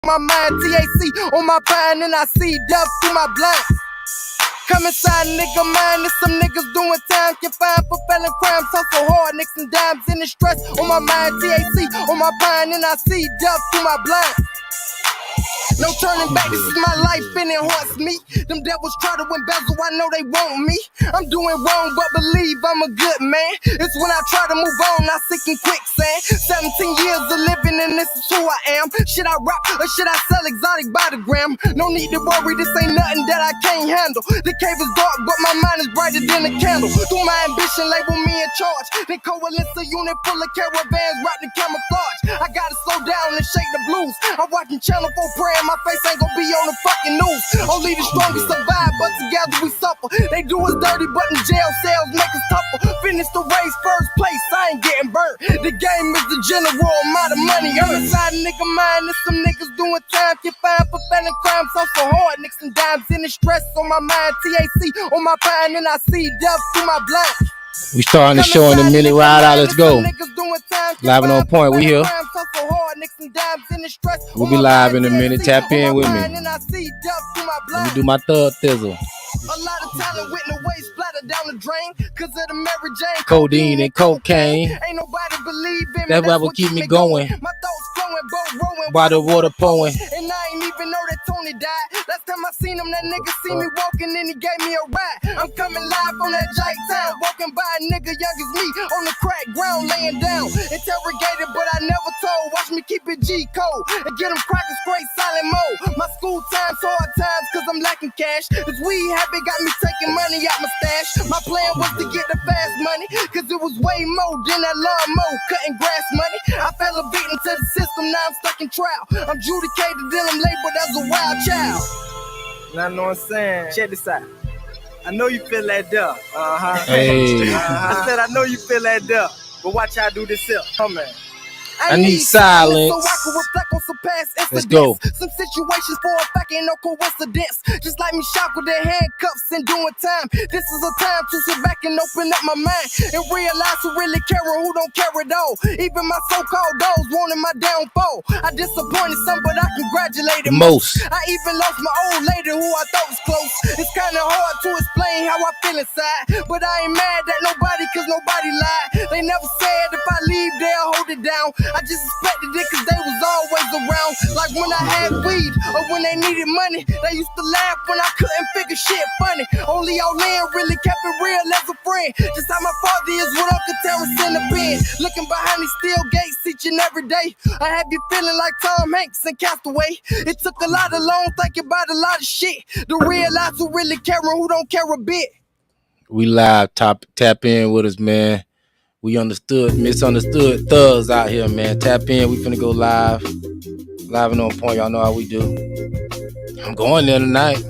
My mind, TAC on my pine, and I see death through my blind. Come inside, nigga, mind. There's some niggas doing time, confined for felon crimes. Hustle hard, nicks and dimes in the stress. On my mind, TAC on my pine, and I see death through my blind. No turning back, this is my life and it haunts me. Them devils try to embezzle, I know they want me. I'm doing wrong, but believe I'm a good man. It's when I try to move on, I sink in quicksand. 17 years of living and this is who I am. Should I rap or should I sell exotic by the gram? No need to worry, this ain't nothing that I can't handle. The cave is dark, but my mind is brighter than a candle. Through my ambition, label me in charge. Then coalesce a unit full of caravans, wrapped in camouflage. I gotta slow down and shake the blues. I'm watching Channel 4 praying my face ain't gonna be on the fucking news. Only the strongest survive, but together we suffer. They do us dirty, but in jail cells make us tougher. Finish the race, first place, I ain't getting burnt. The game is the general amount of money earned. Inside a nigga mind, there's some niggas doing time, confined for felon crimes. Hustle hard, nicks and dimes in the stress. On my mind, TAC on my pine, and I see death through my blind. We starting the show in a minute. Ride out, let's go. Live and on point, we here. We'll be live in a minute. Tap in with me. Let me do my thug thizzle. A lot of talent with no waste splattered down the drain. Cause of the Mary Jane, codeine and cocaine. Ain't nobody believe in me. That's what will keep me going. My thoughts flowing, boat rowing, by the water pouring. And I ain't even know that Tony died. Last time I seen him, that nigga see me walking and he gave me a ride. I'm coming live on that Jake town, walking by a nigga young as me on the crack ground, laying down. Interrogated, but I never told. Watch me keep it G code and get them crackers straight silent mode. My school times, hard times, cause I'm lacking cash. This weed habit got me taking money out my stash. My plan was to get the fast money, cause it was way more than that lawnmower cutting grass money. I fell a victim to the system, now I'm stuck in trial. I'm adjudicated, then I'm labeled as a wild child. Now, know what I'm saying? Check this out. I know you feel that duck. Hey. I said I know you feel that duck, but watch how I do this here. Come on. I need silence. So I can reflect on some past incidents. Let's go. Some situations for a fact ain't no coincidence. Just like me shot with their handcuffs and doing time. This is a time to sit back and open up my mind and realize who really care and who don't care at all. Even my so-called dogs wanted my downfall. I disappointed some, but I congratulated most. I even lost my old lady who I thought was close. It's kind of hard to explain how I feel inside, but I ain't mad at nobody cause nobody lied. They never said if I leave they'll hold it down. I just expected it cause they was always around. Like when I had weed or when they needed money, they used to laugh when I couldn't figure shit funny. Only old Lynn really kept it real as a friend. Just how my father is with Uncle Terrence in the pen. Looking behind these steel gates each and every day. I have you feeling like Tom Hanks and Castaway. It took a lot of long thinking about a lot of shit to realize who really care and who don't care a bit. We live, tap in with us, man. We misunderstood thugs out here, man. Tap in, we finna go live. Live and on point, y'all know how we do. I'm going there tonight.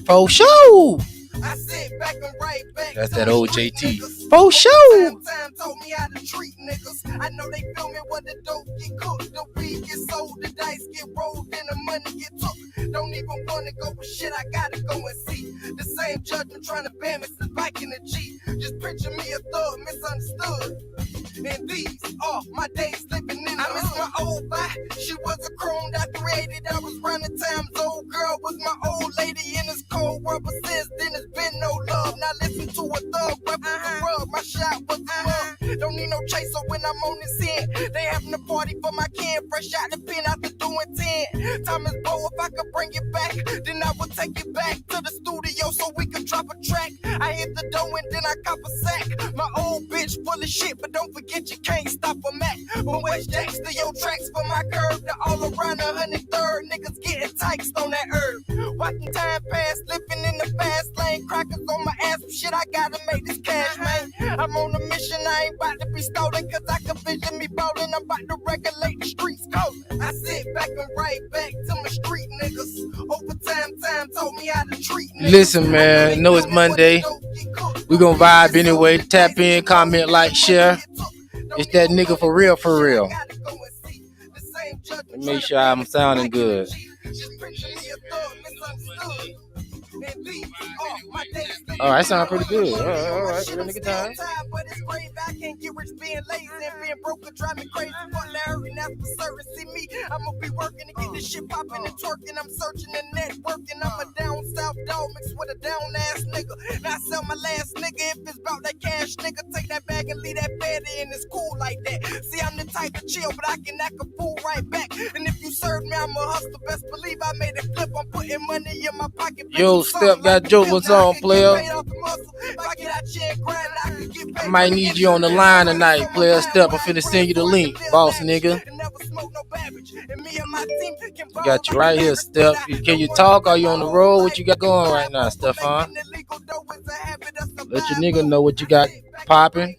For sure. I sit back and right back. That's that old JT. For sure. Time told me how to treat niggas. I know they feel me when the dope get cooked, the weed get sold, the dice get rolled, and the money get took. Don't even wanna go with shit, I gotta go and see. The same judgment trying to ban me since back in the G. Just picture me a thug, misunderstood. And these are my days living in the I miss my old body. She was a chromed out created. I was running times. Old girl was my old lady in this cold world. But since then it's been no love. Now listen to a thug weapon to rub. My shot was love. Don't need no chaser when I'm on this end. They having a party for my kid. Fresh out the pen after doing 10. Time is bow. If I could bring it back, then I would take it back to the studio so we could drop a track. I hit the dough and then I cop a sack. My old bitch full of shit, but don't forget you can't stop a Mac. From West Jacks to your tracks for my curve to all around 103rd. Niggas getting tykes on that herb. Watching time pass, living in the fast lane. Crackers on my ass, shit, I gotta make this cash, man. I'm on a mission, I ain't about to be stolen. Cause I can vision me ballin', I'm about to regulate the streets coast. I sit back and right back to my street niggas. Time told me how to treat niggas. Listen, man, know it's Monday. We gonna vibe anyway. Tap in, comment, like, share. It's that nigga for real, for real. Make sure I'm sounding good. Oh, that sounds pretty good. All right, real nigga time. being broke could drive me crazy. Fuck Larry, that's for certain. See me, I'ma be working to get this shit popping and twerking. I'm searching and networking. I'm a down south dog mixed with a down ass nigga. Now I sell my last nigga if it's about that cash, nigga. Take that bag and leave that bed in. It's cool like that. See, I'm the type to chill, but I can act a fool right back. And if you serve me, I'm a hustler. Best believe I made it flip. I'm putting money in my pocket. Yo, Step got Joe. What's on, player? I might need you on the line tonight, player. Step, I'm finna send you the link, boss nigga. Got you right here, Step. Can you talk? Are you on the road? What you got going right now, Stefan? Let your nigga know what you got popping.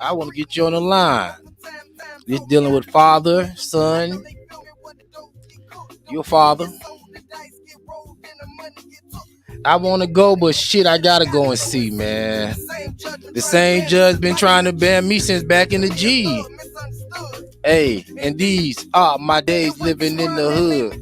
I want to get you on the line. This dealing with father, son, your father. I want to go, but shit, I gotta go and see, man. The same judge been trying to ban me since back in the G. Hey, and these are my days living in the hood.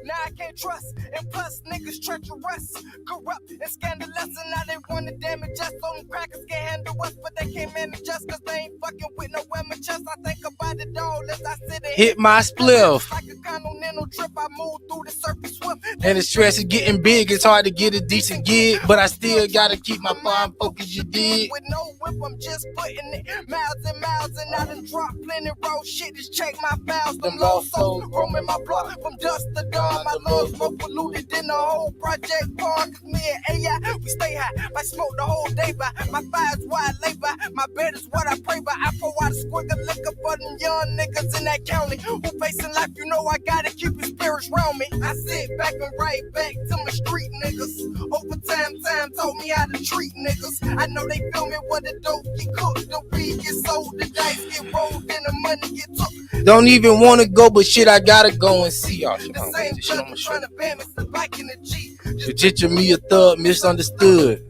Now I can't trust, and plus niggas treacherous, corrupt and scandalous, and now they want to damage us. So them crackers can't handle us, but they can't manage us, cause they ain't fucking with no amateurs. I think about it all as I sit and hit my spliff. Like a continental trip, I move through the surface swift. And the stress is getting big, it's hard to get a decent gig, but I still gotta keep my mind focused, you dig? With no whip, I'm just putting it miles and miles, and I done dropped plenty road shit. Just check my files, them low souls roaming my block from dust to dawn. My lungs more polluted than the whole project park. Me and AI, we stay high. I smoke the whole day by. My fire's wide labor. My bed is what I pray by. I pour out a squig of liquor for them young niggas in that county who facing life. You know I gotta keep the spirits round me. I sit back and right back to my street niggas. Over time taught me how to treat niggas. I know they feel me where the dope get cooked, the weed get sold, the dice get rolled, and the money get took. Don't even want to go, but shit, I gotta go and see y'all. The same judge trying to ban me, the bike in the G. The picture me a thug, misunderstood.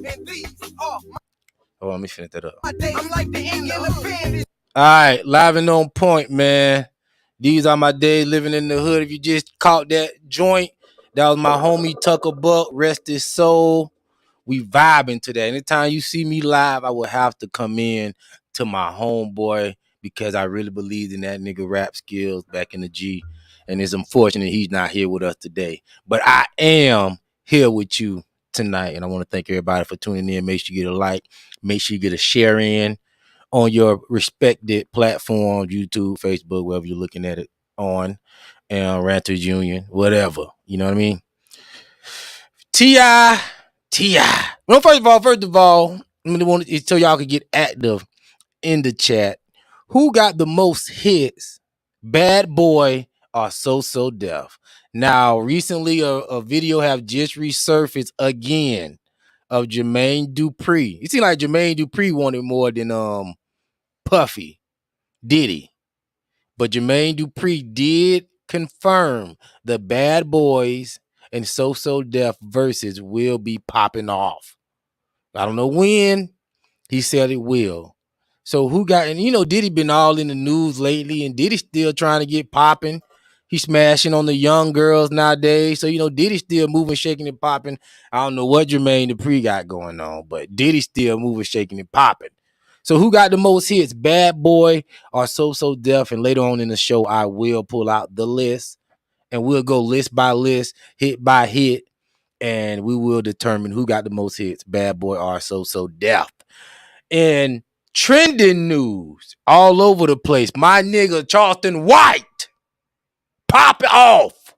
And these are Oh, let me finish that up. my days. I'm like the ink in the pen. All right, live and on point, man. These are my days living in the hood. If you just caught that joint, that was my homie Tucker Buck, rest his soul. We vibing to that. Anytime you see me live, I will have to come in to my homeboy because I really believed in that nigga rap skills back in the G. And it's unfortunate he's not here with us today. But I am here with you tonight. And I want to thank everybody for tuning in. Make sure you get a like. Make sure you get a share in on your respected platform, YouTube, Facebook, wherever you're looking at it on, and Ranters Union, whatever. You know what I mean? T.I. Well, first of all, I'm gonna want to so y'all can get active in the chat. Who got the most hits? Bad Boy or So Def? Now, recently a video have just resurfaced again of Jermaine Dupri. It seemed like Jermaine Dupri wanted more than Puffy, Diddy. But Jermaine Dupri did confirm the Bad Boys and So Def verses will be popping off. I don't know when. He said it will. So who got, and you know, Diddy been all in the news lately, and Diddy still trying to get popping. He's smashing on the young girls nowadays. So, you know, Diddy still moving, shaking, and popping. I don't know what Jermaine Dupri got going on, but Diddy still moving, shaking, and popping. So who got the most hits, Bad Boy or So Def? And later on in the show, I will pull out the list, and we'll go list by list, hit by hit, and we will determine who got the most hits, Bad Boy or So Def. And trending news all over the place. My nigga Charleston White, pop it off.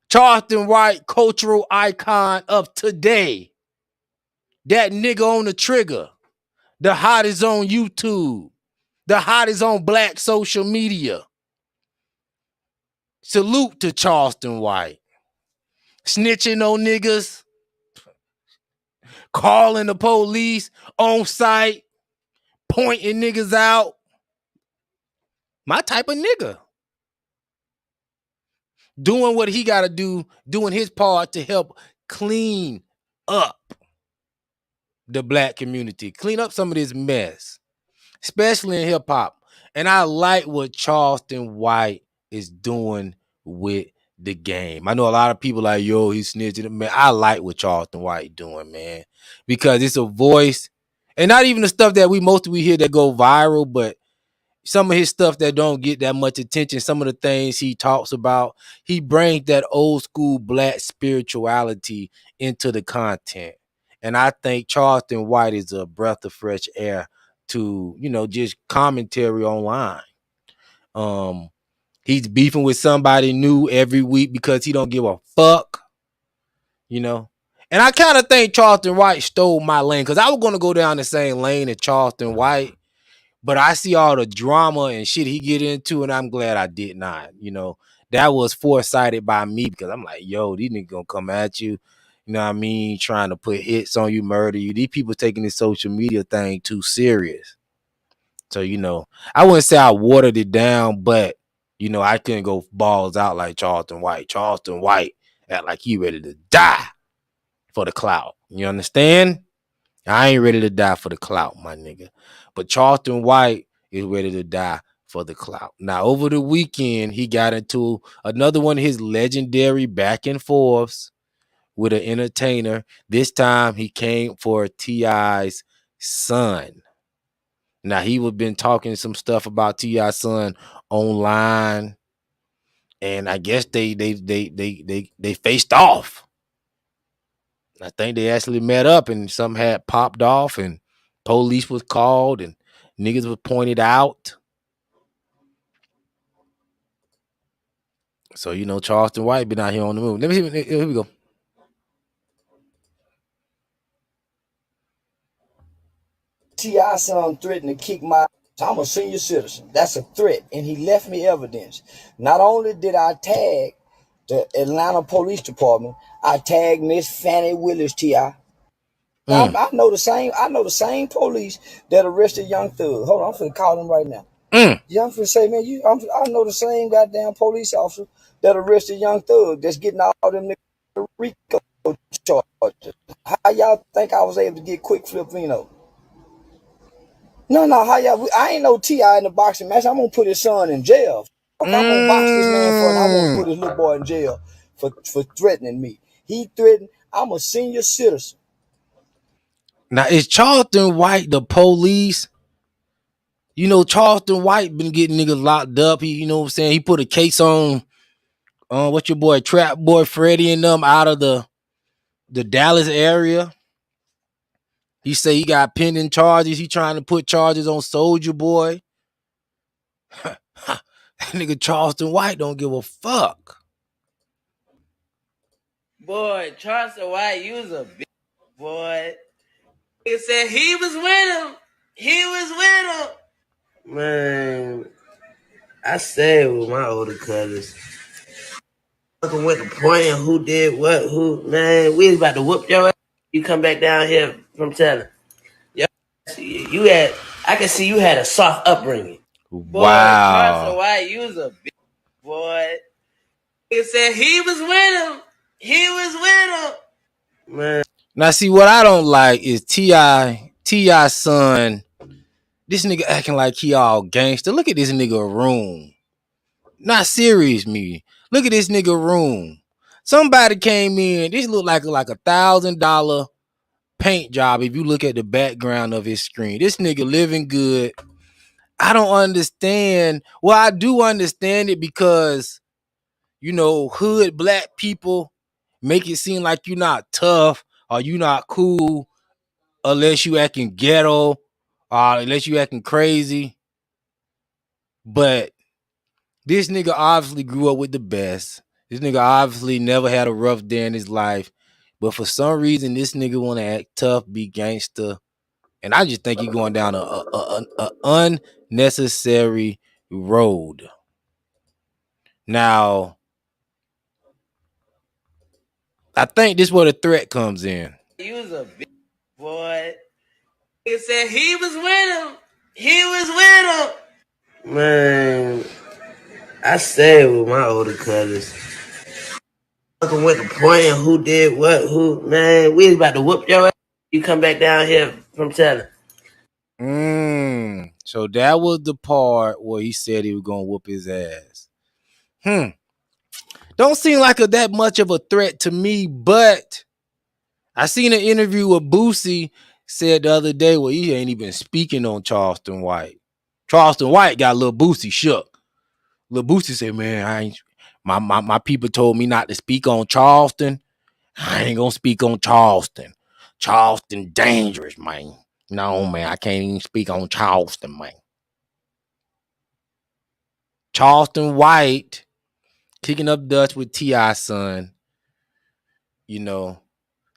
Charleston White, cultural icon of today. That nigga on the trigger. The hottest on YouTube. The hottest on black social media. Salute to Charleston White. Snitching on niggas. Calling the police on site. Pointing niggas out. My type of nigga. Doing what he got to do. Doing his part to help clean up the black community. Clean up some of this mess. Especially in hip hop. And I like what Charleston White is doing with the game. I know a lot of people like, yo, he's snitching. Man, I like what Charleston White doing, man. Because it's a voice And not even the stuff that we hear that go viral, but some of his stuff that don't get that much attention, some of the things he talks about, he brings that old school black spirituality into the content. And I think Charleston White is a breath of fresh air to, just commentary online. Um, he's beefing with somebody new every week because he don't give a fuck, you know. And I kind of think Charleston White stole my lane because I was gonna go down the same lane as Charleston White, but I see all the drama and shit he get into, and I'm glad I did not. That was foresighted by me because I'm like, yo, these niggas gonna come at you. You know what I mean? Trying to put hits on you, murder you. These people taking this social media thing too serious. So, I wouldn't say I watered it down, but I couldn't go balls out like Charleston White. Charleston White act like he ready to die for the clout. You understand? I ain't ready to die for the clout, my nigga. But Charleston White is ready to die for the clout. Now, over the weekend, he got into another one of his legendary back and forths with an entertainer. This time, he came for T.I.'s son. Now, he was been talking some stuff about T.I.'s son online, and I guess they faced off. I think they actually met up and something had popped off and police was called and niggas was pointed out. So, Charleston White been out here on the move. Let me see. Here we go. T.I. son threatened to kick my. I'm a senior citizen. That's a threat. And he left me evidence. Not only did I tag the Atlanta Police Department, I tagged Miss Fannie Willis, T.I. I know the same police that arrested Young Thug. Hold on, I'm finna call him right now. Young finna say, man, I know the same goddamn police officer that arrested Young Thug that's getting all them niggas RICO charges. How y'all think I was able to get quick flip Vino? No, how y'all? I ain't no T.I. in the boxing match. I'm gonna put his son in jail. I'm gonna box this man for, and I want to put his little boy in jail for threatening me. He threatened. I'm a senior citizen. Now, is Charleston White the police? Charleston White been getting niggas locked up. He, you know what I'm saying? He put a case on what's your boy, Trap Boy Freddie and them out of the Dallas area. He say he got pending charges. He trying to put charges on Soldier Boy. That nigga Charleston White don't give a fuck. Boy, Charleston White, you was a bitch, boy. He said he was with him. He was with him. Man, I stayed with my older cousins. Fucking with the point of who did what, man, we was about to whoop your ass. You come back down here from telling. I can see you had a soft upbringing. Boy, Charleston Wow. White, you was a bitch, boy. He said he was with him. He was with him. Man. Now, see, what I don't like is T.I.'s son. This nigga acting like he all gangster. Look at this nigga room. Not serious, me. Look at this nigga room. Somebody came in. This look like $1,000 paint job if you look at the background of his screen. This nigga living good. I don't understand. Well, I do understand it because, hood black people make it seem like you're not tough or you not cool unless you acting ghetto or unless you acting crazy. But this nigga obviously grew up with the best. This nigga obviously never had a rough day in his life. But for some reason, this nigga want to act tough, be gangster. And I just think he going down a unnecessary road. Now, I think this is where the threat comes in. He was a bitch, boy. He said he was with him. He was with him. Man, I stayed with my older cousins. Fucking with the point of who did what, man, we was about to whoop your ass. You come back down here from telling. So that was the part where he said he was gonna whoop his ass. Don't seem like that much of a threat to me, but I seen an interview with Boosie said the other day, well, he ain't even speaking on Charleston White. Charleston White got Lil Boosie shook. Lil Boosie said, man, I ain't my people told me not to speak on Charleston. I ain't gonna speak on Charleston. Charleston dangerous, man. No, man, I can't even speak on Charleston, man. Charleston White kicking up dust with T.I. son. You know,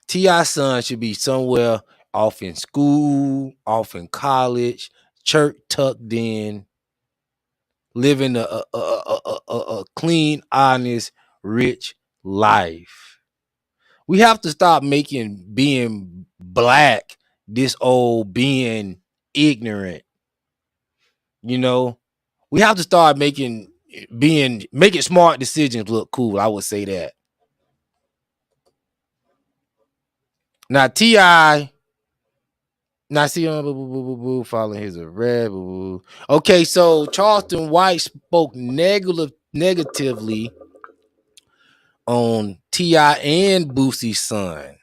T.I. son should be somewhere off in school, off in college, church tucked in, living a clean, honest, rich life. We have to stop making being black this old being ignorant. You know, we have to start making smart decisions look cool. I would say that. Now T.I. Now see following his arrest. Okay, so Charleston White spoke negatively on T.I. and Boosie's son.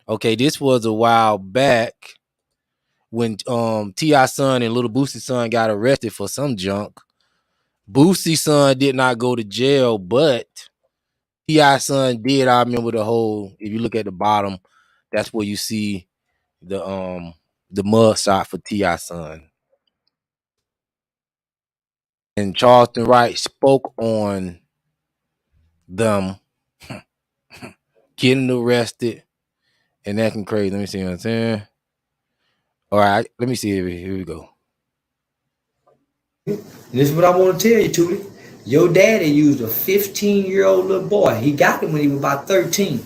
Okay, this was a while back when T.I. son and little Boosie's son got arrested for some junk. Boosie's son did not go to jail, but T.I. son did. I remember the whole, if you look at the bottom, that's where you see the mud shot for T.I. son. And Charleston White spoke on them getting arrested and acting crazy. Let me see what I'm saying. All right, let me see. Here we go. This is what I want to tell you, Tootie. Your daddy used a 15-year-old little boy. He got him when he was about 13.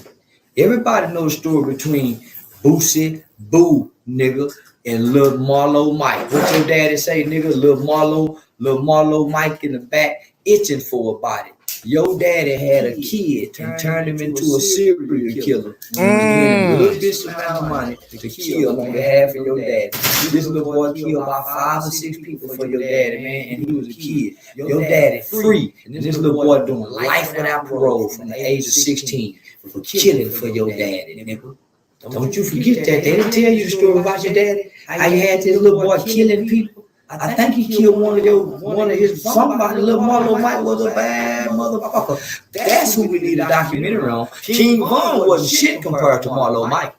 Everybody knows the story between Boosie, Boo, nigga, and Lil Marlo Mike. What your daddy say, nigga? Lil Marlo Mike in the back itching for a body. Your daddy had a kid and turned him into a serial killer. A little bit amount of money to kill on behalf of your daddy. This little boy killed about 5 or 6 people for your daddy, man, and he was a kid. Your daddy free, and this little boy doing life without parole from the age of 16 for killing for your daddy, nigga. Don't you forget that. They didn't tell you the story about your daddy. How you had this little boy killing people. I think he killed one of his somebody. Little Marlo Mike was a bad motherfucker. That's who we need a documentary on. King Von wasn't shit compared to Marlo Mike.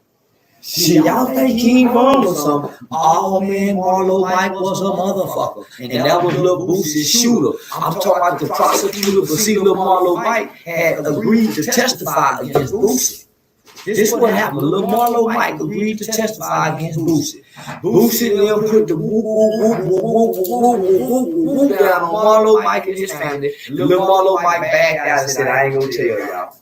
See, y'all think King Von was something? Oh man, Marlo Mike was a motherfucker, and that was Lil Boosie's shooter. I'm talking about the prosecutor, but see, Lil Marlo Mike had agreed to testify against Boosie. This is what happened. Lil Marlo Mike agreed to testify against Boosie. Boosie then put the whoop down on Marlo Mike and his family. Lil Marlo Mike backed out and said, I ain't gonna tell y'all.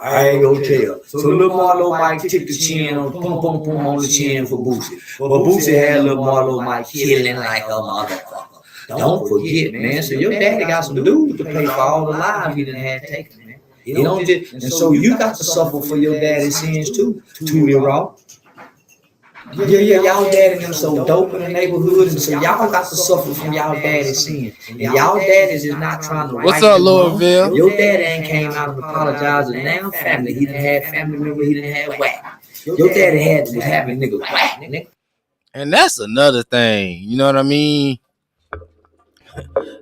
I ain't gonna tell. So Lil Marlo Mike took the chin on on the chin for Boosie. But Boosie had Lil Marlo Mike killing like a motherfucker. Don't forget, man. So your daddy got some dudes to pay for all the lives he done had taken, man. You know, and so you got to suffer for your daddy's sins too, Tootie Raw. Yeah, y'all daddy them so dope in the neighborhood, and so y'all got to suffer from y'all daddy's sins. And y'all daddies is not trying to. What's up, Louisville? Your daddy ain't came out and apologized to damn family. He done had family members. He done had whack. Your daddy was having niggas whack, nigga. And that's another thing. You know what I mean?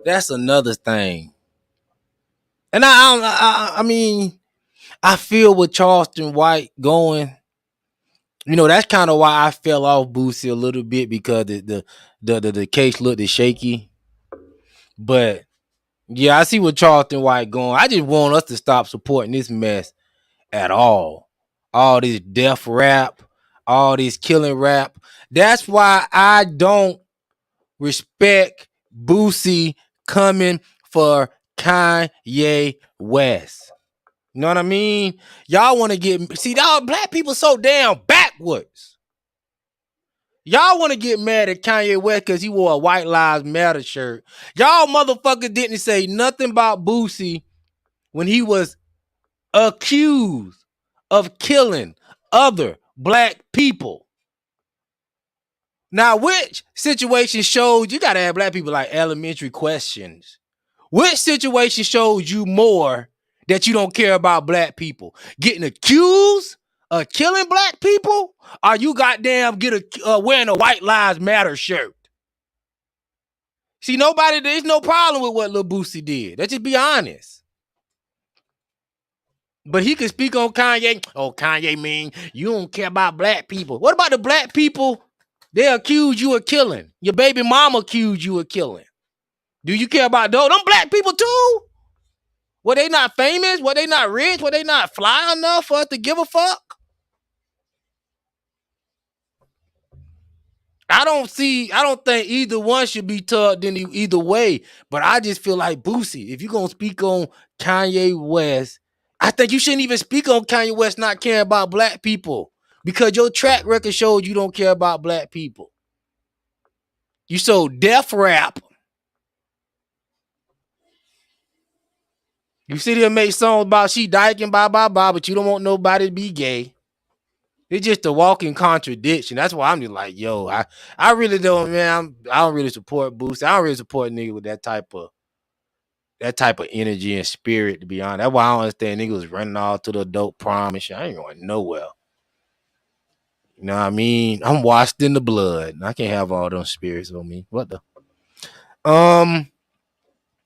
That's another thing. And I mean, I feel with Charleston White going. You know, that's kind of why I fell off Boosie a little bit, because the case looked shaky. But yeah, I see what Charleston White going. I just want us to stop supporting this mess at all. All this death rap, all this killing rap. That's why I don't respect Boosie coming for Kanye West. You know what I mean? Y'all want to y'all black people so damn backwards. Y'all want to get mad at Kanye West because he wore a White Lives Matter shirt. Y'all motherfuckers didn't say nothing about Boosie when he was accused of killing other black people. Now, which situation showed you got to have black people like elementary questions? Which situation shows you more that you don't care about black people? Getting accused killing black people, or you goddamn wearing a White Lives Matter shirt? See, there's no problem with what Lil Boosie did. Let's just be honest. But he could speak on Kanye. Oh, Kanye mean you don't care about black people. What about the black people they accuse you of killing? Your baby mama accused you of killing. Do you care about those? Them black people too? Were they not famous? Were they not rich? Were they not fly enough for us to give a fuck? I don't think either one should be tugged in either way. But I just feel like Boosie, if you're gonna speak on Kanye West, I think you shouldn't even speak on Kanye West not caring about black people. Because your track record shows you don't care about black people. You so death rap. You sit here and make songs about she dyking, blah, blah, blah, but you don't want nobody to be gay. It's just a walking contradiction. That's why I'm just like, yo, I really don't, man. I don't really support Boost. I don't really support niggas with that type of energy and spirit, to be honest. That's why I don't understand niggas running all to the adult prom and shit. I ain't going nowhere. You know what I mean? I'm washed in the blood. I can't have all them spirits on me. What the?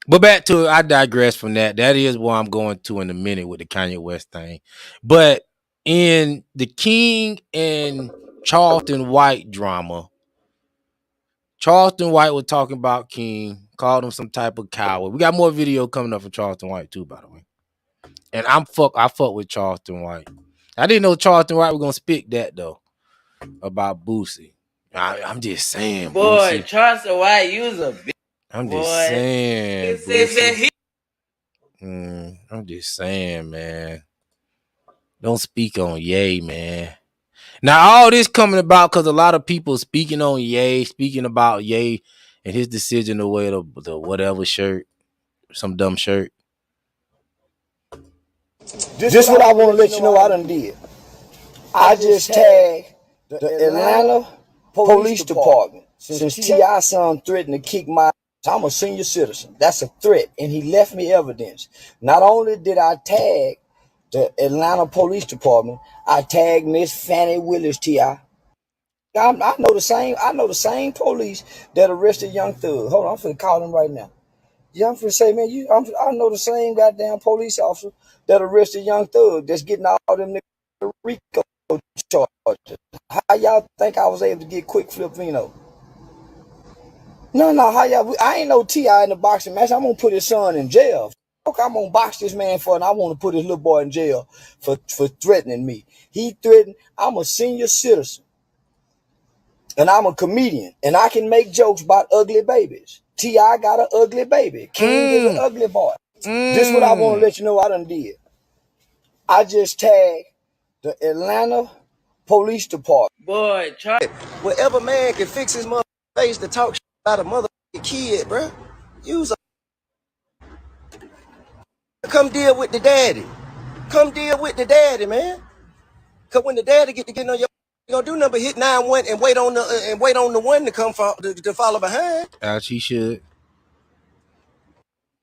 But back to it, I digress from that. That is what I'm going to in a minute with the Kanye West thing. But in the King and Charleston White drama, Charleston White was talking about King, called him some type of coward. We got more video coming up from Charleston White too, by the way. And I fuck with Charleston White. I didn't know Charleston White was gonna speak that though about Boosie. I'm just saying, boy, Boosie. Charleston White, you was a bitch. I'm just saying, Boosie. I'm just saying, man. Don't speak on Ye, man. Now, all this coming about because a lot of people speaking on Ye, speaking about Ye and his decision to wear the whatever shirt, some dumb shirt. This what I want to let you know I done did. I just tagged the Atlanta Police Department since T.I. son threatened to kick my ass. I'm a senior citizen. That's a threat, and he left me evidence. Not only did I tag the Atlanta Police Department, I tagged Miss Fannie Willis, T.I. I know the same police that arrested Young Thug. Hold on, I'm finna call him right now. Yeah, I'm finna say, man, I know the same goddamn police officer that arrested Young Thug that's getting all them niggas RICO charges. How y'all think I was able to get quick flip Vino? No, how y'all? I ain't no T.I. in the boxing match. I'm gonna put his son in jail. Okay, I'm gonna box this man for, and I want to put his little boy in jail for threatening me. He threatened. I'm a senior citizen, and I'm a comedian, and I can make jokes about ugly babies. T.I. got an ugly baby. King is an ugly boy. This what I want to let you know I done did. I just tagged the Atlanta Police Department. Boy, whatever man can fix his mother face to talk about a motherfucking kid, bruh. Use a come deal with the daddy. Come deal with the daddy, man. Cause when the daddy get to get on your, you gonna do nothing but hit 9-1 and wait on the one to come to follow behind. As he should.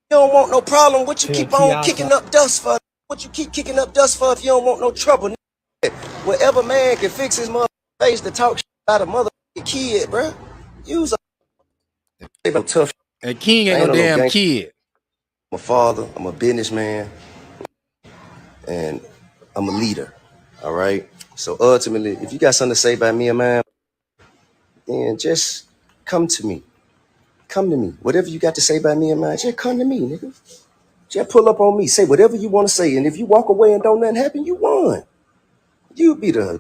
You don't want no problem. What you keep on kicking up dust for? What you keep kicking up dust for if you don't want no trouble? Whatever man can fix his mother face to talk about a motherfucking kid, bruh. Use a tough. And King ain't no damn kid. I'm a father. I'm a businessman, and I'm a leader. All right. So ultimately, if you got something to say about me and mine, then just come to me. Come to me. Whatever you got to say about me and mine, just come to me, nigga. Just pull up on me. Say whatever you want to say. And if you walk away and don't nothing happen, you won. You be the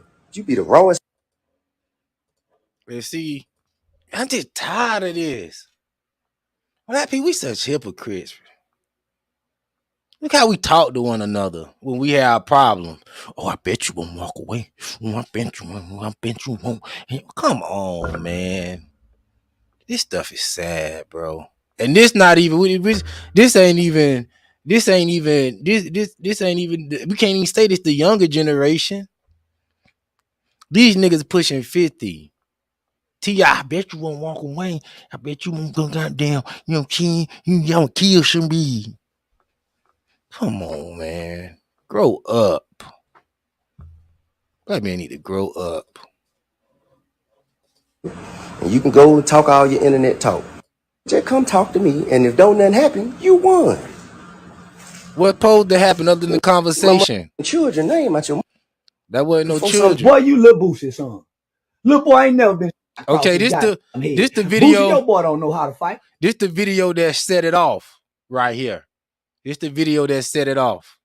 rawest. And see, I'm just tired of this. Black people, we such hypocrites. Look how we talk to one another when we have problems. Oh, I bet you won't walk away. Oh, I bet you won't. Come on, man. This stuff is sad, bro. And this ain't even, we can't even say this the younger generation. These niggas pushing 50. T.I. bet you won't walk away. I bet you won't go goddamn, kill somebody. Come on, man. Grow up. That man need to grow up. And you can go and talk all your internet talk. Just come talk to me, and if don't nothing happen, you won. What supposed to happen other than the conversation? Children name out your. That wasn't no Boy, children. you little Boosie, son. Little boy ain't never been across Okay, his this the goddamn head. this the Boosie, video. your boy don't know how to fight. This the video that set it off right here. This the video that set it off.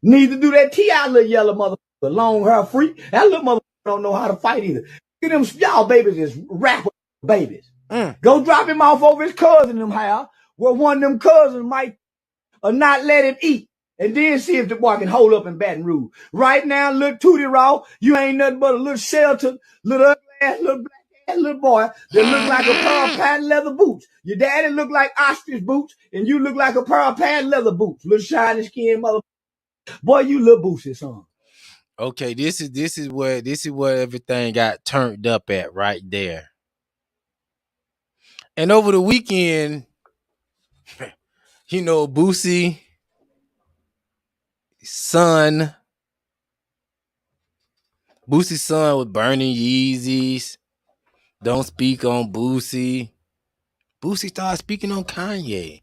Need to do that T.I. little yellow motherfucker, long hair freak. That little motherfucker don't know how to fight either. Look at them, y'all babies is rapper babies. Go drop him off over his cousin them house, where one of them cousins might or not let him eat. And then see if the boy can hold up in Baton Rouge. Right now, little Tootie Raw, you ain't nothing but a little shelter, little ugly ass, little black ass little boy that look like a pair of patent leather boots. Your daddy look like ostrich boots, and you look like a pair of patent leather boots. Little shiny skin mother. Boy, you little Boosie, son. Okay, this is where everything got turned up at right there. And over the weekend, you know, Boosie Boosie's son was burning Yeezys. Don't speak on Boosie. Boosie started speaking on Kanye.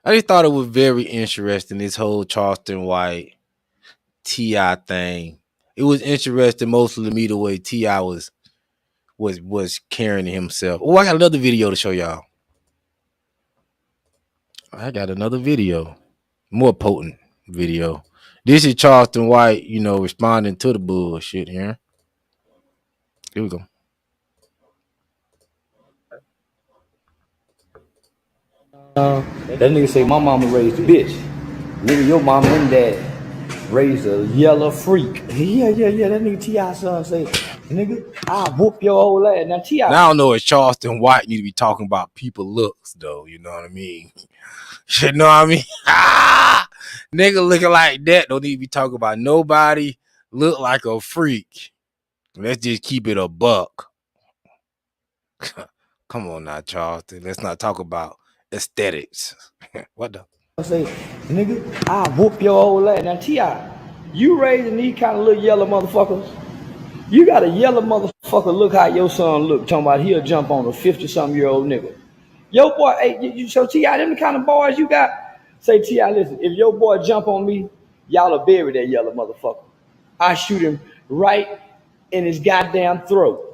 I just thought it was very interesting, this whole Charleston White T.I. thing. It was interesting mostly to me the way T.I. was carrying himself. Oh, I got another video to show y'all. I got another video. More potent video. This is Charleston White, you know, responding to the bullshit here. Here we go. That nigga say my mama raised a bitch. Nigga, your mama and dad raised a yellow freak. Yeah. That nigga T.I. son say, nigga, I'll whoop your old ass. Now T.I. Now I don't know if Charleston White need to be talking about people looks though. You know what I mean? You know what I mean? Nigga looking like that don't need to be talking about nobody look like a freak. Let's just keep it a buck. Come on now, Charleston. Let's not talk about aesthetics. What the? Say, nigga, I'll whoop your old ass. Now T.I., you raising these kind of little yellow motherfuckers. You got a yellow motherfucker look how your son look, talking about he'll jump on a 50-something-year-old nigga. Your boy, hey, so T.I., them the kind of boys you got? Say, T.I., listen, if your boy jump on me, y'all will bury that yellow motherfucker. I shoot him right in his goddamn throat.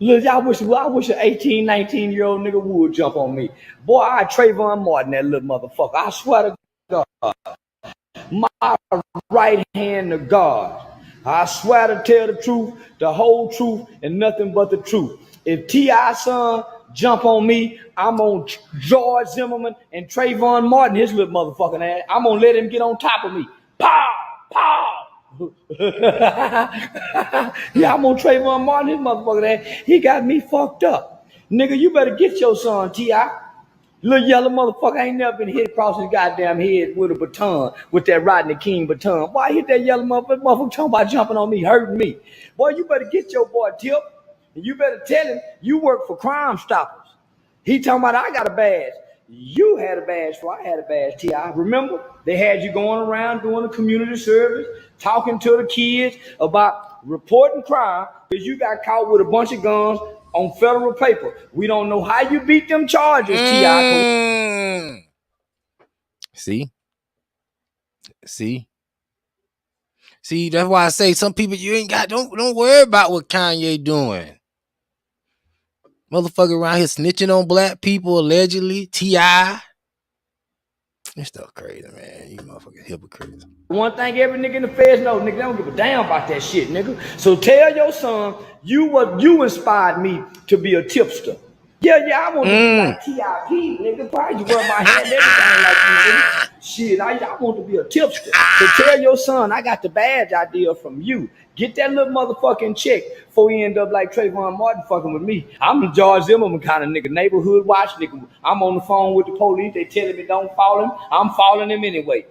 Look, I wish an 18, 19-year-old nigga would jump on me. Boy, I Trayvon Martin, that little motherfucker. I swear to God. My right hand to God. I swear to tell the truth, the whole truth, and nothing but the truth. If T.I. son jump on me, I'm on George Zimmerman and Trayvon Martin, his little motherfucking ass. I'm gonna let him get on top of me. Pow! Pow! Yeah, I'm on Trayvon Martin, his motherfucking ass. He got me fucked up. Nigga, you better get your son, T.I. Little yellow motherfucker ain't never been hit across his goddamn head with a baton, with that Rodney King baton. Why hit that yellow motherfucker talking about jumping on me, hurting me? Boy, you better get your boy Tip, and you better tell him you work for Crime Stoppers. He talking about I got a badge. You had a badge before I had a badge, T.I. Remember? They had you going around doing the community service, talking to the kids about reporting crime because you got caught with a bunch of guns on federal paper. We don't know how you beat them charges, T.I. See, that's why I say some people you ain't got. Don't worry about what Kanye doing. Motherfucker around here snitching on black people allegedly. T.I. This stuff crazy, man. You motherfucking hypocrites. One thing every nigga in the feds know, nigga, they don't give a damn about that shit, nigga. So tell your son, you inspired me to be a tipster. Yeah, I want to be like T.I.P., nigga. Probably you wear my hat and everything like you, nigga. Shit, I want to be a tipster. So tell your son, I got the badge idea from you. Get that little motherfucking check before he end up like Trayvon Martin fucking with me. I'm a George Zimmerman kind of nigga, neighborhood watch nigga. I'm on the phone with the police. They telling me don't follow him. I'm following him anyway.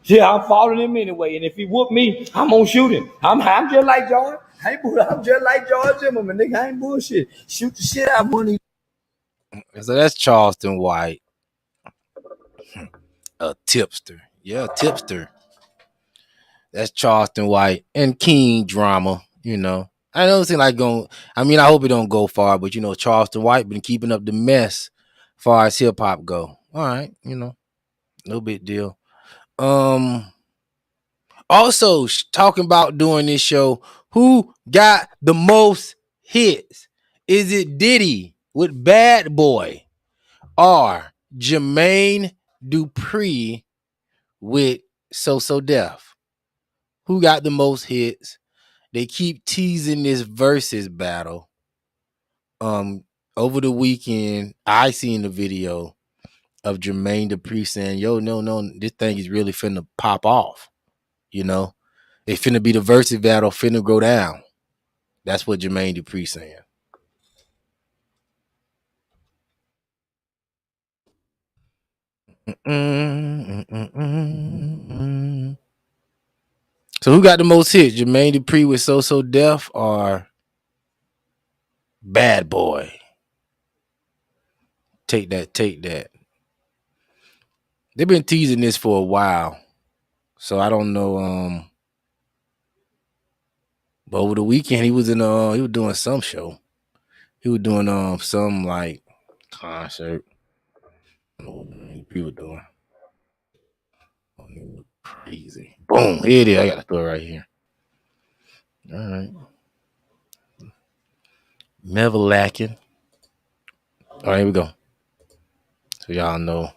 Yeah, I'm following him anyway. And if he whoop me, I'm gonna shoot him. I'm just like George. I'm just like George Zimmerman, nigga. I ain't bullshit. Shoot the shit out of one of these. So that's Charleston White. A tipster. Yeah, a tipster. That's Charleston White and King drama. I don't seem like going. I mean, I hope it don't go far, but Charleston White been keeping up the mess, far as hip hop go. All right, no big deal. Um, Also talking about doing this show, who got the most hits? Is it Diddy with Bad Boy or Jermaine Dupri with So So Def? Who got the most hits? They keep teasing this versus battle. Um, Over the weekend, I seen the video of Jermaine Dupri saying, "Yo, no, no, this thing is really finna pop off." You know, it finna be the versus battle, finna go down. That's what Jermaine Dupri saying. So who got the most hits? Jermaine Dupri with So So Def or Bad Boy? Take that, take that. They've been teasing this for a while. So I don't know. But over the weekend he was doing some show. He was doing some like concert. I don't know what he was doing. Crazy. Boom. Here it is. I got the store right here. All right. Never lacking. All right, here we go. So y'all know.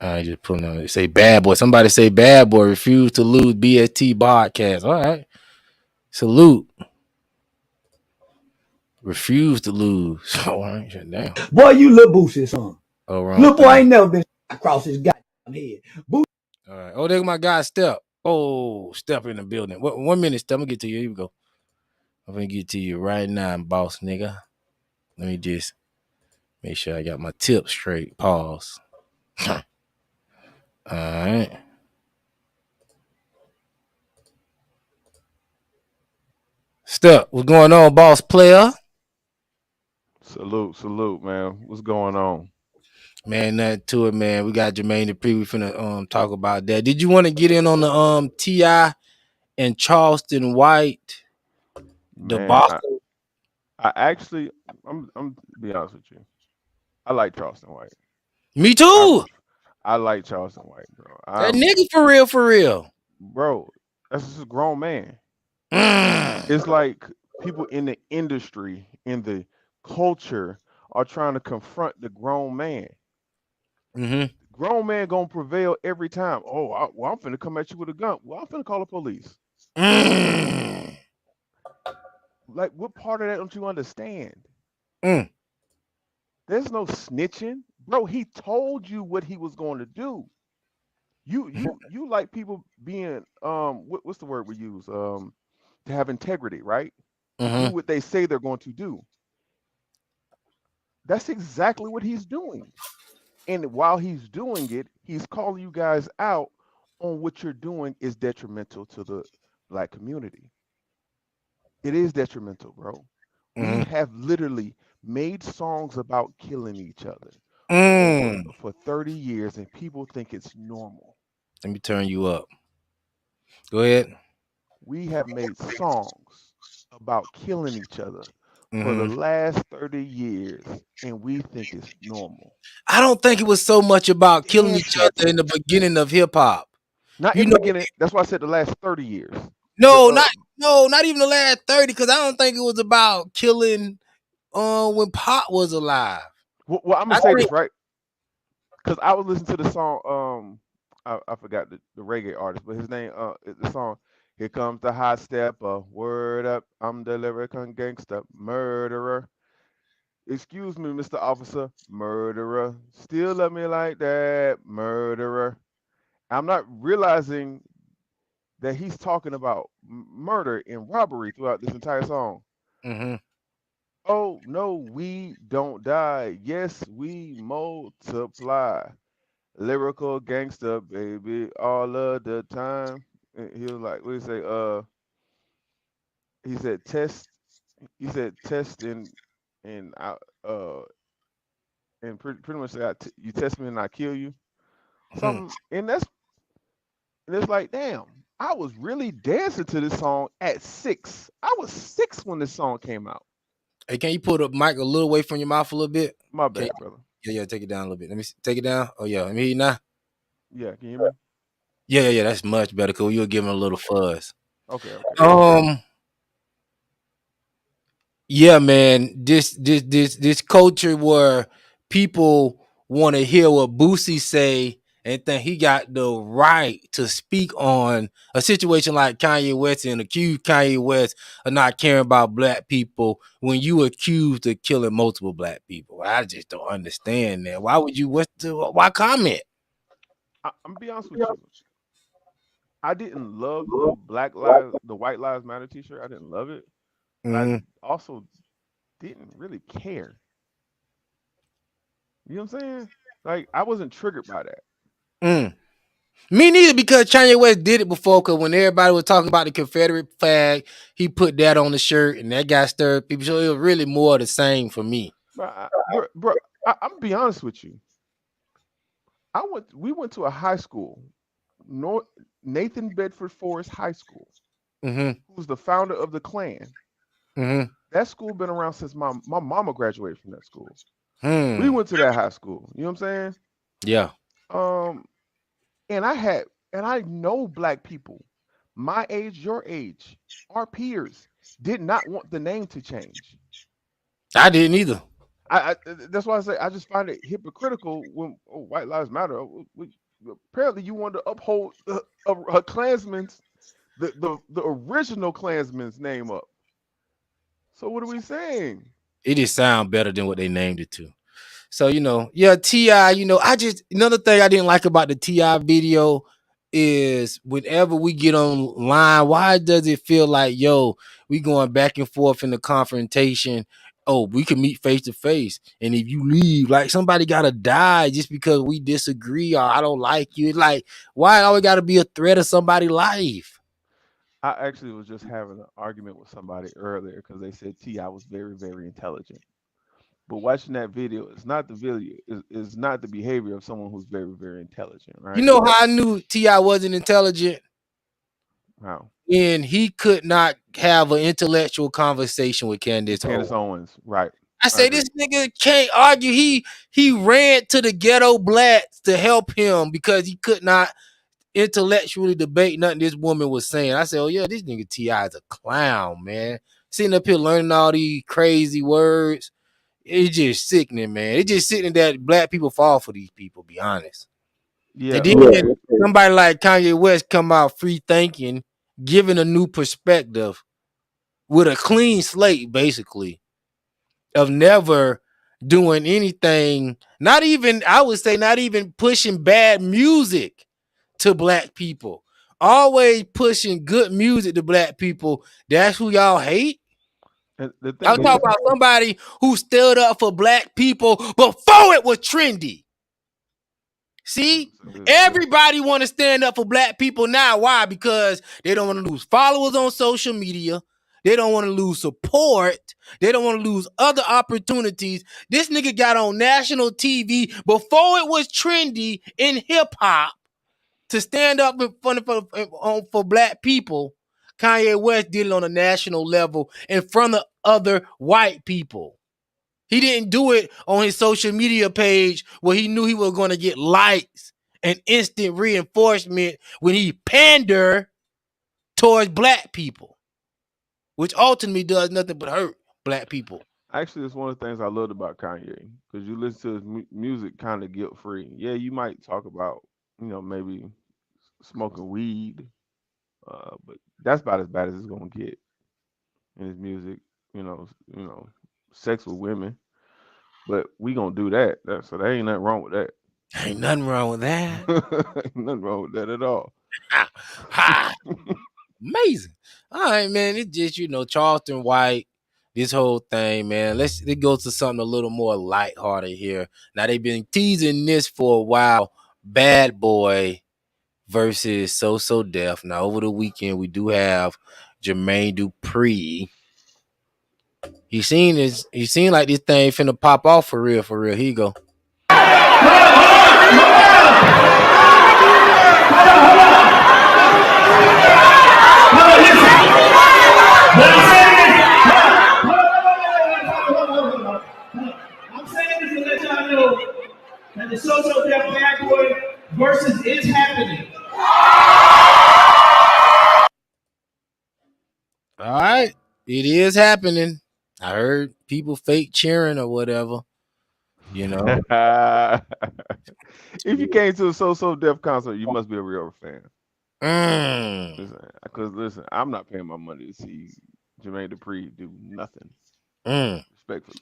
I just putting on it. Say bad boy. Somebody say bad boy. Refuse to lose BST podcast. All right. Salute. Refuse to lose. All right. Shut down. Boy, you little Boosie son. Oh, wrong Little boy thing. ain't never been across his goddamn head. All right. Oh, there's my guy Step. Oh, Step in the building. 1 minute, Step. I'm gonna get to you. Here we go. I'm gonna get to you right now, boss nigga. Let me just make sure I got my tip straight. Pause. All right. Step, what's going on, boss player? Salute, salute, man. What's going on? Man, nothing to it, man. We got Jermaine Dupri. We finna talk about that. Did you want to get in on the T.I. and Charleston White Man, debacle? I actually I'm to be honest with you. I like Charleston White. Me I too. I like Charleston White, bro. That nigga for real, for real. Bro, that's just a grown man. It's Mm. like people in the industry, in the culture, are trying to confront the grown man. Mm-hmm. Grown man gonna prevail every time. Oh, well, I'm finna come at you with a gun. Well, I'm finna call the police. Mm. Like, what part of that don't you understand? Mm. There's no snitching, bro. He told you what he was going to do. You like people being what's the word we use to have integrity, right? To do Mm-hmm. what they say they're going to do. That's exactly what he's doing. And while he's doing it, he's calling you guys out on what you're doing is detrimental to the black community. It is detrimental, bro. We Mm-hmm. have literally made songs about killing each other Mm. for 30 years and people think it's normal. Let me turn you up. Go ahead. We have made songs about killing each other for the Mm-hmm. last 30 years and we think it's normal. I don't think it was so much about It killing has each other in the happened. beginning of hip hop. Not You in the know, beginning. That's why I said the last 30 years. The no, not even the last 30, because I don't think it was about killing when Pop was alive. well, I'm gonna I say think this right because I was listening to the song. I forgot the reggae artist, but his name the song. Here comes the hot stepper. Word up, I'm the lyrical gangster, murderer. Excuse me, Mr. Officer, murderer. Still love me like that, murderer. I'm not realizing that he's talking about murder and robbery throughout this entire song. mm-hmm. Oh, no, we don't die. Yes, we multiply. Lyrical gangster, baby, all of the time. And he was like, what did he say? He said test. He said test and I, uh, and pretty much said, you test me and I kill you. Something, and it's like, damn, I was really dancing to this song at 6. I was 6 when this song came out. Hey, can you pull the mic a little away from your mouth a little bit? My Okay. bad, brother. Yeah, take it down a little bit. Let me take it down. Oh yeah, let me hear you now. Yeah, can you hear me? Yeah, that's much better because you'll give him a little fuzz. Okay. Yeah, man, this culture where people want to hear what Boosie say and think he got the right to speak on a situation like Kanye West and accuse Kanye West of not caring about black people when you accused of killing multiple black people. I just don't understand that. Why would you? Why comment? I'm gonna be honest with you. I didn't love the White Lives Matter T-shirt. I didn't love it, but I also didn't really care. You know what I'm saying? Like, I wasn't triggered by that. Me neither, because Kanye West did it before. Because when everybody was talking about the Confederate flag, he put that on the shirt, and that got stirred people. So it was really more the same for me. Bro, I'm gonna be honest with you. We went to a high school, Nathan Bedford Forest High School, who's the founder of the Klan. That school been around since my mama graduated from that school. We went to that high school. You know what I'm saying? Yeah. And I know black people, my age, your age, our peers, did not want the name to change. I didn't either. That's why I say I just find it hypocritical when White Lives Matter. Apparently, you want to uphold a Klansman's the original Klansman's name up. So what are we saying? It just sound better than what they named it to. So, yeah, T.I., another thing I didn't like about the T.I. video is whenever we get online, why does it feel like, we going back and forth in the confrontation? Oh, we can meet face to face. And if you leave, like, somebody got to die just because we disagree or I don't like you. It's like, why always got to be a threat of somebody's life? I actually was just having an argument with somebody earlier because they said T.I. was very, very intelligent. But watching that video, it's not the video, it's not the behavior of someone who's very, very intelligent, right? You know how I knew T.I. wasn't intelligent? How? And he could not have an intellectual conversation with Candace Owens, right? I say this nigga can't argue. He ran to the ghetto blacks to help him because he could not intellectually debate nothing this woman was saying. I said, oh yeah, this nigga T.I. is a clown, man. Sitting up here learning all these crazy words. It's just sickening, man. It's just sickening that black people fall for these people, be honest. Yeah. And then somebody like Kanye West come out free thinking, giving a new perspective with a clean slate, basically, of never doing anything, not even pushing bad music to black people, always pushing good music to black people. That's who y'all hate. I'm talking about somebody who stood up for black people before it was trendy. See, everybody want to stand up for black people now. Why? Because they don't want to lose followers on social media. They don't want to lose support. They don't want to lose other opportunities. This nigga got on national TV before it was trendy in hip hop to stand up in front for black people. Kanye West did it on a national level in front of other white people. He didn't do it on his social media page where he knew he was going to get likes and instant reinforcement when he pandered towards black people, which ultimately does nothing but hurt black people. Actually, it's one of the things I loved about Kanye, because you listen to his music kind of guilt free. Yeah, you might talk about, maybe smoking weed, but that's about as bad as it's gonna get in his music. Sex with women, but we gonna do that. So there ain't nothing wrong with that. Ain't nothing wrong with that. Ain't nothing wrong with that at all. Amazing. All right, man. It's just, Charleston White, this whole thing, man. Let's go to something a little more lighthearted here. Now, they've been teasing this for a while. Bad Boy versus So Def. Now, over the weekend, we do have Jermaine Dupri. He seemed like this thing finna pop off for real. Here you go. What I'm saying is, I'm saying this to let y'all know that the So Def Bad Boy versus is happening. All right, it is happening. I heard people fake cheering or whatever. You know. If you came to a So Def concert, you must be a real fan. Mm, Listen, because listen, I'm not paying my money to see Jermaine Dupri do nothing. mm. Respectfully,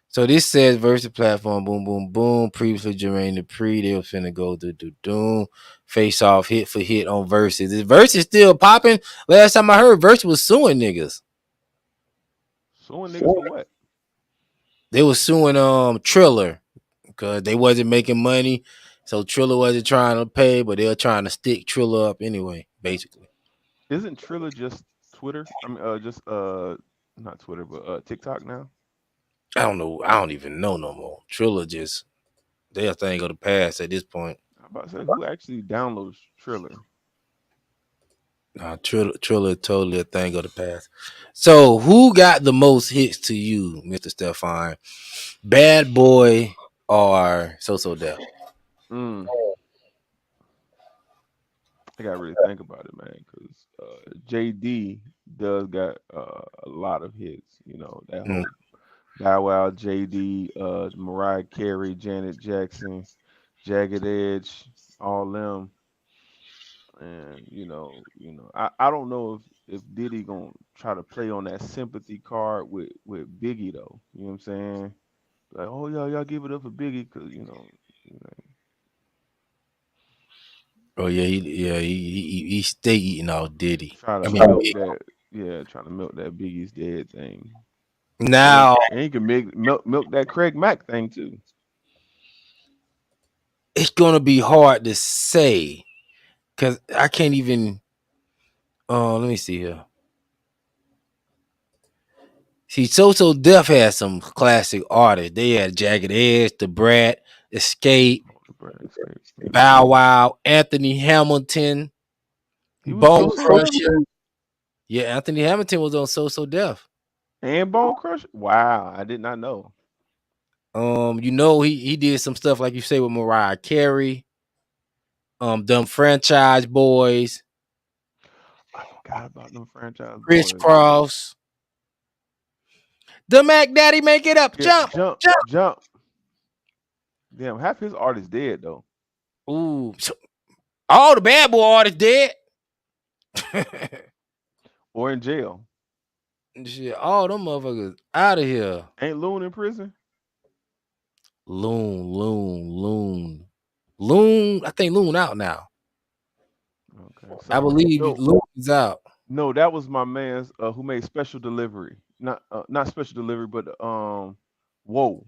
So this says versus platform, boom, boom, boom. Previously, Jermaine Dupri, they were finna go do doom, face off, hit for hit on verses. Is verses still popping? Last time I heard, verse was suing niggas. suing niggas for what? They was suing Triller because they wasn't making money, so Triller wasn't trying to pay, but they were trying to stick Triller up anyway, basically. Isn't Triller just Twitter? I mean, just not Twitter, but TikTok now. I don't know. I don't even know no more. Triller just their thing of the past at this point. I'm about to say, who actually downloads Triller? Nah, Triller totally a thing of the past. So, who got the most hits to you, Mr. Stefan? Bad Boy or So Def? Mm, I gotta really think about it, man, because JD does got a lot of hits. You know that Mm. whole Bow Wow, JD, Mariah Carey, Janet Jackson, Jagged Edge, all them. And I don't know if Diddy gonna try to play on that sympathy card with Biggie though. You know what I'm saying? Like, oh y'all give it up for Biggie because you know, Oh yeah, he stay eating all Diddy. try to I mean, milk Big. that trying to milk that Biggie's dead thing. Now And he can milk that Craig Mack thing too. it's gonna be hard to say because I can't even. Let me see here. See, Def had some classic artists. They had Jagged Edge, The Brat, Escape, Oh, the Brad Escape. Yeah. Bow Wow, Anthony Hamilton, He was Bone so deaf Crusher. Yeah, Anthony Hamilton was on Def. and Bone Crusher. Wow, I did not know. He did some stuff like you say with Mariah Carey, them franchise boys, I forgot about them franchise Chris boys. Cross, the Mac Daddy, make it up, Yeah, jump, jump, jump. jump. Damn, half his artists dead though, Ooh, all the bad boy artists dead. or in jail. Shit, all them motherfuckers out of here. Ain't Loon in prison? Loon. I think Loon out now. Okay, I so believe no, Loon is out. no, that was my man's who made Special Delivery. Not Special Delivery, but Whoa,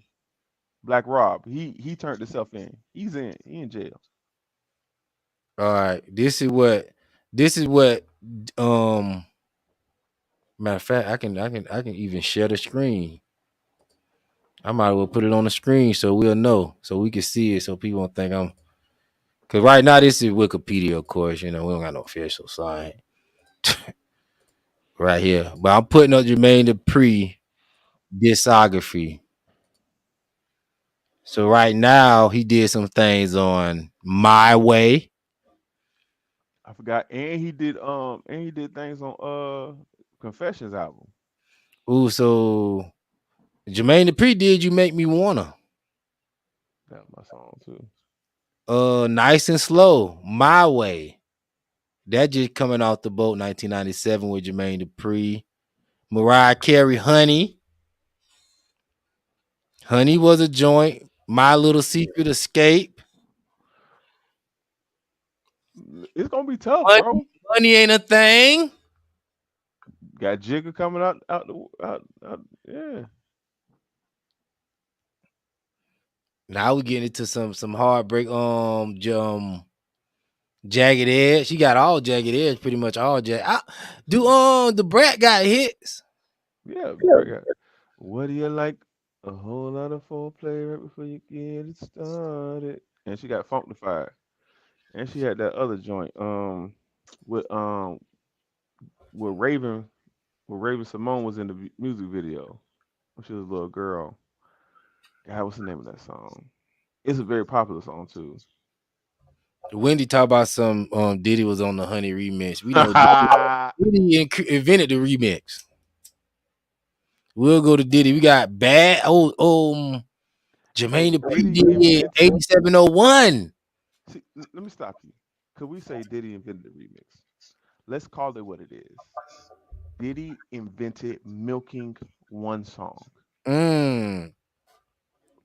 Black Rob. He turned himself in. He in jail. All right, this is what. Um, matter of fact, I can even share the screen. I might as well put it on the screen so we'll know, so we can see it, so people won't think I'm. Cause right now this is Wikipedia, of course. We don't got no official site right here, but I'm putting up Jermaine Dupri discography. So right now he did some things on My Way. I forgot, and he did things on Confessions album. Ooh, so Jermaine Dupri did You Make Me Wanna. That was my song too. Nice and Slow, My Way. That just coming off the boat 1997 with Jermaine Dupri. Mariah Carey, Honey. Honey was a joint. My Little Secret, Escape. It's gonna be tough, Honey, bro. Honey ain't a thing. Got Jigga coming out. Yeah, Now we getting into some heartbreak. Jagged Edge. She got all Jagged Edge, pretty much all do the Brat got hits. yeah. Bring it. What do you like? A whole lot of foreplay right before you get it started. And she got Funknified. And she had that other joint, with with Raven. Well, Raven Simone was in the music video when she was a little girl. God, what's the name of that song? It's a very popular song too. Wendy talk about some Diddy was on the Honey remix. We know Diddy invented the remix. We'll go to Diddy. We got bad. Jermaine Hey, Dupri Diddy did invented. 8701. See, let me stop you. Could we say Diddy invented the remix? Let's call it what it is. Diddy invented milking one song, Mm.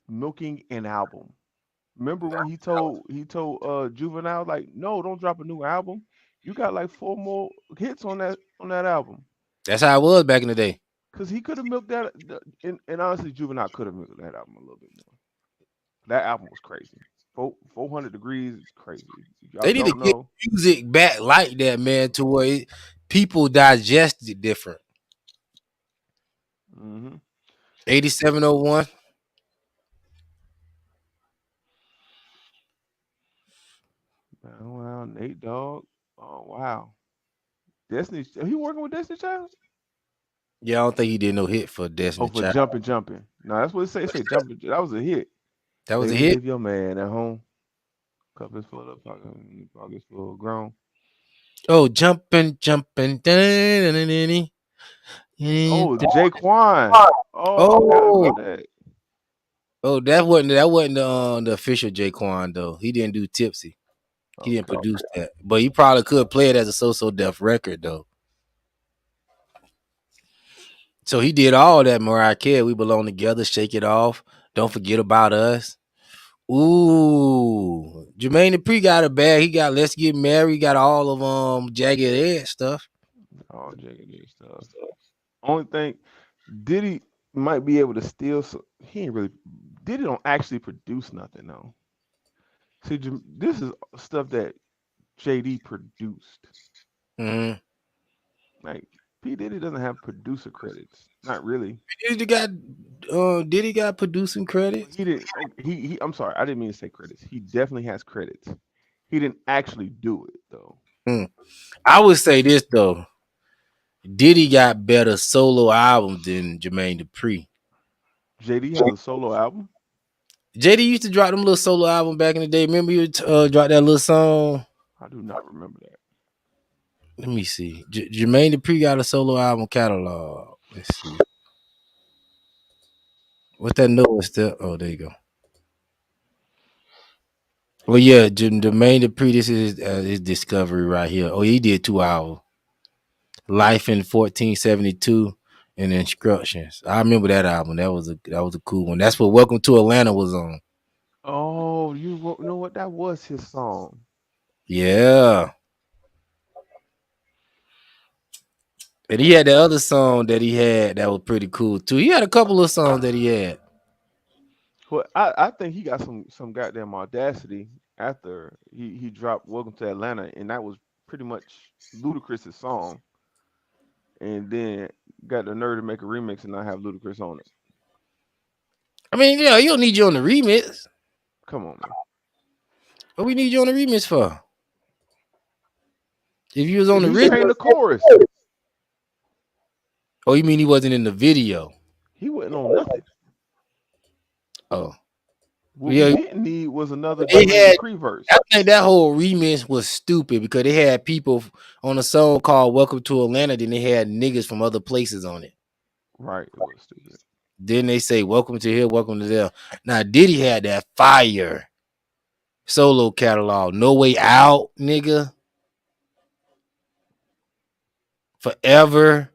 milking an album. Remember when he told Juvenile like, no, don't drop a new album. You got like four more hits on that album. That's how it was back in the day. Cause he could have milked that, and honestly, Juvenile could have milked that album a little bit more. That album was crazy. 400 Degrees is crazy. If y'all They need to don't get know, music back like that, man, to where people digest it different. hmm 8701. wow, Nate Dogg. Oh wow, Destiny. He working with Destiny Child? Yeah, I don't think he did no hit for Oh, Destiny for Child. jumping, jumping. No, that's what it say. It say jumping. That was a hit. That was a Baby, hit. leave your man at home. Cup is full of pockets full of grown. Oh, jumping, jumping. Oh, Jaquan. Oh, I forgot Oh, about that. that wasn't the official Jaquan though. He didn't do Tipsy. He didn't Okay. produce that, but he probably could play it as a So Def record though. So he did all that. Mariah Carey, We Belong Together, Shake It Off, Don't Forget About Us. Ooh, Jermaine Dupri got a bag. He got Let's Get Married. He got all of Jagged Edge stuff. All jaggedy stuff. Only thing, Diddy might be able to steal. He ain't really. Diddy don't actually produce nothing though. See, this is stuff that JD produced. Mm-hmm. Like P Diddy doesn't have producer credits. Not really. Did he got producing Well, credits? he didn't. He. I'm sorry. I didn't mean to say credits. He definitely has credits. He didn't actually do it though. Hmm. I would say this though. Diddy got better solo albums than Jermaine Dupri. JD has a solo album. JD used to drop them little solo album back in the day. Remember you dropped that little song? I do not remember that. Let me see. Jermaine Dupri got a solo album catalog. Let's see. What's that newest step? Oh, there you go. Well, yeah, Jermaine Dupri. This is his discovery right here. Oh, he did 2 albums. Life in 1472 and Instructions. I remember that album. That was a cool one. That's what Welcome to Atlanta was on. Oh, know what? That was his song. Yeah. And he had the other song that he had that was pretty cool too. He had a couple of songs that he had. Well, I think he got some goddamn audacity after he dropped Welcome to Atlanta, and that was pretty much Ludacris's song, and then got the nerve to make a remix and not have Ludacris on it. I mean, yeah, you don't need you on the remix. Come on, man. What we need you on the remix for? If you was on the He remix, sang the chorus. oh, you mean he wasn't in the video? He wasn't on nothing. Oh, What we yeah. didn't need was another They Jermaine had. Dupri verse. I think that whole remix was stupid because they had people on a song called "Welcome to Atlanta." Then they had niggas from other places on it. Right, it was stupid. Then they say "Welcome to here, welcome to there." Now Diddy had that fire solo catalog. No Way Out, nigga. Forever.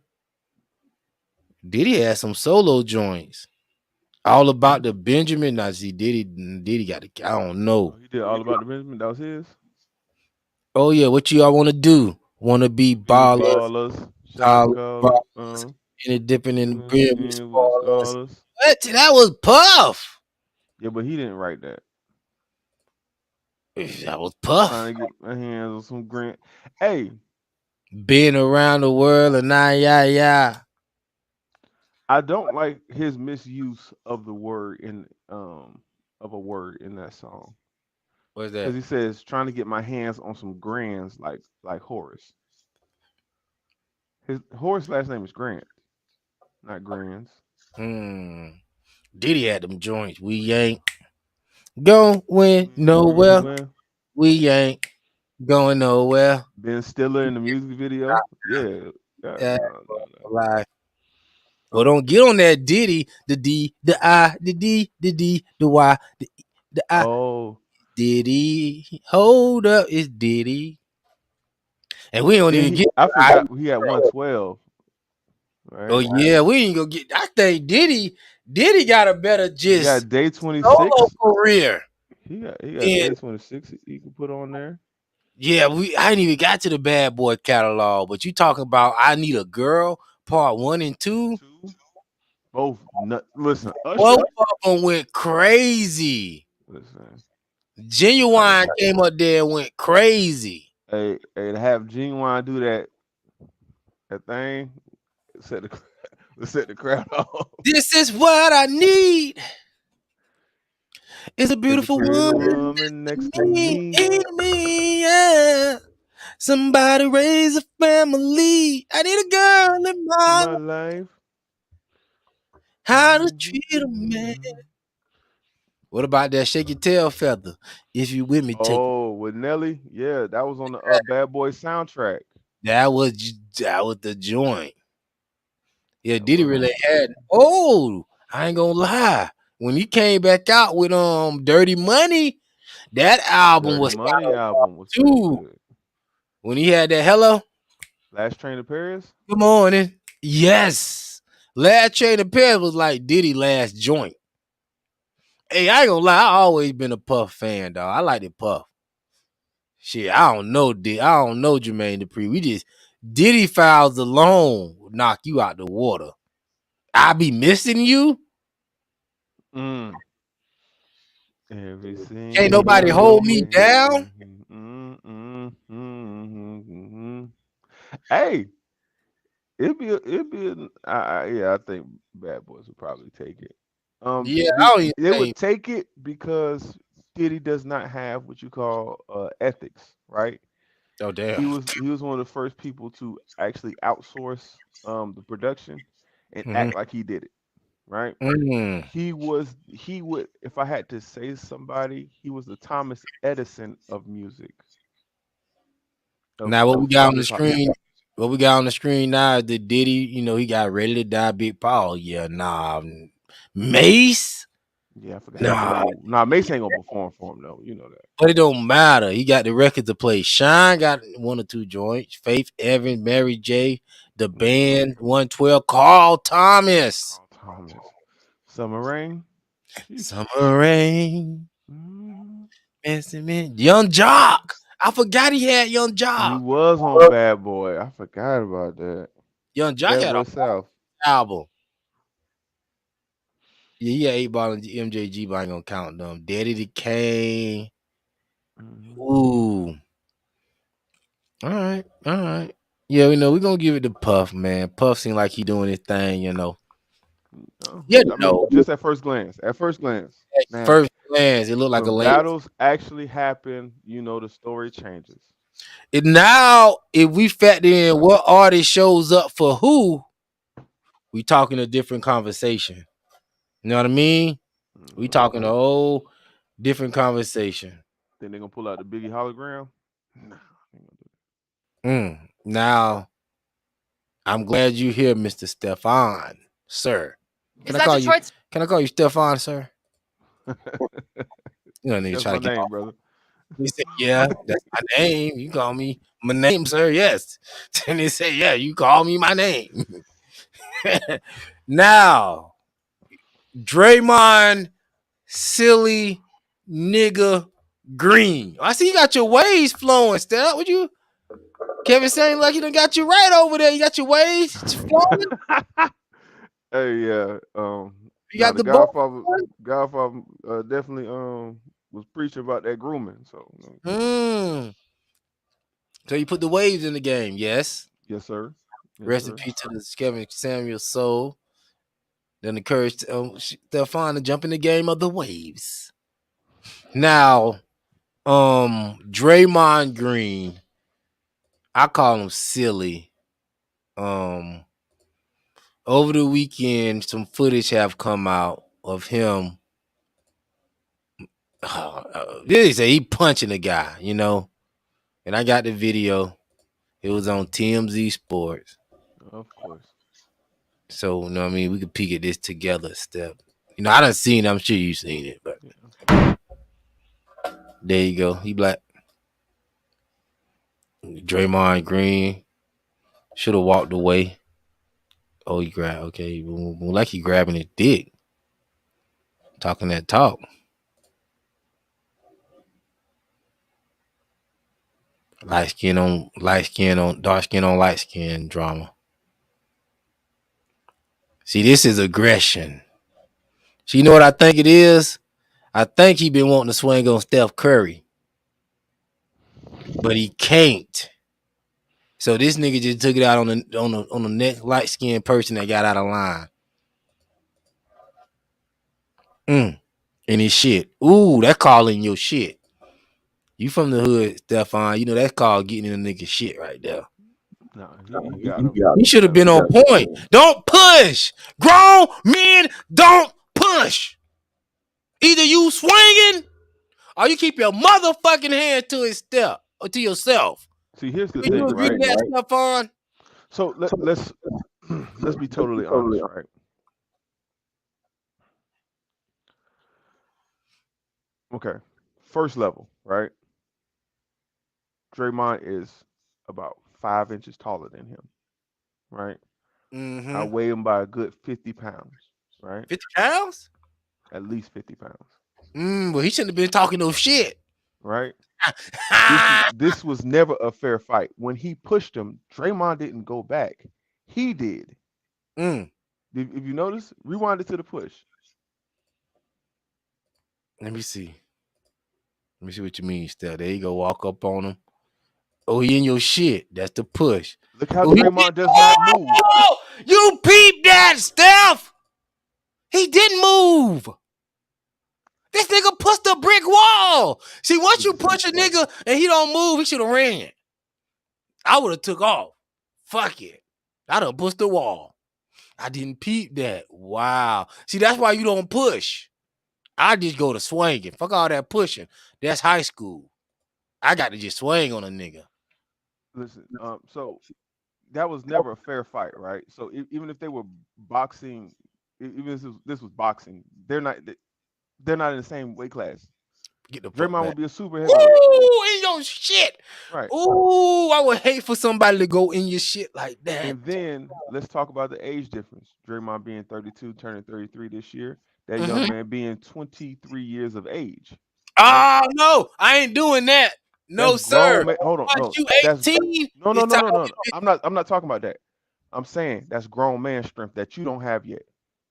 Diddy had some solo joints. All About the Benjamin. Now see Diddy got a, I don't know. Oh, he did all about the Benjamin. That was his. Oh yeah, what you all want to do? Want to be Be ballers, ballers, shot college callers. ballers, and it dipping in the brim with With spoilers. scholars. What? That was Puff. Yeah, but he didn't write that. That was Trying Puff. to get my hands on some grant. Hey, Been around the world and nah, yeah, yeah. I don't like his misuse of the word in of a word in that song What's because that? he says trying to get my hands on some grands like Horace. His horse last name is Grant, not Grants. Diddy had them joints. We ain't going nowhere. Well, We ain't going nowhere. Ben Stiller in the music video. Yeah. Yeah, No. lie. Well, don't get on that Diddy, the D, the I, the D, the D, the Y, the I. Oh, Diddy, hold up, it's Diddy, and we don't then even get. I forgot he had 112, Oh right? yeah, we ain't gonna get. I think Diddy got a better He just got Day solo 26. career. He got And Day 26 he could put on there. yeah, I ain't even got to the Bad Boy catalog, but you talking about I Need a Girl part 1 and 2. Two, both listen, Both Usher. of them went crazy. Listen, I, Genuine came up there and went crazy. to have Genuine do that thing, set the set the crowd off. This is what I need. It's a There's a beautiful pretty woman. woman next to me. Me, yeah. Somebody raise a family. I need a girl in my My life. life. How to treat a man. What about that shake your tail feather? If you with me, take Oh, with Nelly, yeah, that was on the Bad Boy soundtrack. that was the joint. Yeah, That Diddy was on. really had. Oh, I ain't gonna lie. When he came back out with Dirty Money, that album Dirty was Money album was pretty too. good. When he had that Hello, Last Train to Paris. good morning. Yes. Last Train to Paris was like Diddy last joint. Hey, I ain't gonna lie, I always been a Puff fan, dog. I like the Puff. Shit, I don't know Jermaine Dupri. We just Diddy files alone would knock you out the water. I be missing you. Mm. Every Can't nobody single hold me day. down. Hey, yeah, I think Bad Boys would probably take it. Yeah, I don't even They would think. take it because Diddy does not have what you call ethics, right? Oh damn. He was one of the first people to actually outsource the production and Mm-hmm. act like he did it, right? Mm. He would, if I had to say somebody, he was the Thomas Edison of music, Now what we got of on the hip hop music. screen? What we got on the screen now is the Diddy. He got Ready to Die, Big Paul. Yeah, nah. Mace. Yeah, I forgot his Nah, name. Nah, Mace ain't gonna perform for him though. You know that. but it don't matter. He got the record to play. Shine got 1 or 2 joints. Faith Evans, Mary J, the Mm-hmm. band 112. Carl Thomas. Carl Thomas, Summer Rain. Sheesh. Summer Rain. Mhm. Young Jock. I forgot he had Young He Jock. was on Bad Boy. I forgot about that. Young Jock Bad had a Boy South. album. Yeah, he had 8 Ball and MJG, but I ain't gonna count them. Daddy the Kane. Mhm. Ooh. All right. All right. Yeah, we're gonna give it to Puff, man. Puff seemed like he doing his thing. Oh, Yeah, I mean, no. just at first glance. At first glance. At Now, first glance, it looked like a when lame. battles actually happen, the story changes. And now, if we factor in what artist shows up for who, we talking a different conversation. You know what I mean? We Mhm. talking a whole different conversation. Think they're gonna pull out the Biggie hologram? Nah. They ain't gonna do Now, I'm glad you here, Mr. Stefan, sir. Can I call you? Can I call you Stefan, sir? that. You know, niggas That's try my to get name, off. brother. He said, "Yeah, that's my name. You call me my name, sir. Yes." And they say, "Yeah, you call me my name." Now, Draymond, silly nigga Green. I see you got your waves flowing, Steph. Would you? Kevin saying like you done got you right over there. You got your waves flowing. Hey, yeah. You Now got the the boat. Godfather, definitely was preaching about that grooming. So, Mm. So you put the waves in the game, yes. yes, sir. Yes, Rest in sir. peace to the Kevin Samuel soul. Then the courage to Stephon to jump in the game of the waves. Now, Draymond Green, I call him silly. Um, over the weekend, some footage have come out of him. They say he punching a guy, and I got the video. It was on TMZ Sports. Of course. So, you know what I mean? We could peek at this together, Step. I done seen it. I'm sure you seen it, but Yeah. there you go. He black. Draymond Green should have walked away. Oh, he grabbed. Okay, like he grabbing his dick, talking that talk. Light skin on dark skin on light skin drama. See, this is aggression. So you know what I think it is? I think he been wanting to swing on Steph Curry, but he can't. So this nigga just took it out on the next light skinned person that got out of line. And his shit. Ooh, that calling your shit. You from the hood, Stefan. You know that's called getting in a nigga shit right there. No, he got him. He should have been on point. Don't push. Grown men don't push. Either you swinging or you keep your motherfucking hand to his step or to yourself. See, here's the You thing, agree right? with that, Stefan? So let's be totally honest, right? Okay. First level, right? Draymond is about 5 inches taller than him, right? I Mm-hmm. weigh him by a good 50 pounds, right? 50 pounds? At least 50 pounds, Well, he shouldn't have been talking no shit. right? This was never a fair fight. When he pushed him, Draymond didn't go back. He did. Mm. If you notice, rewind it to the push. Let me see. Let me see what you mean, Steph. There you go. Walk up on him. Oh, he in your shit. That's the push. Look how Oh, Draymond does not move. Oh, you peep that, Steph. He didn't move. This nigga pushed the brick wall. See, once you push a nigga and he don't move, he should have ran. I would have took off. Fuck it. I done pushed the wall. I didn't peep that. Wow. See, that's why you don't push. I just go to swinging. Fuck all that pushing. That's high school. I got to just swing on a nigga. Listen, so that was never a fair fight, right? So even if they were boxing, even if this was boxing, they're not in the same weight class. Get the fuck Draymond back. would be a super heavyweight, Ooh, in your shit. right? Ooh, I would hate for somebody to go in your shit like that. And then let's talk about the age difference. Draymond being 32, turning 33 this year. That young man being 23 years of age. Right? Oh no, I ain't doing that. No, That's sir. Hold on, no. You 18? No. I'm not talking about that. I'm saying that's grown man strength that you don't have yet.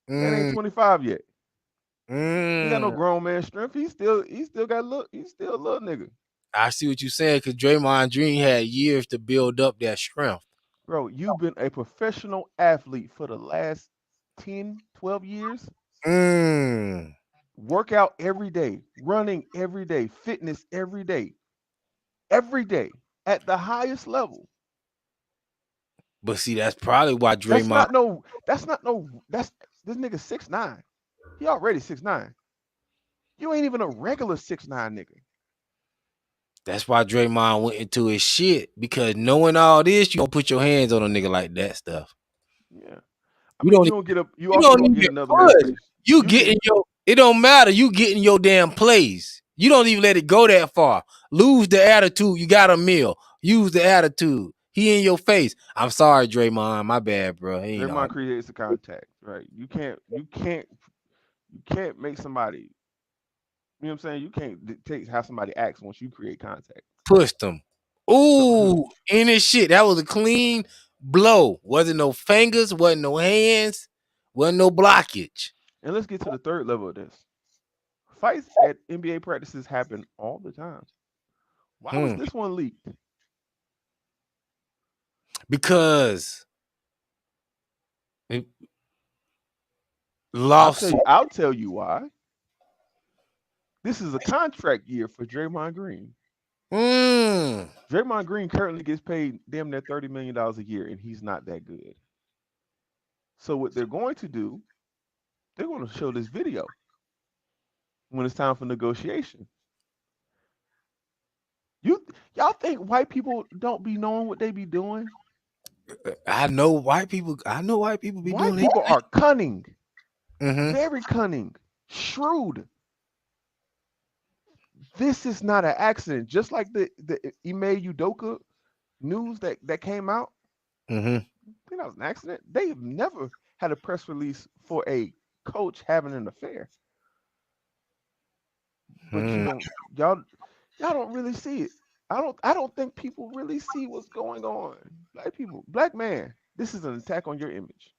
Man ain't 25 yet. He got no grown man strength. He still got he's still a little nigga. I see what you're saying, because Draymond Green had years to build up that strength. Bro, you've been a professional athlete for the last 10, 12 years. Workout every day, running every day, fitness every day at the highest level. But see, that's probably why Draymond. That's this nigga 6'9". He already 6'9". You ain't even a regular 6'9" nigga. That's why Draymond went into his shit, because knowing all this, you don't put your hands on a nigga like that stuff. Yeah. You don't get up. You also don't get another man's face. You getting it don't matter. You getting your damn plays. You don't even let it go that far. Lose the attitude. You got a meal. Use the attitude. He in your face. I'm sorry, Draymond. My bad, bro. Draymond creates the contact, right? You can't make somebody. You know what I'm saying? You can't dictate how somebody acts once you create contact. Pushed him. Ooh, in his shit. That was a clean blow. Wasn't no fingers. Wasn't no hands. Wasn't no blockage. And let's get to the third level of this. Fights at NBA practices happen all the time. Why was this one leaked? Because lawsuit. I'll tell you why. This is a contract year for Draymond Green. Draymond Green currently gets paid damn near $30 million a year, and he's not that good. So what they're going to do, they're going to show this video when it's time for negotiation. Y'all think white people don't be knowing what they be doing? I know white people. I know white people be White doing it. people are cunning, Mm-hmm. very cunning, shrewd. This is not an accident. Just like the Ime Udoka news that came out, Mm-hmm. I think that was an accident. They have never had a press release for a coach having an affair. But you Mm. don't y'all don't really see it. I don't think people really see what's going on. Black people, black man, this is an attack on your image.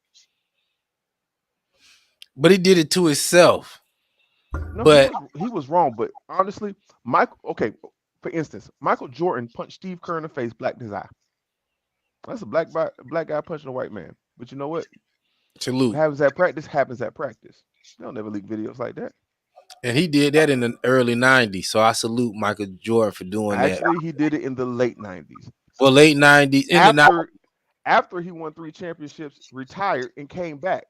But he did it to himself. No, But he was wrong, but honestly, Michael, okay, for instance, Michael Jordan punched Steve Kerr in the face, blacked his eye. That's a black guy punching a white man. But you know what? What salute. happens at practice happens at practice. They'll never leak videos like that. And he did that in the early 90s. So I salute Michael Jordan for doing that. Actually, he did it in the late 90s. Well, late 90s. In the After he won 3 championships, retired, and came back.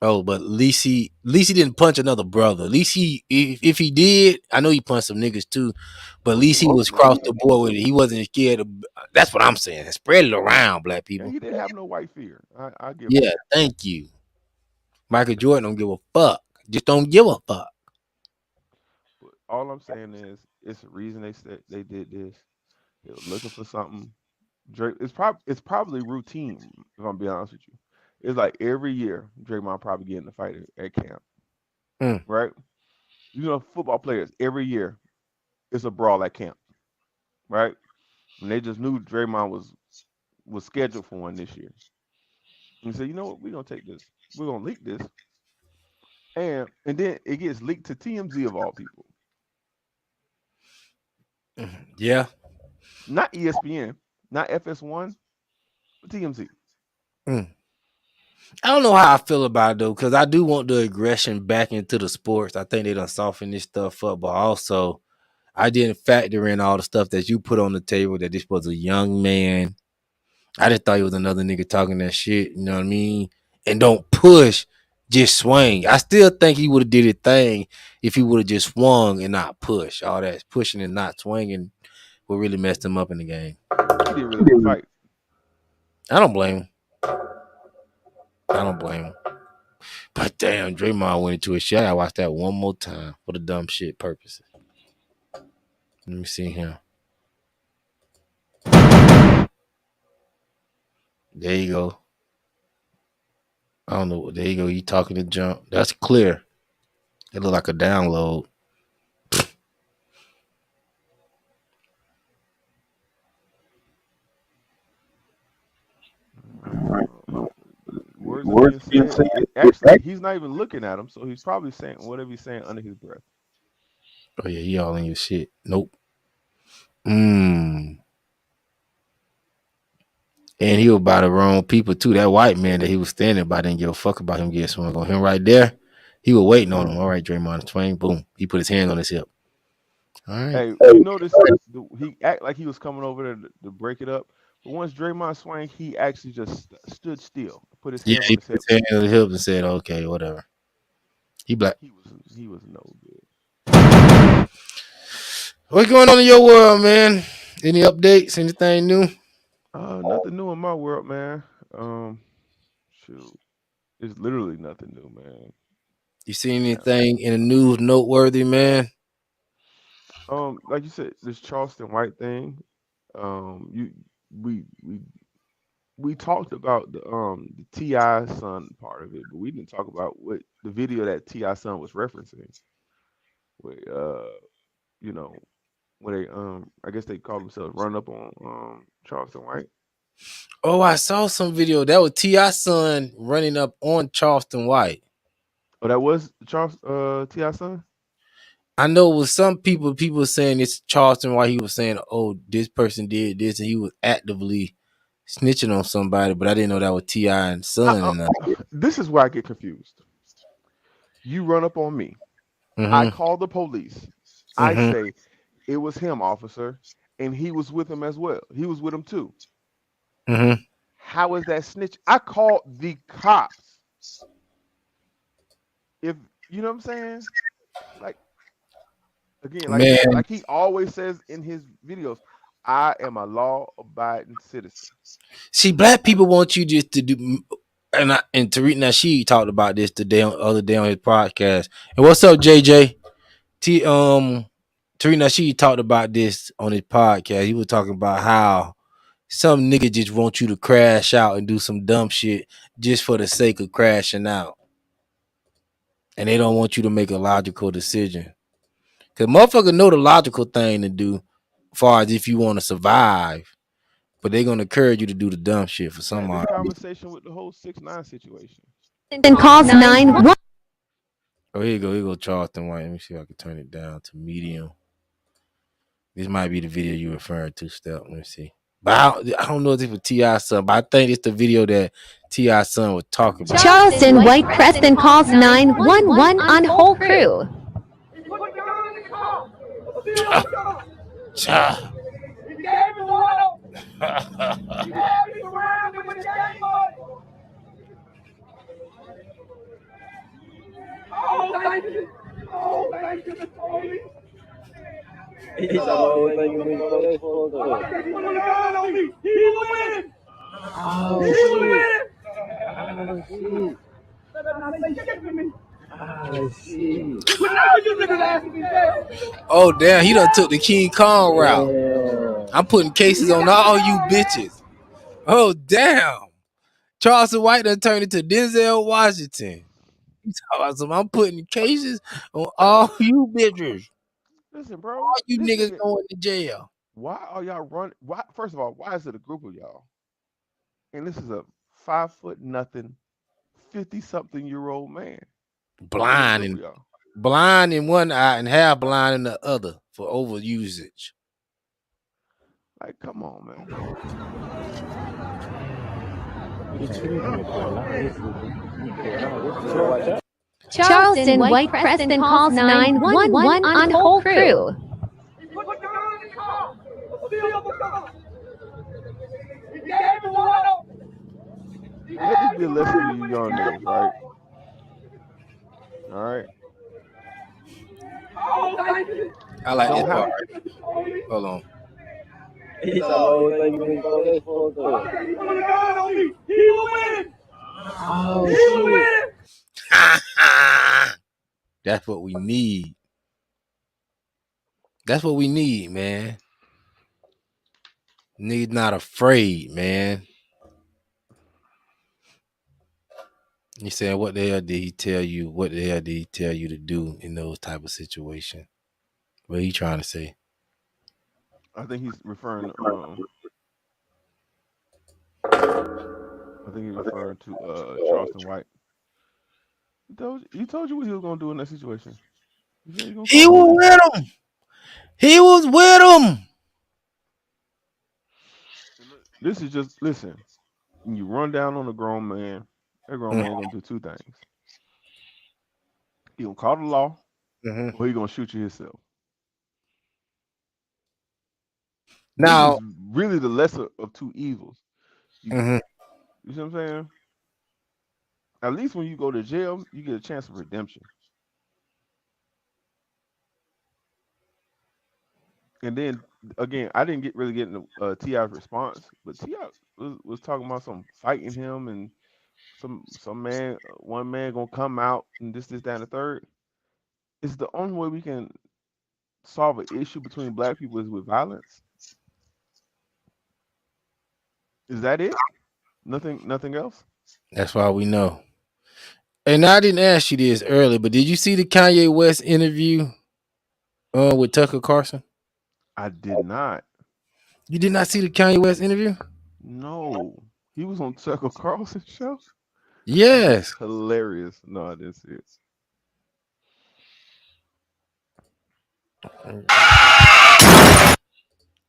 Oh, but at least he didn't punch another brother. At least if he did, I know he punched some niggas too, but at least he was across the board with it. He wasn't scared of. That's what I'm saying. Spread it around, black Yeah, people. he didn't have no white fear. I give him Yeah, that. thank you. Michael Jordan don't give a fuck. Just don't give a fuck. But all I'm saying is, it's a reason they said they did this. They were looking for something. Drake, it's probably routine. If I'm being honest with you, it's like every year Draymond probably getting a fight at camp, Mm. right? You know, football players every year it's a brawl at camp, right? And they just knew Draymond was scheduled for one this year. And he said, you know what, we're gonna take this, we're gonna leak this, and then it gets leaked to TMZ of all people, Yeah. not ESPN, not FS1, but TMZ. Mm. I don't know how I feel about it though, because I do want the aggression back into the sports. I think they done soften this stuff up, but also I didn't factor in all the stuff that you put on the table that this was a young man. I just thought he was another nigga talking that shit, you know what I mean? And don't push, just swing. I still think he would have did a thing if he would have just swung and not push. All that pushing and not swinging what really messed him up in the game. He didn't really want to fight. I don't blame him. I don't blame him. But damn, Draymond went into a shit. I gotta watch that one more time for the dumb shit purposes. Let me see him. There you go. I don't know. There you go. You talking to jump. That's clear. It look like a download. Words are being said. Actually, he's not even looking at him, so he's probably saying whatever he's saying under his breath. Oh yeah, he all in your shit. Nope. And he was by the wrong people too. That white man that he was standing by didn't give a fuck about him getting swung on. Him right there, he was waiting on him. All right, Draymond swing. Boom. He put his hand on his hip. All right. Hey, you notice he act like he was coming over there to break it up, but once Draymond swang, he actually just stood still, put his Yeah, hands he on his put hip. his hand on his hip and said, "Okay, whatever." He black. He was no good. What's going on in your world, man? Any updates? Anything new? Nothing new in my world, man. Shoot, it's literally nothing new, man. You see anything in the news noteworthy, man? Like you said, this Charleston White thing. You we talked about the Ti son part of it, but we didn't talk about what the video that Ti son was referencing. Where you know, where they I guess they call themselves run up on Charleston White. Oh, I saw some video. That was T.I. son running up on Charleston White. Oh, that was Ti son. I know with some people saying it's Charleston White. He was saying, "Oh, this person did this," and he was actively snitching on somebody. But I didn't know that was T.I. and son. This is where I get confused. You run up on me. I Mm-hmm. call the police. I Mm-hmm. say, It was him, officer, and he was with him as well. He was with him too. Mm-hmm. How is that snitch? I called the cops. If you know what I'm saying, like again, Man, like he always says in his videos, I am a law-abiding citizen. see, black people want you just to do. And Tariq Nasheed talked about this other day on his podcast. And what's up, JJ? Tariq Nasheed talked about this on his podcast. He was talking about how some nigga just want you to crash out and do some dumb shit just for the sake of crashing out, and they don't want you to make a logical decision. Cause motherfucker know the logical thing to do, as far as if you want to survive, but they gonna encourage you to do the dumb shit for Had some this odd reason. conversation with the whole 6ix9ine situation. Then calls 911. Oh, here you go, Charleston White. Let me see if I can turn it down to medium. This might be the video you referring to, Step. Let me see. But I don't know if it was T.I.'s son, but I think it's the video that T.I.'s son was talking about. Charleston White Preston calls 911 on whole crew. Cha. Oh damn, he done took the King Kong route. I'm putting cases on all you bitches. Oh damn. Charleston White done turned into Denzel Washington. He's awesome. I'm putting cases on all you bitches. Listen, All bro, you this niggas nigga. going to jail. Why are y'all running? Why? First of all, why is it a group of y'all? And this is a 5 foot nothing, 50-something-year-old man in a Blind group of and y'all. blind in one eye and half blind in the other for overusage. Like, come on, man. Charleston White Preston calls 911 on whole crew. Let this be a lesson to you young niggas, right? All right. I like Don't this have. part. Hold on. That's what we need. That's what we need, man. Niggas not afraid, man. You saying what the hell did he tell you? What the hell did he tell you to do in those type of situations? What he trying to say? I think he's referring to. I think he's referring to Charleston White. He told you what he was gonna do in that situation. He said he's gonna He call the was police. with him. He was with him. This is just listen. When you run down on a grown man, that grown man gonna do two things. He gonna call the law, Mm-hmm. or he gonna shoot you himself. This Now, is really the lesser of two evils. You, mm-hmm. you see what I'm saying? At least when you go to jail, you get a chance of redemption. And then again, I didn't really get into T.I.'s response, but T.I. was talking about some fighting him and some man, one man gonna come out and this, that, and the third. It's the only way we can solve an issue between black people is with violence. Is that it? Nothing else? That's why we know. And I didn't ask you this earlier, but did you see the Kanye West interview with Tucker Carlson? I did not. You did not see the Kanye West interview? No. He was on Tucker Carlson's show? That's Yes. hilarious. No, I didn't see it.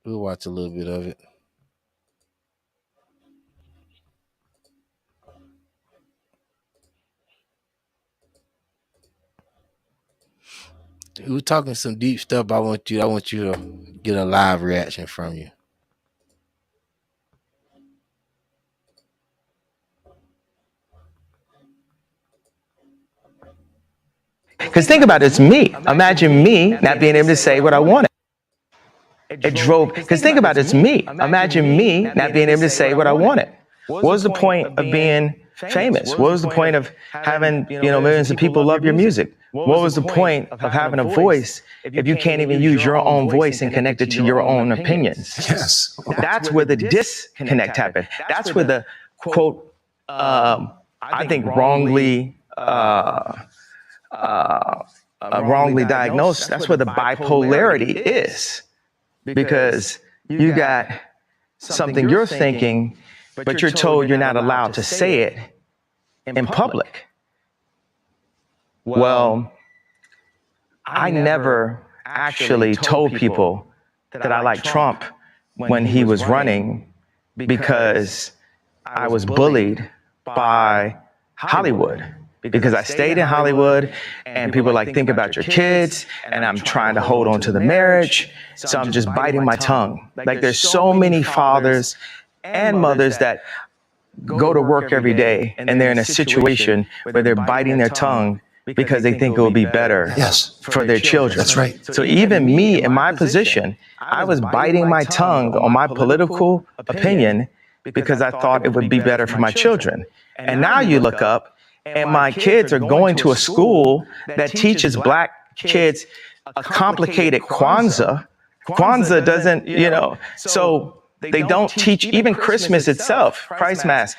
We'll watch a little bit of it. We were talking some deep stuff. I want you to get a live reaction from you. Because think about it, it's me. Imagine me not being able to say what I wanted. It drove, because think about it, it's me. Imagine me not being able to say what I wanted. What was the point of being famous? What was the point of having, millions of people love your music? What was the point of having a voice if you can't even use your own voice and connect it to your own opinions? Yes. That's where the disconnect happened. That's where the quote, I think wrongly diagnosed. That's where the bipolarity is, because you got something you're thinking, but you're told you're not allowed to say it in public. Well, I never actually told people that I liked Trump when he was running, because I was bullied by Hollywood. Because I stayed in Hollywood, and people were like, think about your kids, and I'm trying to hold on to the marriage, so I'm just biting my tongue. Like, there's so many fathers and mothers that go to work every day, and they're in a situation where they're biting their tongue because they think it will be better for their children. That's right. So even me in my position, I was biting my tongue on my political opinion because I thought it would be better for my children. And now you look up, and my kids are going to a school that teaches black kids a complicated Kwanzaa. Kwanzaa doesn't, so they don't teach even Christmas itself, Christ Mass.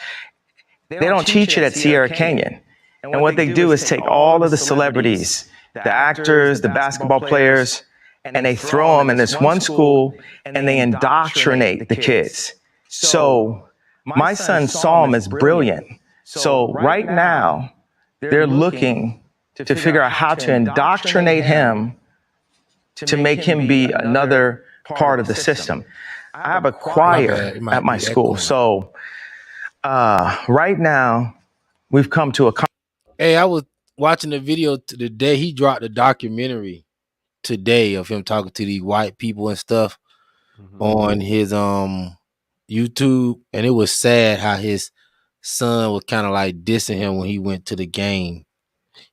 They don't teach it at Sierra Canyon. And what they do is take all of the celebrities, the actors, the basketball players, and they throw them in this one school, and they indoctrinate the kids. So my son Psalm is brilliant. So right now, they're looking to figure out how to indoctrinate him to make him be another part of the system. I have a choir at my school. So right now, we've come to a... Hey, I was watching the video today. He dropped a documentary today of him talking to these white people and stuff on his YouTube, and it was sad how his son was kind of like dissing him when he went to the game.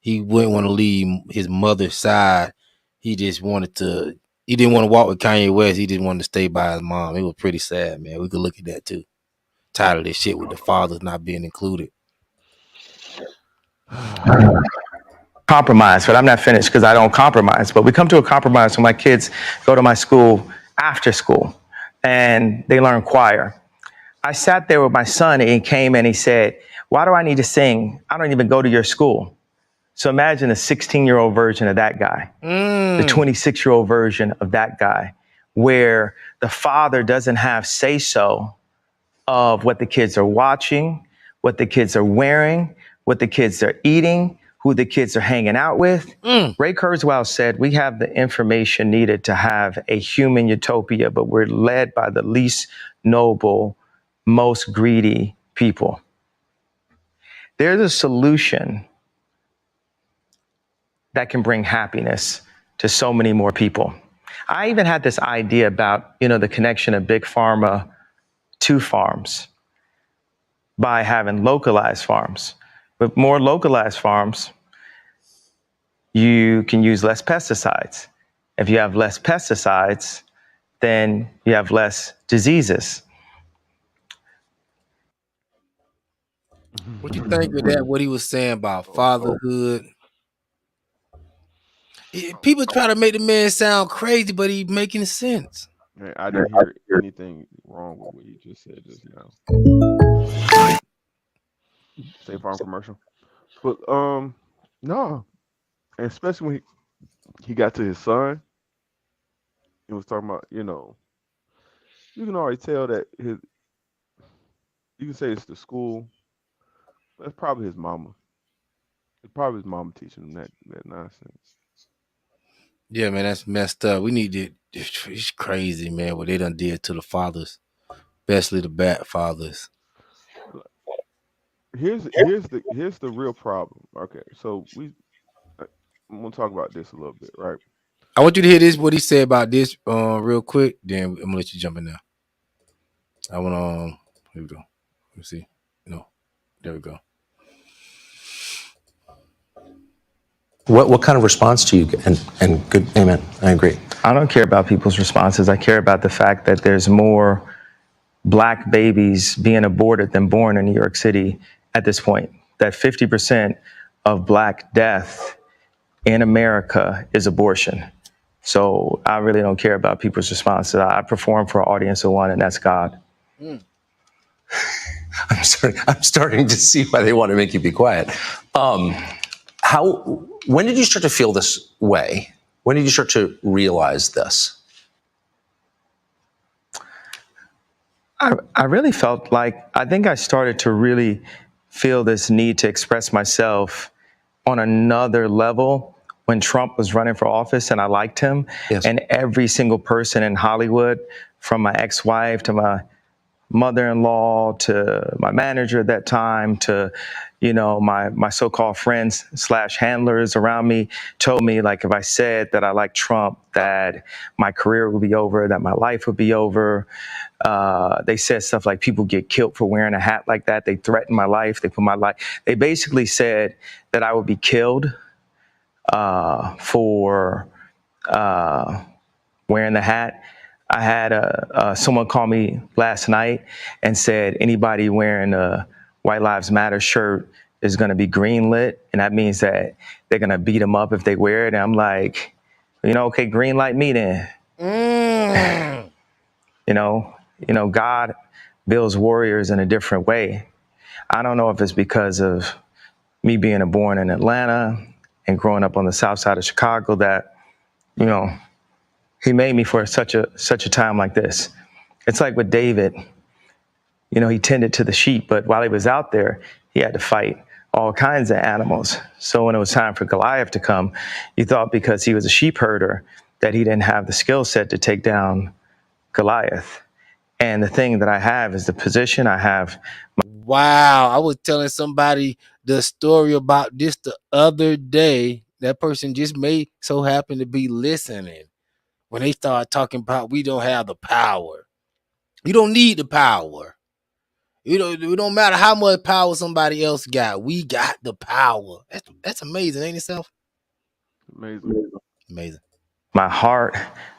He wouldn't want to leave his mother's side. He didn't want to walk with Kanye West. He didn't want to stay by his mom. It was pretty sad, man. We could look at that too. Tired of this shit with the fathers not being included. Compromise, but I'm not finished because I don't compromise. But we come to a compromise when my kids go to my school after school and they learn choir. I sat there with my son, and he came and he said, why do I need to sing? I don't even go to your school. So imagine a 16-year-old version of that guy, the 26-year-old version of that guy, where the father doesn't have say-so of what the kids are watching, what the kids are wearing, what the kids are eating, who the kids are hanging out with. Ray Kurzweil said, we have the information needed to have a human utopia, but we're led by the least noble, most greedy people. There's a solution that can bring happiness to so many more people. I even had this idea about, the connection of big pharma to farms by having localized farms. With more localized farms, you can use less pesticides. If you have less pesticides, then you have less diseases. What you think of that? What he was saying about fatherhood? People try to make the man sound crazy, but he's making sense. I didn't hear anything wrong with what you just said just now. State Farm commercial, but no, and especially when he got to his son, he was talking about, you can already tell that you can say it's the school, but it's probably his mama. It's probably his mama teaching him that nonsense. Yeah, man, that's messed up. We need to. It's crazy, man, what they done did to the fathers, especially the bad fathers. Here's the real problem. Okay, so I'm gonna talk about this a little bit, right? I want you to hear this. What he said about this, real quick. Then I'm gonna let you jump in now. I want here we go. Let me see. No, there we go. What kind of response do you get? And good, amen. I agree. I don't care about people's responses. I care about the fact that there's more black babies being aborted than born in New York City at this point. That 50% of black death in America is abortion. So I really don't care about people's responses. I perform for an audience of one, and that's God. I'm starting to see why they want to make you be quiet. When did you start to feel this way? When did you start to realize this? I really felt like, I think I started to really feel this need to express myself on another level when Trump was running for office and I liked him. Yes. And every single person in Hollywood, from my ex-wife to my mother-in-law to my manager at that time to, you know, my so-called friends / handlers around me, told me, like, if I said that I like Trump, that my career would be over, that my life would be over. They said stuff like people get killed for wearing a hat like that. They threatened my life. They put my life. They basically said that I would be killed for wearing the hat. I had someone call me last night and said anybody wearing a White Lives Matter shirt is going to be greenlit, and that means that they're going to beat them up if they wear it. And I'm like, you know, okay, green light me then. You know, God builds warriors in a different way. I don't know if it's because of me being born in Atlanta and growing up on the south side of Chicago that, you know, he made me for such a time like this. It's like with David, you know, he tended to the sheep, but while he was out there, he had to fight all kinds of animals. So when it was time for Goliath to come, you thought because he was a sheep herder that he didn't have the skill set to take down Goliath. And the thing that I have is the position I have. Wow, I was telling somebody the story about this the other day. That person just may so happen to be listening when they start talking about we don't have the power. You don't need the power. You know, it don't matter how much power somebody else got. We got the power. That's amazing, ain't it, Self? Amazing. Amazing. My heart.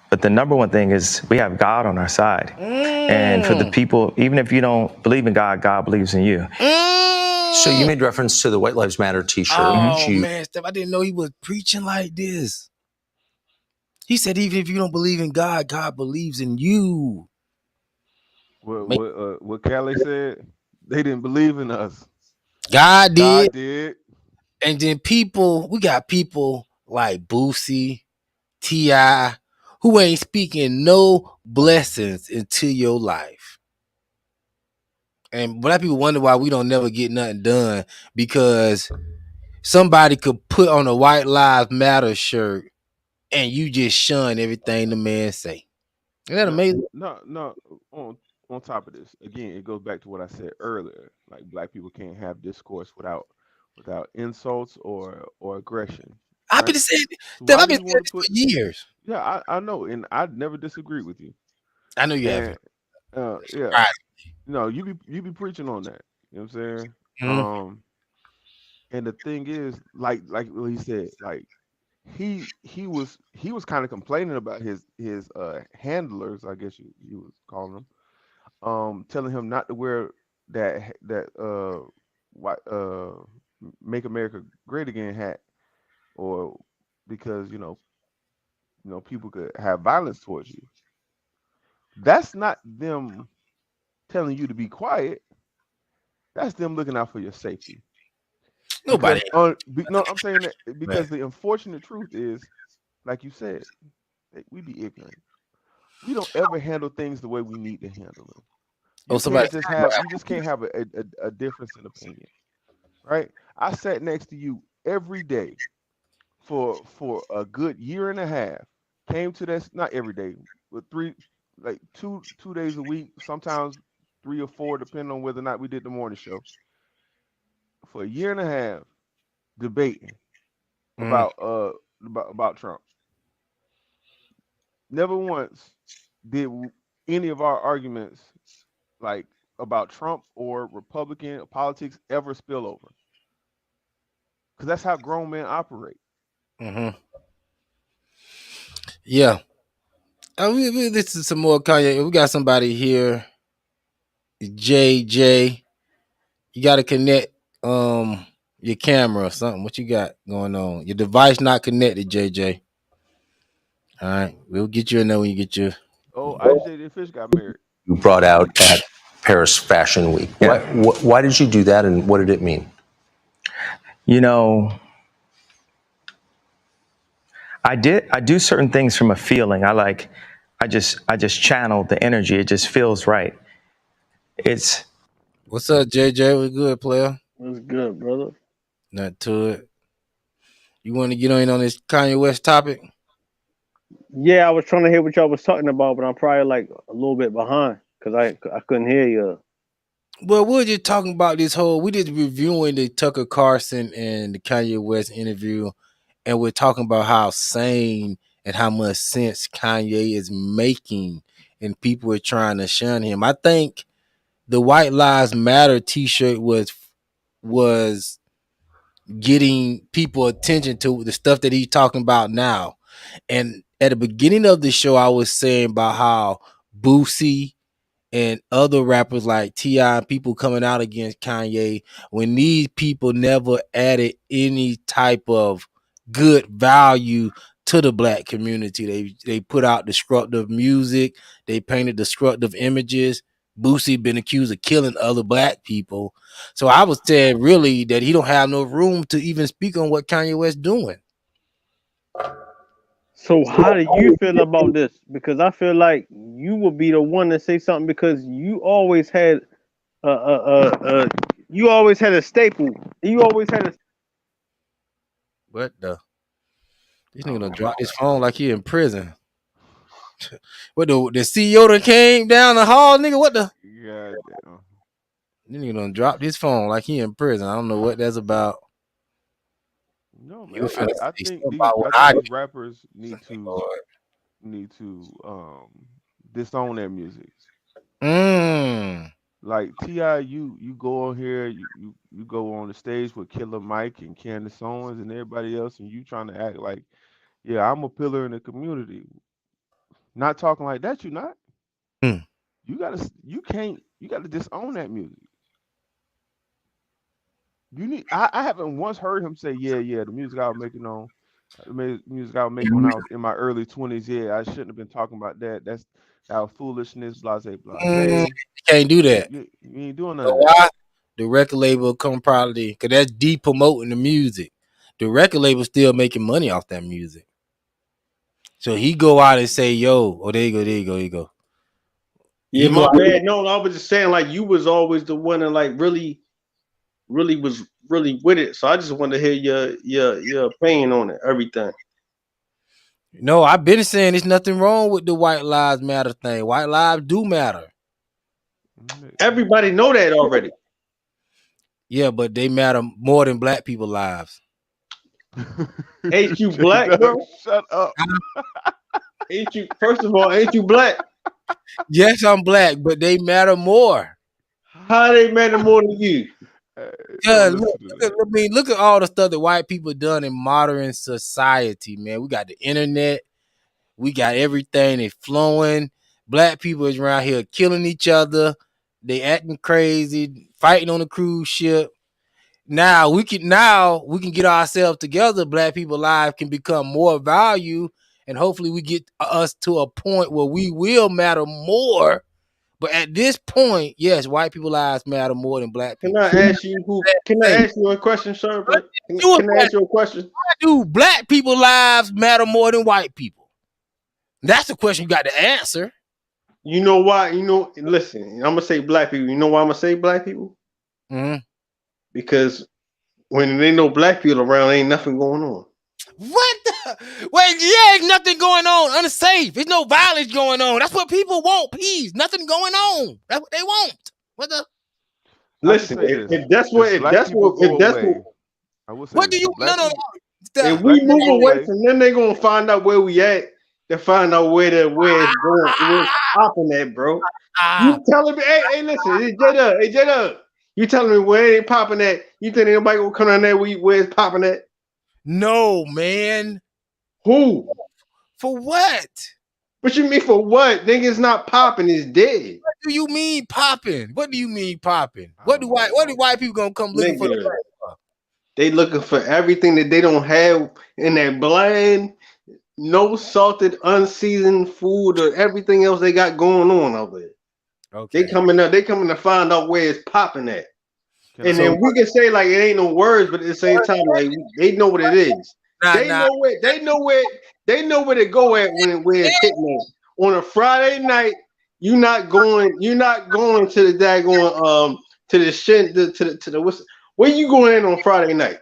But the number one thing is we have God on our side. And for the people, even if you don't believe in God, God believes in you. So you made reference to the White Lives Matter T-shirt. Oh man, Steph, I didn't know he was preaching like this. He said, even if you don't believe in God, God believes in you. What Callie said, they didn't believe in us. God did. God did. And then we got people like Boosie, T.I., who ain't speaking no blessings into your life. And black people wonder why we don't never get nothing done, because somebody could put on a White Lives Matter shirt and you just shun everything the man say. Isn't that amazing? No. On top of this, again, it goes back to what I said earlier. Like, black people can't have discourse without insults or aggression. I've Right? been saying, So Steph, why I've do been you saying want to this for put? years. Yeah, I know, and I never disagree with you. I know you And haven't. yeah, Right. no, you be preaching on that. You know what I'm saying? Mhm. And the thing is, like what he said, like he was kind of complaining about his handlers, I guess you was calling them, telling him not to wear that white Make America Great Again hat, or because people could have violence towards you. That's not them telling you to be quiet. That's them looking out for your safety. Nobody. No, I'm saying that Right. because the unfortunate truth is, like you said, that we be ignorant. We don't ever handle things the way we need to handle them. Oh, somebody. You just can't have a difference in opinion, right? I sat next to you every day for a good year and a half. Came to this, not every day, but two days a week, sometimes 3 or 4, depending on whether or not we did the morning show. For a year and a half, debating Mm. about Trump. never once did any of our arguments, like about Trump or Republican politics, ever spill over. Because that's how grown men operate. Mm-hmm. Yeah. This is some more Kanye. We got somebody here. JJ. You got to connect your camera or something. What you got going on? Your device not connected, JJ. All right. We'll get you in there when you get your. Oh, Ice J Fish got married. You brought out at Paris Fashion Week. Yeah. Why did you do that, and what did it mean? You know, I do certain things from a feeling. I just channel the energy. It just feels right. It's What's up, JJ? We good, player? What's good, brother? Not to it. You want to get on this Kanye West topic? Yeah, I was trying to hear what y'all was talking about, but I'm probably like a little bit behind because I couldn't hear you. Well, we're just talking about this whole. We just reviewing the Tucker Carlson and the Kanye West interview, and we're talking about how sane and how much sense Kanye is making, and people are trying to shun him. I think the White Lives Matter T-shirt was getting people attention to the stuff that he's talking about now. And at the beginning of the show, I was saying about how Boosie and other rappers like T.I., people coming out against Kanye, when these people never added any type of good value to the black community. They put out destructive music, they painted destructive images. Boosie been accused of killing other black people. So I was saying really that he don't have no room to even speak on what Kanye West doing. So how do you feel about this? Because I feel like you would be the one to say something because you always had you always had a staple. You always had a. What the? This nigga done dropped his phone like he in prison. What the CEO done came down the hall, nigga? What the? Yeah. This nigga done dropped his phone like he in prison. I don't know what that's about. No, man. I think these rappers need to disown their music. Like T.I., you go on here, you go on the stage with Killer Mike and Candace Owens and everybody else, and you trying to act like, yeah, I'm a pillar in the community. Not talking like that, you not. You gotta disown that music. I haven't once heard him say, yeah, the music I was making when I was in my early 20s, yeah, I shouldn't have been talking about that. That's our foolishness, blase. You can't do that. You ain't doing none of that. Why? The record label come probably because that's de-promoting the music. The record label still making money off that music. So he go out and say, yo, oh, there you go. Yeah, my bad. No, I was just saying like you was always the one that like really was really with it. So I just wanted to hear your opinion on it, everything. No, I've been saying there's nothing wrong with the White Lives Matter thing. White lives do matter. Everybody know that already. Yeah, but they matter more than black people's lives. Ain't you black, bro? Shut up. Ain't you? First of all, ain't you black? Yes, I'm black, but they matter more. How they matter more than you? Yeah, look at all the stuff that white people done in modern society, man. We got the internet, we got everything. They flowing. Black people is around here killing each other. They acting crazy, fighting on a cruise ship. Now we can get ourselves together. Black people lives can become more value, and hopefully we get us to a point where we will matter more. But at this point, yes, white people lives matter more than black people. Can I ask you a question, sir? Can I ask you a question? Why do black people lives matter more than white people? That's the question you got to answer. You know why? Listen, I'm gonna say black people. You know why I'm gonna say black people? Mm-hmm. Because when there ain't no black people around, ain't nothing going on. What the? Wait, yeah, ain't nothing going on. Unsafe. There's no violence going on. That's what people want. Peace. Nothing going on. That's what they want. What the? Listen, if that's what what do you? No. If we move away from them, they're gonna find out where we at. to find out where it's going, where it's popping at, bro. You telling me? Hey, listen, hey J-Dub, you telling me where it ain't popping at? You think anybody gonna come down there where it's popping at? No, man. Who? For what? What you mean for what? Nigga's not popping, it's dead. What do you mean popping? What do you mean popping? What do white people gonna come looking for? They looking for everything that they don't have in that bland, no salted, unseasoned food or everything else they got going on out there. Okay. They coming to find out where it's popping at. And then we can say like it ain't no words, but at the same time, like they know what it is. They know where to go at where it's hitting at. On a Friday night, you're not going to the daggone to the shit to the where you going in on Friday night?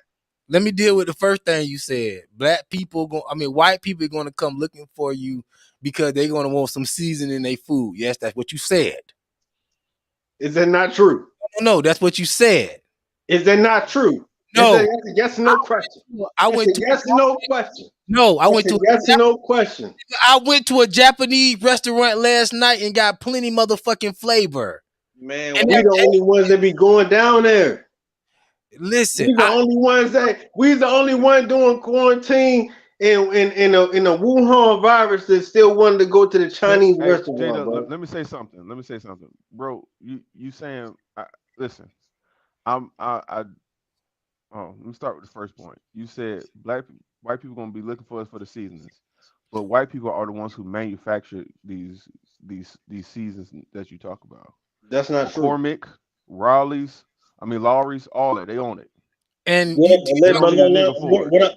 Let me deal with the first thing you said. White people are going to come looking for you because they're going to want some seasoning in their food. Yes, that's what you said. Is that not true? No, that's what you said. Is that not true? No. That's a yes or no question. I went to yes or no question. No, I went to yes or no question. I went to a Japanese restaurant last night and got plenty motherfucking flavor. Man, we the only ones that be going down there. Listen, we the only one doing quarantine in a Wuhan virus that still wanted to go to the Chinese restaurant. Jada, let me say something. Bro. You saying? Listen, let me start with the first point. You said white people gonna be looking for us for the seasonings, but white people are the ones who manufacture these seasons that you talk about. That's not true. McCormick, Lawry's, all that they own it. And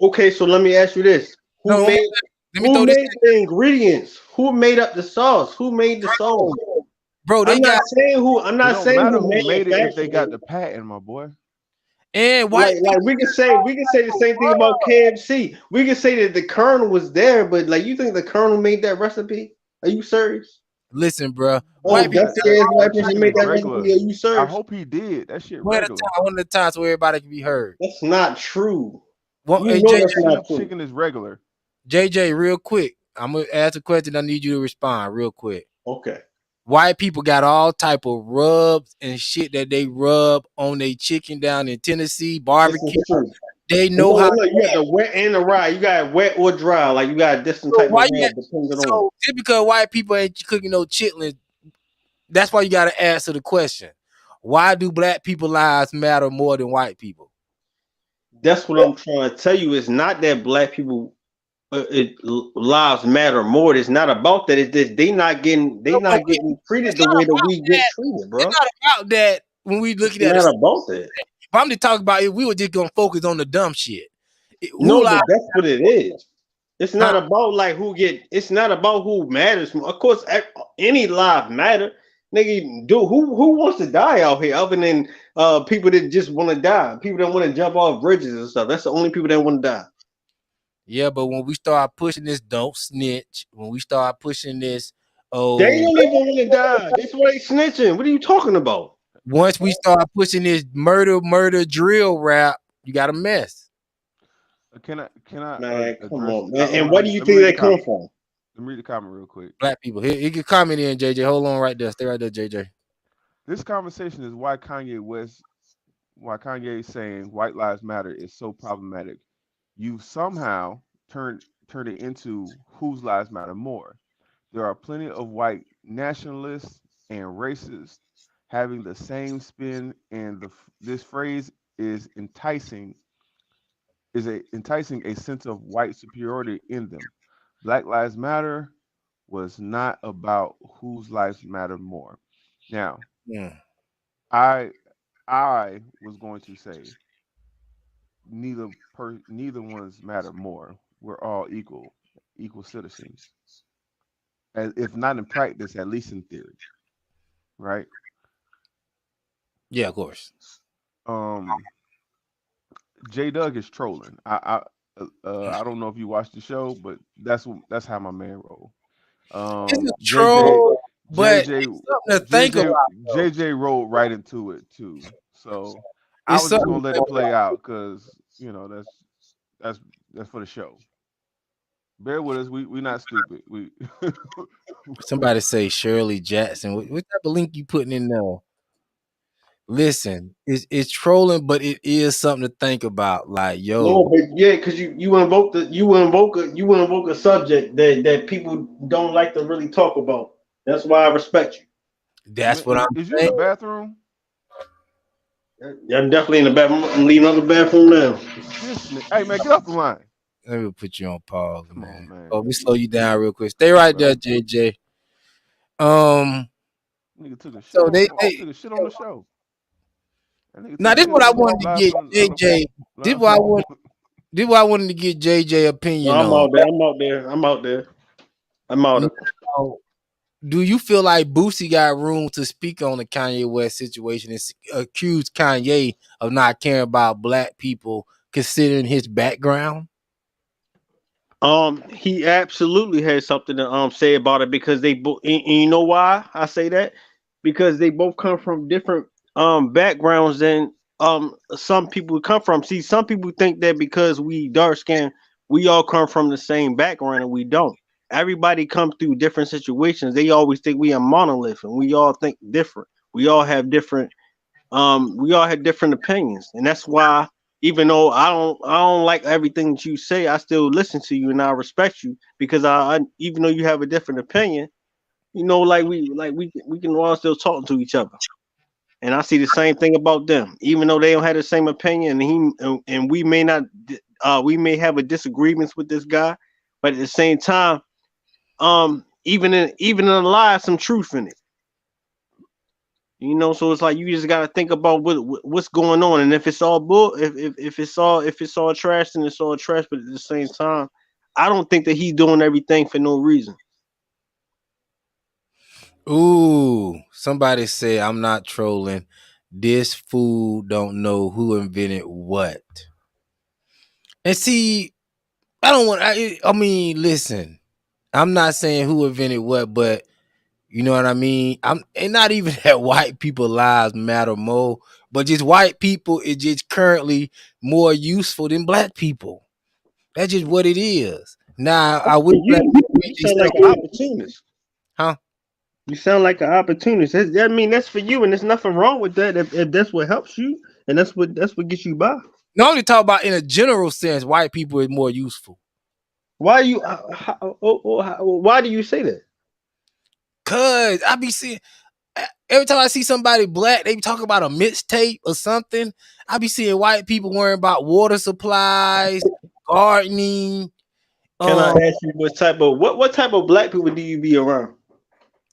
okay, so let me ask you this: Who made the ingredients? Who made up the sauce? Who made the sauce? Bro, I'm not saying who made it if they got the patent, my boy. And like we can say the same thing about KFC. We can say that the Colonel was there, but like you think the Colonel made that recipe? Are you serious? Listen, bro. White person made that recipe. Are you serious? I hope he did. That shit regular. One of the times where everybody can be heard. That's not true. That's not true. Chicken is regular. JJ, real quick. I'm gonna ask a question. I need you to respond real quick. Okay. White people got all type of rubs and shit that they rub on their chicken down in Tennessee, barbecue. They know how. You got the wet and the dry. You got wet or dry. Like you got different type of rub depending on. Just because white people ain't cooking no chitlins, that's why you got to answer the question. Why do black people lives matter more than white people? That's what I'm trying to tell you. It's not that black people lives matter more. It's not about that. It's just they not getting treated the way that we get treated, bro. It's not about that when we looking at it. It's not about that. If I'm to talk about it, we were just gonna focus on the dumb shit. That's what it is. It's not about like it's not about who matters. Of course, any life matter. Nigga, who wants to die out here other than people that just want to die? People that want to jump off bridges and stuff. That's the only people that want to die. Yeah, but when we start pushing this don't snitch, when we start pushing this, they don't even want to die. That's why they snitching. What are you talking about? Once we start pushing this murder drill rap, you got a mess. Can I? Man, come on, man. And where do you think they come from? Let me read the comment real quick. Black people. He can comment in, JJ. Hold on right there. Stay right there, JJ. This conversation is why Kanye is saying white lives matter is so problematic. You somehow turn it into whose lives matter more. There are plenty of white nationalists and racists having the same spin, and this phrase is enticing a sense of white superiority in them. Black Lives Matter was not about whose lives matter more. Now, I was going to say neither ones matter more. We're all equal citizens. As if not in practice, at least in theory. Right? Yeah, of course. J Doug is trolling. I don't know if you watched the show, but that's how my man roll. It's a troll, but JJ, something to think about. JJ rolled right into it too. So I was just gonna let it play out because that's for the show. Bear with us. We not stupid. We Somebody say Shirley Jackson. What type of link you putting in there? Listen, it's trolling, but it is something to think about. Like, No, yo, but yeah, because you invoke a subject that people don't like to really talk about. That's why I respect you. that's what I'm is you in saying. the bathroom? Yeah, I'm definitely in the bathroom. I'm leaving out the bathroom now. Hey man, get off the line. Let me put you on pause, Come on, man. man. Oh, we slow you down real quick. Stay right there, JJ. Nigga took a shit So on. they Took a shit on the show. That nigga now took a this shit what I on wanted to live get on JJ. This what I want. This what I wanted to get JJ No, opinion I'm on. out there. I'm out of it. Now, do you feel like Boosie got room to speak on the Kanye West situation and accuse Kanye of not caring about black people, considering his background? He absolutely has something to say about it because they both, and you know why I say that? Because they both come from different backgrounds than some people come from. See, some people think that because we dark skinned, we all come from the same background, and we don't. Everybody comes through different situations. They always think we are monolith, and we all think different. We all have different we all had different opinions, and that's why even though I don't like everything that you say, I still listen to you and I respect you because I even though you have a different opinion, we can all still talk to each other. And I see the same thing about them, even though they don't have the same opinion, and we may not we may have a disagreements with this guy, but at the same time, even in a lie, some truth in it. So it's like you just gotta think about what's going on, and if it's all bull, if it's all trash, then it's all trash. But at the same time, I don't think that he's doing everything for no reason. Ooh, somebody say I'm not trolling. This fool don't know who invented what. And see, I don't want. I mean, listen. I'm not saying who invented what, but you know what I mean. And not even that white people lives matter more, but just white people is just currently more useful than black people. That's just what it is. Now, I wish black people You read sound like themselves, an opportunist. huh? You sound like an opportunist. I mean, that's for you, and there's nothing wrong with that if that's what helps you, and that's what gets you by. No, only talk about in a general sense, white people is more useful. Why you? Why do you say that? Cause I be seeing every time I see somebody black, they be talking about a mixtape or something. I be seeing white people worrying about water supplies, gardening. Can I ask you what type of black people do you be around?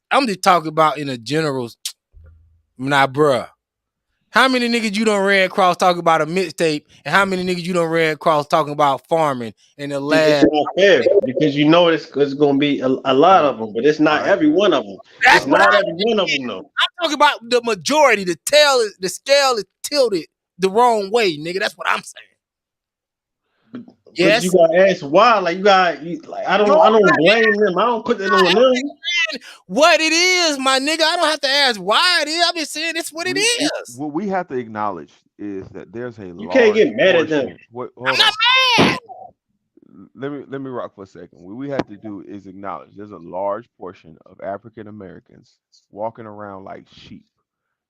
I'm just talking about in a general. Nah, bruh. How many niggas you done ran across talking about a mixtape, and how many niggas you done ran across talking about farming in the It's last? not fair because you know it's going to be a lot of them, but it's not every one of them. That's It's what not I'm every one of them though. talking about. The majority, the scale is tilted the wrong way, nigga. That's what I'm saying. But you Yes. gotta ask why. Like I don't blame them. I don't put that on them. What it is, my nigga. I don't have to ask why it is. I've been saying it's what it is. What we have to acknowledge is that there's a You can't large get mad at them. portion. Hold I'm not on. mad. Let me rock for a second. What we have to do is acknowledge there's a large portion of African Americans walking around like sheep.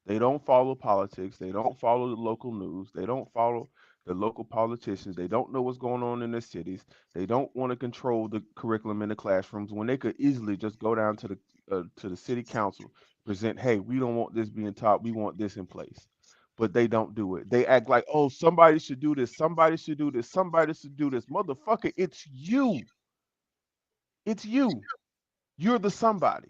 They don't follow politics. They don't follow the local news. They don't follow the local politicians. They don't know what's going on in their cities. They don't want to control the curriculum in the classrooms when they could easily just go down to the city council, present, hey, we don't want this being taught. We want this in place. But they don't do it. They act like, oh, somebody should do this. Somebody should do this. Somebody should do this. Motherfucker, it's you. It's you. You're the somebody.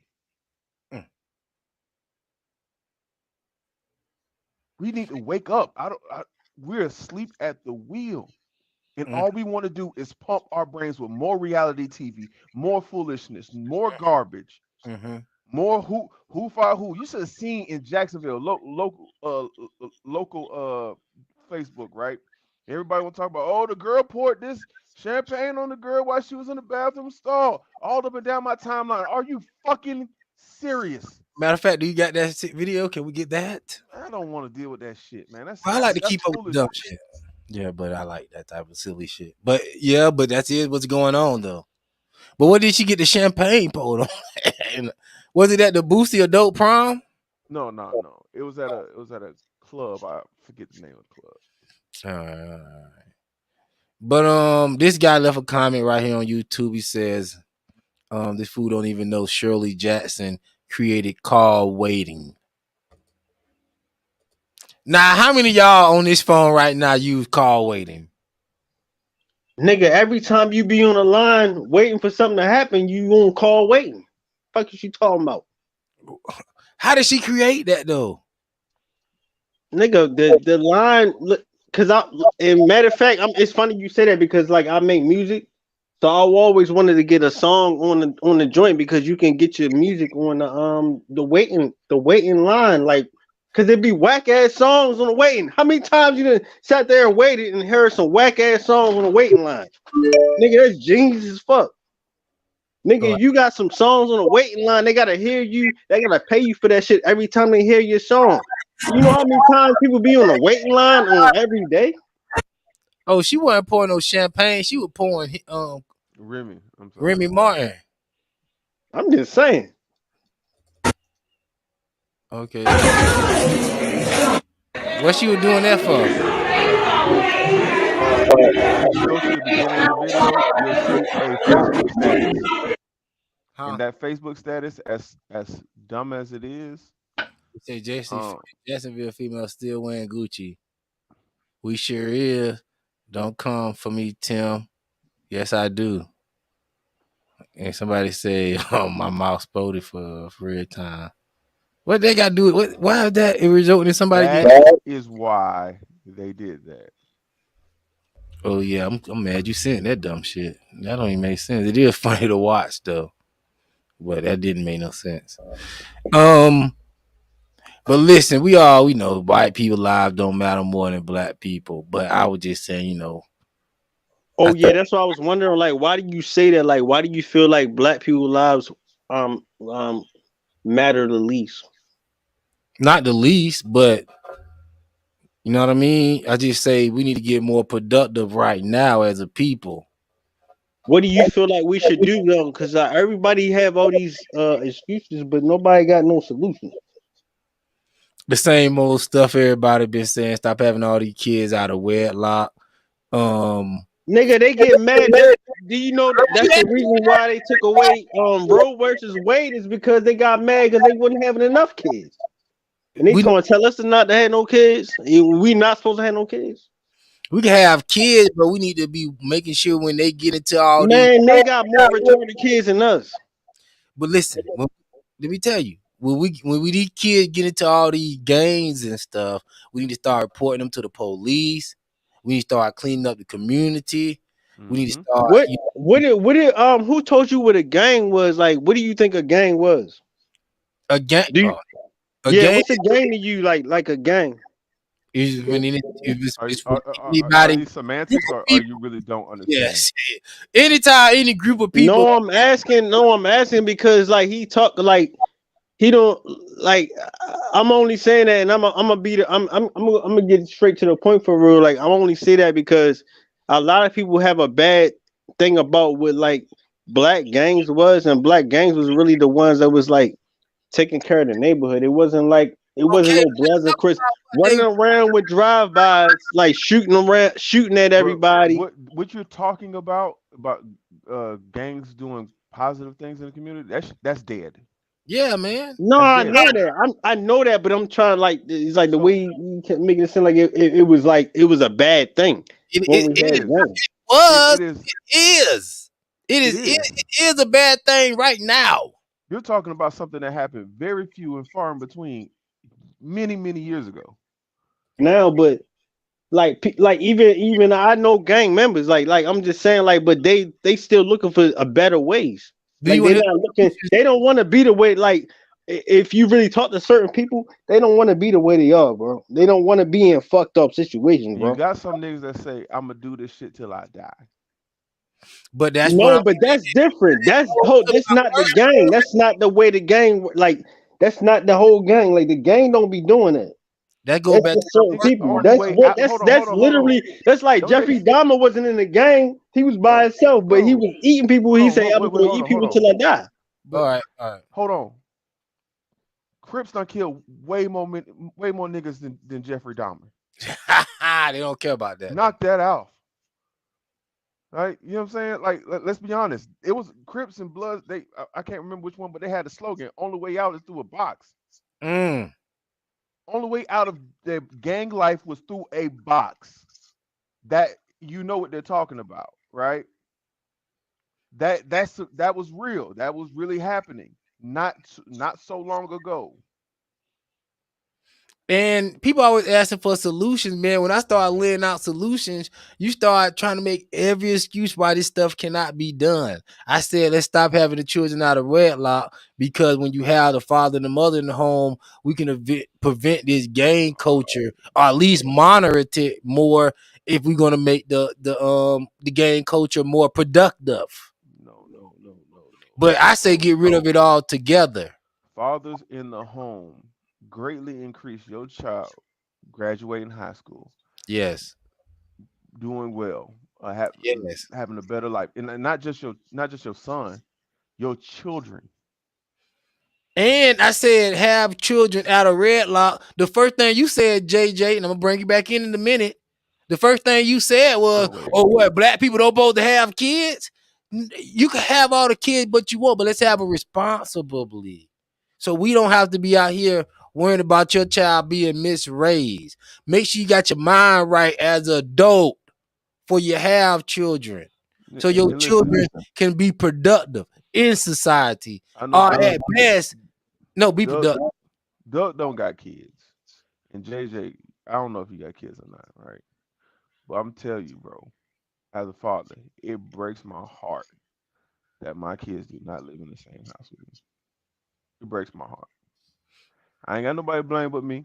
We need to wake up. We're asleep at the wheel. And all we want to do is pump our brains with more reality TV, more foolishness, more garbage, more who fire who. You should have seen in Jacksonville local Facebook, right? Everybody want to talk about, oh, the girl poured this champagne on the girl while she was in the bathroom stall, all up and down my timeline. Are you fucking serious? Matter of fact, do you got that video? Can we get that? I don't want to deal with that shit, man. I like to keep up with dumb shit. Yeah, but I like that type of silly shit. But yeah, but that's it. What's going on though? But what did she get the champagne poured on? Was it at the Boosie Adult Prom? No. It was at a club. I forget the name of the club. All right. But this guy left a comment right here on YouTube. He says, this fool don't even know Shirley Jackson created call waiting. Now, how many of y'all on this phone right now use call waiting? Nigga, every time you be on the line waiting for something to happen, you on call waiting. Fuck is you talking about? How did she create that though? Nigga, the line, cause matter of fact, it's funny you say that because like I make music, so I always wanted to get a song on the joint because you can get your music on the waiting line, like, cause it be whack ass songs on the waiting. How many times you done sat there and waited and heard some whack ass songs on the waiting line? Nigga, that's genius as fuck. Nigga, you got some songs on the waiting line. They gotta hear you. They gotta pay you for that shit every time they hear your song. You know how many times people be on the waiting line on every day? Oh, she wasn't pouring no champagne. She was pouring Remy Martin. I'm just saying. Okay. What she was doing that for? If you go to the beginning of the video, you'll see a Facebook status. And that Facebook status, as dumb as it is, it say Jacksonville female still wearing Gucci. We sure is. Don't come for me, Tim. Yes, I do. And somebody say, "Oh, my mouth exploded for real time." What they got to do? Why is that? It resulted in somebody. That is why they did that. Oh yeah, I'm mad you sent that dumb shit. That don't even make sense. It is funny to watch though, but that didn't make no sense. But listen, we know white people lives don't matter more than black people. But I was just saying, Oh yeah, that's what I was wondering. Like, why do you say that? Like, why do you feel like black people's lives matter the least? Not the least, but you know what I mean? I just say we need to get more productive right now as a people. What do you feel like we should do though? Because everybody have all these excuses, but nobody got no solution. The same old stuff everybody been saying. Stop having all these kids out of wedlock. Nigga, they get mad. Do you know that's the reason why they took away Roe versus Wade is because they got mad because they wasn't having enough kids. And they gonna tell us not to have no kids. We not supposed to have no kids. We can have kids, but we need to be making sure when they get into all they got more retarded kids than us. But listen, let me tell you, when these kids get into all these gangs and stuff, we need to start reporting them to the police. We need to start cleaning up the community. We need to start. Who told you what a gang was? Like, what do you think a gang was? A gang. Gang? What's a gang to you? Like a gang? Is when are these semantics, or you really don't understand? Yes. Anytime any group of people. No, I'm asking because like he talk like he don't like. I'm only saying that, and I'm gonna get straight to the point for real. Like I'm only say that because a lot of people have a bad thing about what like black gangs was, and black gangs was really the ones that was like taking care of the neighborhood. It wasn't like. It wasn't no Bloods and Crips running around with drive-bys, like shooting at everybody. What you're talking about gangs doing positive things in the community? That's dead. Yeah, man. No, I know that. I know that, but I'm trying to like it's like the way you can make it seem like it was like it was a bad thing. It is a bad thing right now. You're talking about something that happened very few and far in between. Many years ago. Now, but like even I know gang members. Like I'm just saying, like, but they still looking for a better ways. Like they're not looking. They don't want to be the way. Like if you really talk to certain people, they don't want to be the way they are, bro. They don't want to be in fucked up situations, bro. You got some niggas that say, "I'm gonna do this shit till I die." But that's but that's different. That's not the gang. That's not the way the gang like. That's not the whole gang. Like the gang don't be doing that. That goes back to certain people. That's literally that's like Jeffrey Dahmer wasn't in the gang, He was by himself, but he was eating people. He said, "I'm gonna eat people till I die." All right. Hold on. Crips done killed way more niggas than Jeffrey Dahmer. They don't care about that. Knock that off. Right? You know what I'm saying? Like, let's be honest. It was Crips and Bloods. I can't remember which one, but they had a slogan: "Only way out is through a box." Only way out of their gang life was through a box. That you know what they're talking about, right? That was real. That was really happening. Not so long ago. And people always asking for solutions, man. When I start laying out solutions, you start trying to make every excuse why this stuff cannot be done. I said, let's stop having the children out of wedlock, because when you have the father and the mother in the home, we can prevent this gang culture, or at least monitor it more, if we're going to make the gang culture more productive. No. But I say get rid of it all together. Fathers in the home greatly increase your child graduating high school. Yes. Doing well. Yes. Having a better life. And not just your son, your children. And I said have children out of wedlock. The first thing you said, JJ, and I'm gonna bring you back in a minute. The first thing you said was, what, black people don't both have kids? You can have all the kids but you want, but let's have a responsibly. So we don't have to be out here worrying about your child being misraised. Make sure you got your mind right as an adult before you have children. So your children can be productive in society. Or at best, be productive. Doug don't got kids. And JJ, I don't know if he got kids or not, right? But I'm telling you, bro, as a father, it breaks my heart that my kids do not live in the same house with me. It breaks my heart. I ain't got nobody to blame but me.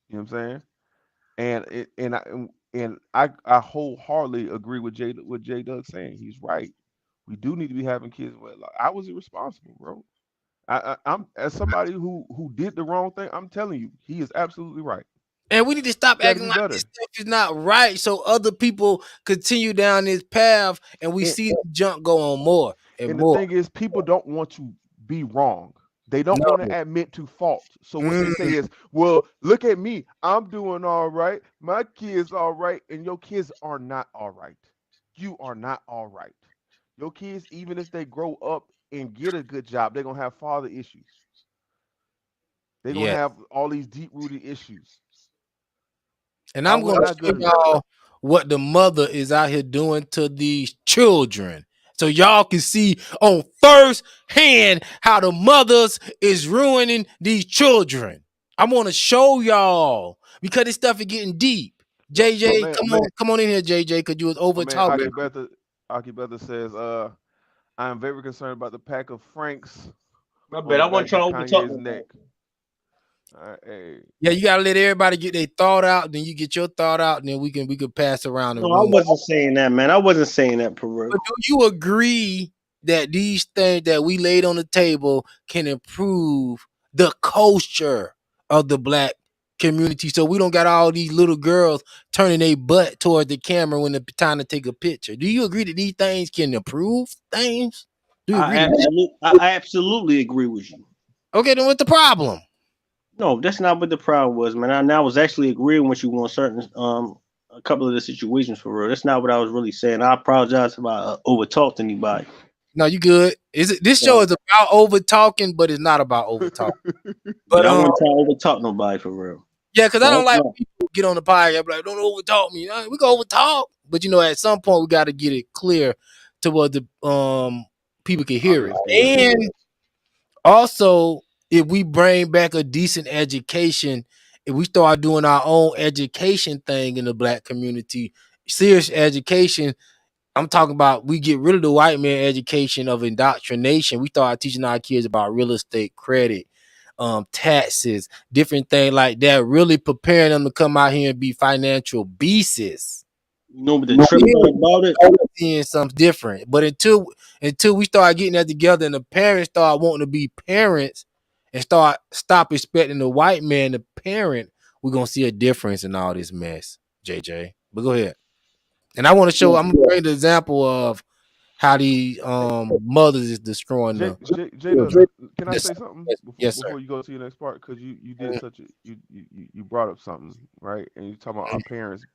You know what I'm saying? And I wholeheartedly agree with Jay Doug saying. He's right. We do need to be having kids. I was irresponsible, bro. I'm as somebody who did the wrong thing. I'm telling you, he is absolutely right. And we need to stop acting like this stuff is not right, so other people continue down this path, and we see the junk go on more and more. The thing is, people don't want to be wrong. They don't want to admit to fault. So what they say is, well, look at me. I'm doing all right. My kids all right. And your kids are not all right. You are not all right. Your kids, even if they grow up and get a good job, they're going to have father issues. They're going to have all these deep-rooted issues. And I'm going to show y'all what the mother is out here doing to these children, so y'all can see on first hand how the mothers is ruining these children. I'm going to show y'all, because this stuff is getting deep. JJ, come on in here, JJ, because you was over talking. Aki Bethel says, I am very concerned about the pack of Franks. I bet I want y'all to talk neck. Yeah, you gotta let everybody get their thought out, then you get your thought out, and then we can pass around the room. I wasn't saying that, man. I wasn't saying that for real. But do you agree that these things that we laid on the table can improve the culture of the black community, so we don't got all these little girls turning their butt toward the camera when it's time to take a picture? Do you agree that these things can improve things? Do you agree? I absolutely agree with you. Okay, then what's the problem? No, that's not what the problem was, man. I was actually agreeing with you on certain a couple of the situations for real. That's not what I was really saying. I apologize if I over talked anybody. No, you good. This show is about over talking, but it's not about over talking. But I won't try to over talk nobody for real. Yeah, because I don't like when people get on the podcast like, don't over talk me. We can over talk, but at some point we got to get it clear to what the people can hear it. And also, if we bring back a decent education, if we start doing our own education thing in the black community, serious education, I'm talking about we get rid of the white man education of indoctrination. We start teaching our kids about real estate, credit, taxes, different things like that, really preparing them to come out here and be financial beasts. But the trick about it, seeing something different. But until we start getting that together and the parents start wanting to be parents and stop expecting the white man to parent, we're gonna see a difference in all this mess, JJ. But go ahead. And I want to show. I'm gonna bring the example of how the mothers is destroying Jay, the. Jay, Jada, can I Yes, say something yes, sir. before you go to your next part? Because you did such a you brought up something, right? And you talking about our parents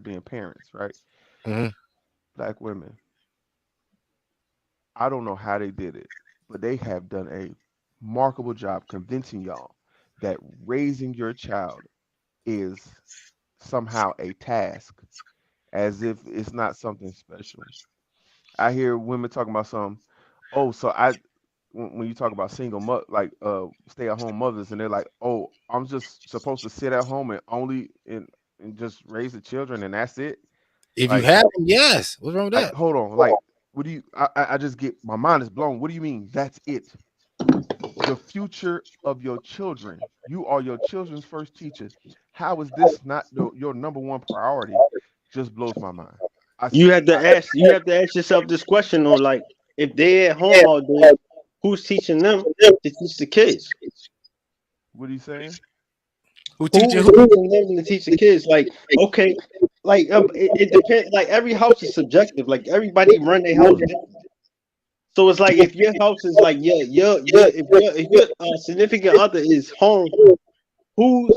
being parents, right? Mm-hmm. Black women. I don't know how they did it, but they have done a remarkable job convincing y'all that raising your child is somehow a task, as if it's not something special. I hear women talking about some, oh, so when you talk about single like stay at home mothers, and they're like, oh, I'm just supposed to sit at home and only and just raise the children and that's it. If you Like, have them, yes. What's wrong with that? hold on, like, what do you? I just get my mind is blown. What do you mean? That's it? The future of your children. You are your children's first teacher. How is this not your number one priority? Just blows my mind. You have to ask. You have to ask yourself this question, or like, if they're at home all day, who's teaching them to teach the kids? What are you saying? Who Who teaching is who? teaching them to teach the kids? Like, okay, like it depends. Like every house is subjective. Like everybody run their house different. So it's like if your house is like if your significant other is home, who's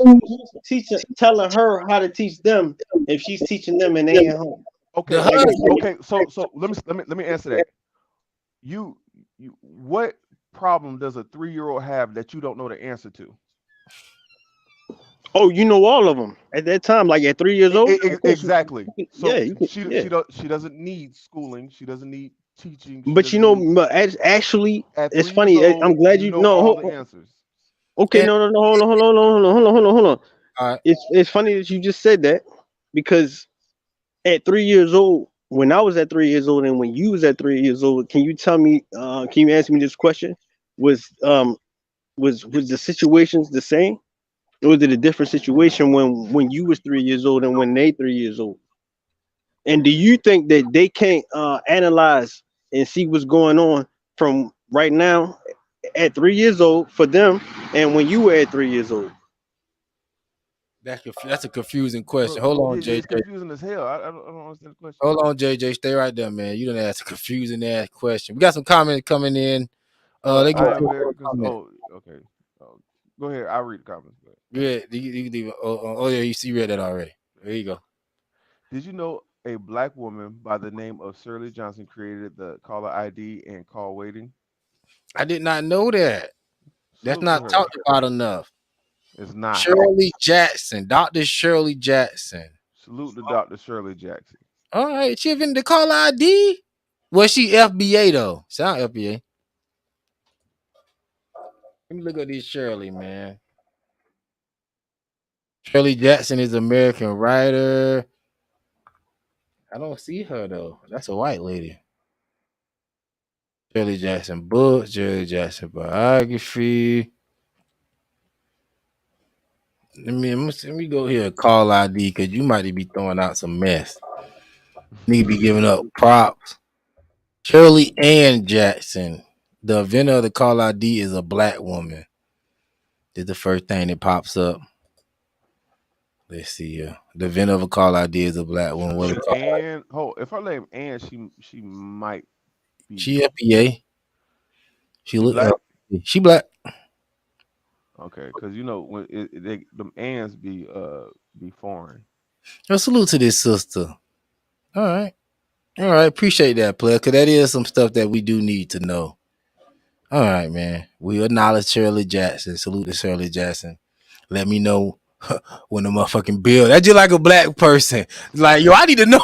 teaching telling her how to teach them if she's teaching them and they at home? Okay, The Like husband. okay. So let me answer that. You what problem does a 3-year-old have that you don't know the answer to? oh, you know all of them at that time. Like at 3 years old, of course Exactly. yeah, So you can, yeah. she doesn't need schooling. She doesn't need teaching. She But doesn't need. but actually, At it's 3 years funny. I'm old, glad you you know no. all the answers. Okay, And no, hold on, hold on. all right. It's funny that you just said that because at 3 years old, when I was at 3 years old, and when you was at 3 years old, can you tell me? Can you answer me this question? Was was the situations the same, or was it a different situation when you was 3 years old and when they 3 years old? And do you think that they can't analyze and see what's going on from right now at 3 years old for them, and when you were at 3 years old? That's a confusing question. Bro, Hold on, it's JJ. confusing as hell. I don't understand the question. Hold on, JJ. Stay right there, man. You didn't ask a confusing ass question. We got some comments coming in. They I get am to very a because comment. okay. Oh, go ahead. I'll read the comments. Go ahead. Yeah, you can leave. Yeah, you read that already. There you go. Did you know a black woman by the name of Shirley Johnson created the caller ID and call waiting? I did not know that. That's Salute to not her. talked about enough. It's not. Shirley Jackson, Dr. Shirley Jackson. Salute to Dr. Shirley Jackson. All right, she invented the call ID. Was she FBA though? Sound FBA. Let me look at this Shirley, man. Shirley Jackson is an American writer. I don't see her though. That's a white lady. Shirley Jackson book, Shirley Jackson biography. Let me go here. Call ID because you might be throwing out some mess. Need to be giving up props. Shirley Ann Jackson. The inventor of the call ID is a black woman. This is the first thing that pops up. Let's see here. The inventor of a call ID is a black woman. What So a call ID. Ann, if her name Ann, she might be. She FBA. She She look. black. She black. Okay, because you know when them Anns be foreign. Well, salute to this sister. All right. All right. Appreciate that, player. Cause that is some stuff that we do need to know. All right, man. We acknowledge Shirley Jackson. Salute to Shirley Jackson. Let me know when the motherfucking bill. That's just like a black person. Like, yo, I need to know.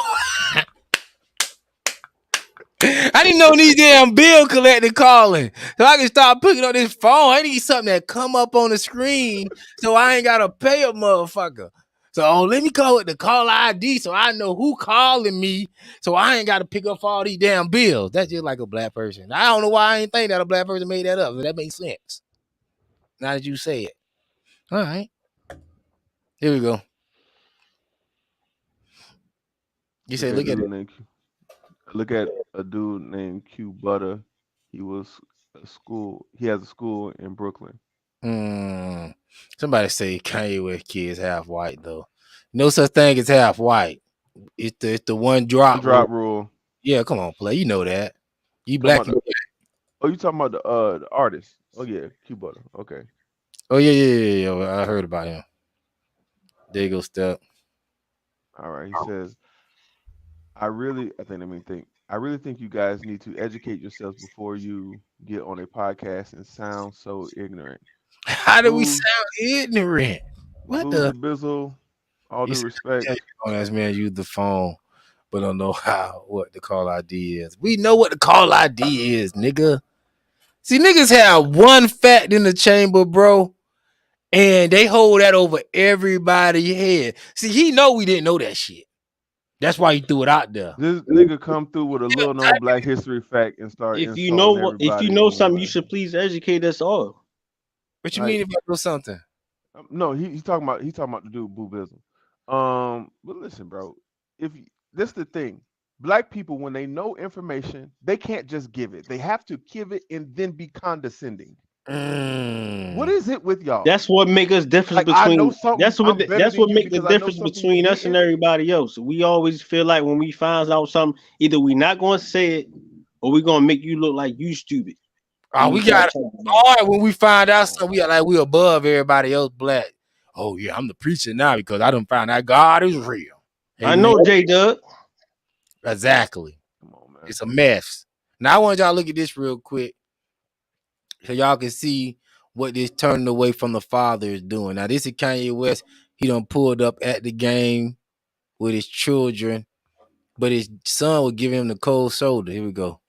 I didn't know these damn bill collector calling. So I can start picking up this phone. I need something that come up on the screen so I ain't gotta pay a motherfucker. So let me call it the call ID so I know who calling me so I ain't gotta pick up all these damn bills. That's just like a black person. I don't know why I ain't think that a black person made that up, but that makes sense. Now that you say it. All right. Here we go. You say, look at it. Look at a dude named Q Butter. He has a school in Brooklyn. Somebody say Kanye West kids half white though. No such thing as half white. It's the one drop rule. Yeah, come on, play. You know that. You Talking black. about you talking about the artist? Oh yeah, Q Butter. Okay. Oh yeah. I heard about him. There you go, Step. All right. He says, I really think you guys need to educate yourselves before you get on a podcast and sound so ignorant. How do we sound ignorant? What Boo the? the bizzle. All due respect. Ass man use the phone, but don't know what the call ID is. We know what the call ID is, nigga. See, niggas have one fact in the chamber, bro, and they hold that over everybody's head. See, he know we didn't know that shit. That's why he threw it out there. This nigga come through with a little known Black history fact and start If you insulting know everybody. if you know something, you should please educate us all. What you mean if I know something? No, he's talking about the dude Boo Bizzle. But listen, bro, this the thing. Black people, when they know information, they can't just give it. They have to give it and then be condescending. What is it with y'all? That's what make us difference between. That's what make the difference between us and everybody else. We always feel like when we find out something, either we not going to say it or we going to make you look like you stupid. Oh, we got all right. When we find out something, we above everybody else black. Oh yeah, I'm the preacher now because I done found out God is real. Amen. I know, J Doug. Exactly. Come on, man. It's a mess. Now I want y'all to look at this real quick so y'all can see what this turning away from the Father is doing. Now this is Kanye West. He done pulled up at the game with his children, but his son was giving him the cold shoulder. Here we go.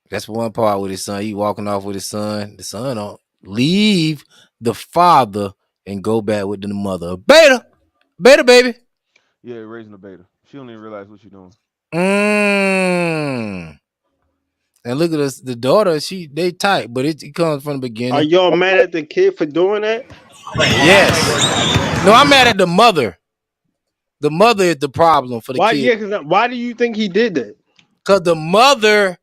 That's one part with his son. He walking off with his son. The son don't leave the father and go back with the mother. Beta, baby. Yeah, raising a beta. She don't even realize what she's doing. And look at us, the daughter. They tight, but it comes from the beginning. Are y'all mad at the kid for doing that? Yes. No, I'm mad at the mother. The mother is the problem for the kid. Yeah, because why do you think he did that? Because the mother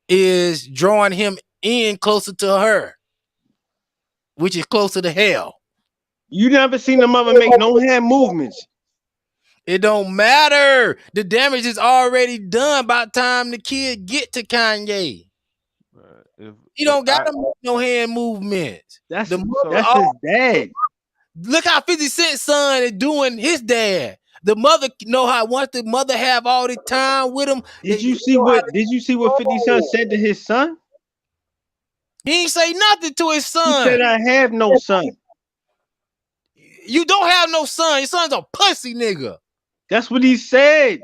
is drawing him in closer to her, which is closer to hell. You never seen the mother make no hand movements. It don't matter. The damage is already done by the time the kid get to Kanye. He don't got to make no hand movements. That's his dad. Look how 50 Cent's son is doing his dad. The mother know how once the mother have all the time with him. Did you see what 50 Cent said to his son? He ain't say nothing to his son. He said, I have no son. You don't have no son. Your son's a pussy nigga. That's what he said.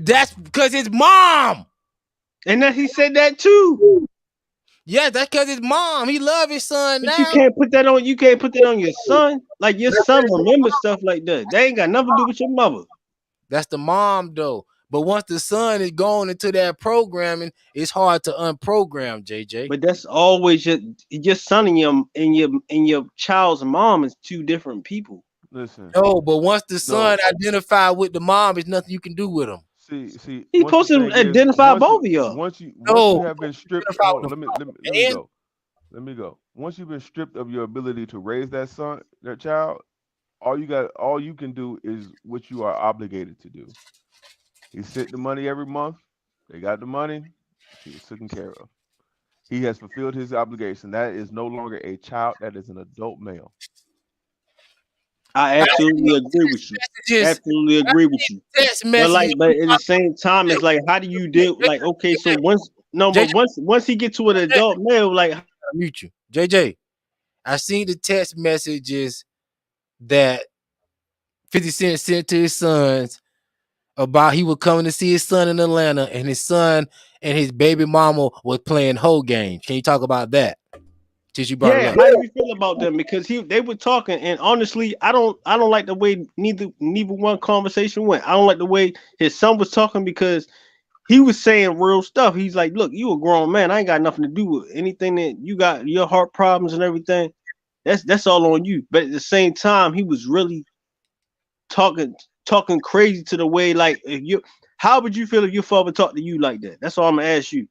That's because his mom. And then he said that too. Yeah, that's because his mom. He love his son but now. You can't put that on your son. Like your son remembers stuff like that. They ain't got nothing to do with your mother. That's the mom though. But once the son is going into that programming, it's hard to unprogram, JJ. But that's always your son and your child's mom is two different people. Listen. No, but once the son identify with the mom, there's nothing you can do with him. See, he's supposed to identify both of y'all. Once you have been stripped, let me go. Once you've been stripped of your ability to raise that child, all you can do is what you are obligated to do. He sent the money every month. They got the money. She was taken care of. He has fulfilled his obligation. That is no longer a child. That is an adult male. I absolutely agree with you. But at the same time, it's like, how do you deal? Like, okay, so once he gets to an adult male, like, I mute you, JJ. I seen the text messages that 50 Cent sent to his sons about he was coming to see his son in Atlanta, and his son and his baby mama was playing whole games. Can you talk about that? Since you brought it up. How do you feel about them? Because they were talking, and honestly, I don't like the way neither one conversation went. I don't like the way his son was talking because he was saying real stuff. He's like, "Look, you a grown man. I ain't got nothing to do with anything that you got your heart problems and everything. That's all on you." But at the same time, he was really talking crazy to the way like how would you feel if your father talked to you like that? That's all I'm gonna ask you.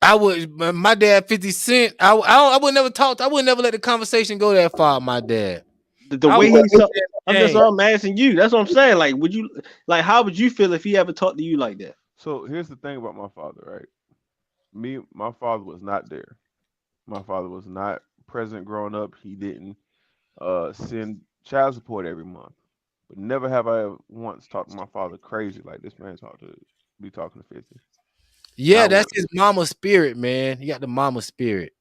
I would, my dad, 50 Cent. I would never talk. I would never let the conversation go that far. My dad. The way he talk, I'm asking you. That's what I'm saying. Like, would you like? How would you feel if he ever talked to you like that? So here's the thing about my father, right? My father was not there. My father was not present growing up. He didn't send child support every month. But never have I ever once talked to my father crazy like this man be talking to 50. Yeah, that's his mama spirit, man. He got the mama spirit.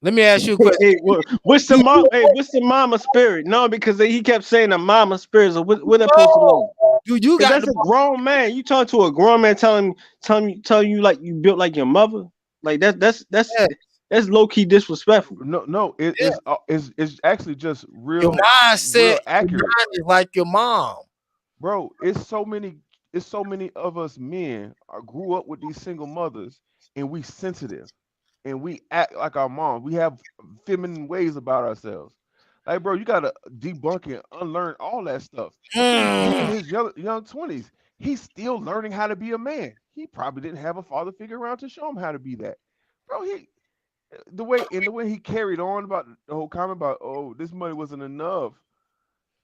Let me ask you a question. Hey, what's the mama spirit? No, because he kept saying the mama spirit. So what that supposed to mean? Dude, you got that's a grown man. You talk to a grown man telling you like you built like your mother. Like that's low key disrespectful. No, it's actually just real. Your mindset, real accurate. your mind is like your mom, bro. It's so many of us men grew up with these single mothers, and we sensitive, and we act like our mom. We have feminine ways about ourselves. Like, bro, you gotta debunk and unlearn all that stuff. He's in his young 20s. He's still learning how to be a man. He probably didn't have a father figure around to show him how to be that. Bro, the way he carried on about the whole comment about, oh, this money wasn't enough.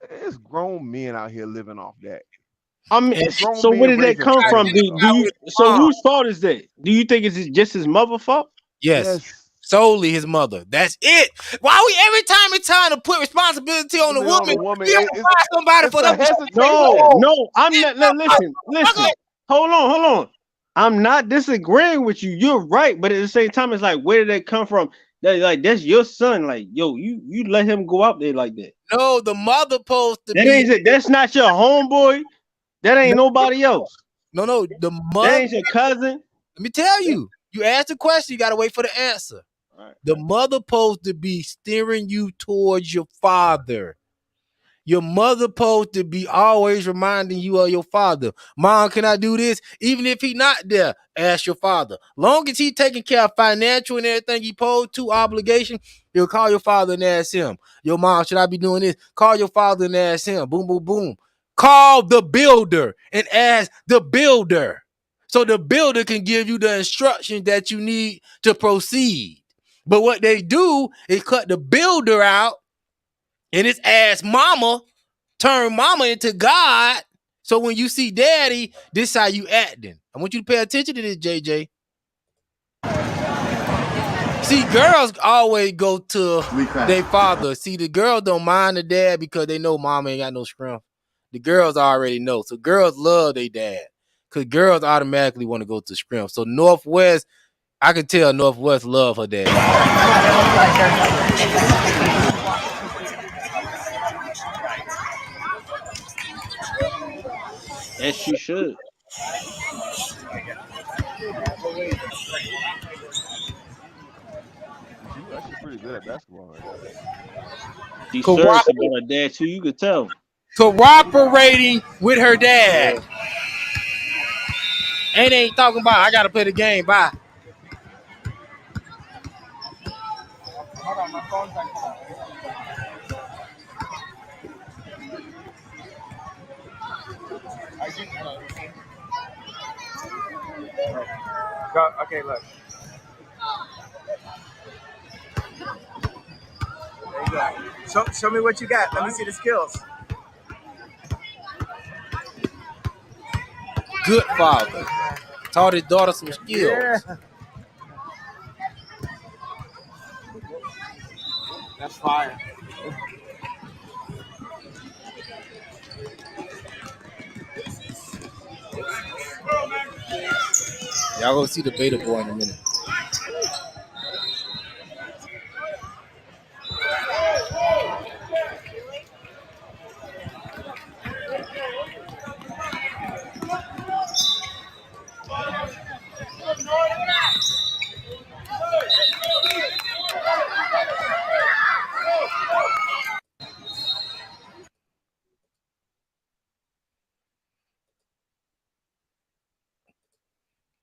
There's grown men out here living off that. I mean, so where did that come from? So whose fault is that? Do you think it's just his mother's fault? Yes. Solely his mother. That's it. Why we every time it's time to put responsibility on the woman, we don't find somebody for the No, I'm not. Listen. Hold on. I'm not disagreeing with you. You're right, but at the same time, it's like, where did that come from? That's your son. Like, yo, you let him go out there like that. No, the mother supposed to that's not your homeboy. That ain't nobody else. No, the mother. That ain't your cousin. Let me tell you. You asked the question, you gotta wait for the answer. Right. The mother supposed to be steering you towards your father. Your mother supposed to be always reminding you of your father. Mom, can I do this? Even if he not there, ask your father. Long as he taking care of financial and everything he supposed to, obligation, you'll call your father and ask him. Yo, mom, should I be doing this? Call your father and ask him. Boom, boom, boom. Call the builder and ask the builder. So the builder can give you the instructions that you need to proceed. But what they do is cut the builder out and it's ass mama, turn mama into God. So when you see daddy, this how you acting. I want you to pay attention to this, JJ. See, girls always go to their father. See, the girls don't mind the dad because they know mama ain't got no strength. The girls already know. So girls love their dad because girls automatically want to go to strength. So Northwest, I can tell Northwest love her dad. As she should. She's actually pretty good at basketball right now. She's serious about her dad too. You could tell. Cooperating with her dad. And ain't talking about I gotta play the game. Bye. Hold on, my phone's back up. Go. Okay, look. There you go. Show me what you got. Let me see the skills. Good father. Taught his daughter some skills. Yeah. That's fire. Y'all go see the beta boy in a minute.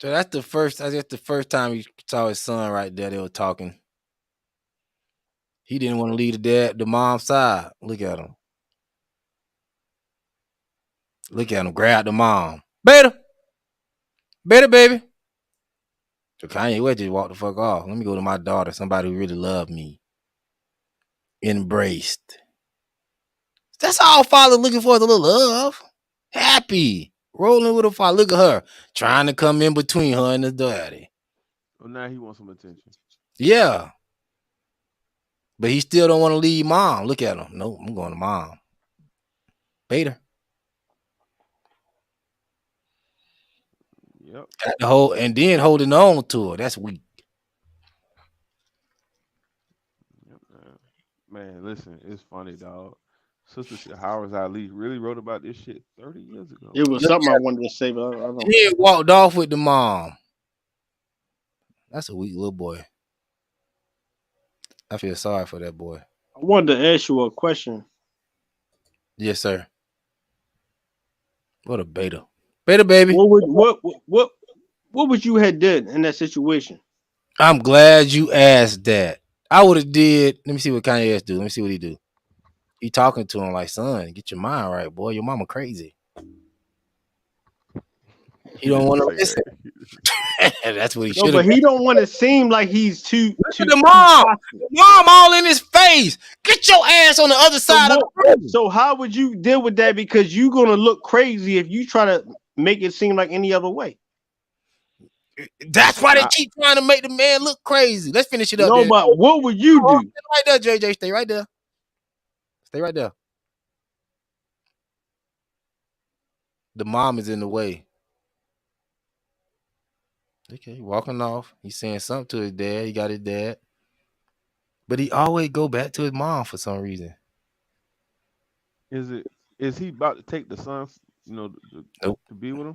So that's the first time he saw his son right there. They were talking. He didn't want to leave the mom's side. Look at him. Look at him. Grab the mom. Beta, baby. So Kanye West just walked the fuck off. Let me go to my daughter, somebody who really loved me. Embraced. That's all father looking for is a little love. Happy. Rolling with a father. Look at her. Trying to come in between her and the daddy. Well, now he wants some attention. Yeah. But he still don't want to leave mom. Look at him. No, I'm going to mom. Beta. Yep. Got the whole and then holding on to her. That's weak. Yep, man, listen, it's funny, dog. Sister Howard Ali really wrote about this shit 30 years ago. It was something I wanted to say, but I don't. He walked off with the mom. That's a weak little boy. I feel sorry for that boy. I wanted to ask you a question. Yes, sir. What a beta. Beta baby. What would you have did in that situation? I'm glad you asked that. I would have did. Let me see what Kanye West do. Let me see what he do. He talking to him like, son, get your mind right, boy. Your mama crazy. He don't want to listen. That's what he should have. But he don't want to seem like he's too. The mom all in his face. Get your ass on the other side of the room. So how would you deal with that? Because you're gonna look crazy if you try to make it seem like any other way. That's why they keep trying to make the man look crazy. Let's finish it up. No, but what would you do? Right there, JJ. Stay right there. Stay right there. The mom is in the way. Okay, walking off. He's saying something to his dad. He got his dad. But he always go back to his mom for some reason. Is he about to take the son, to be with him?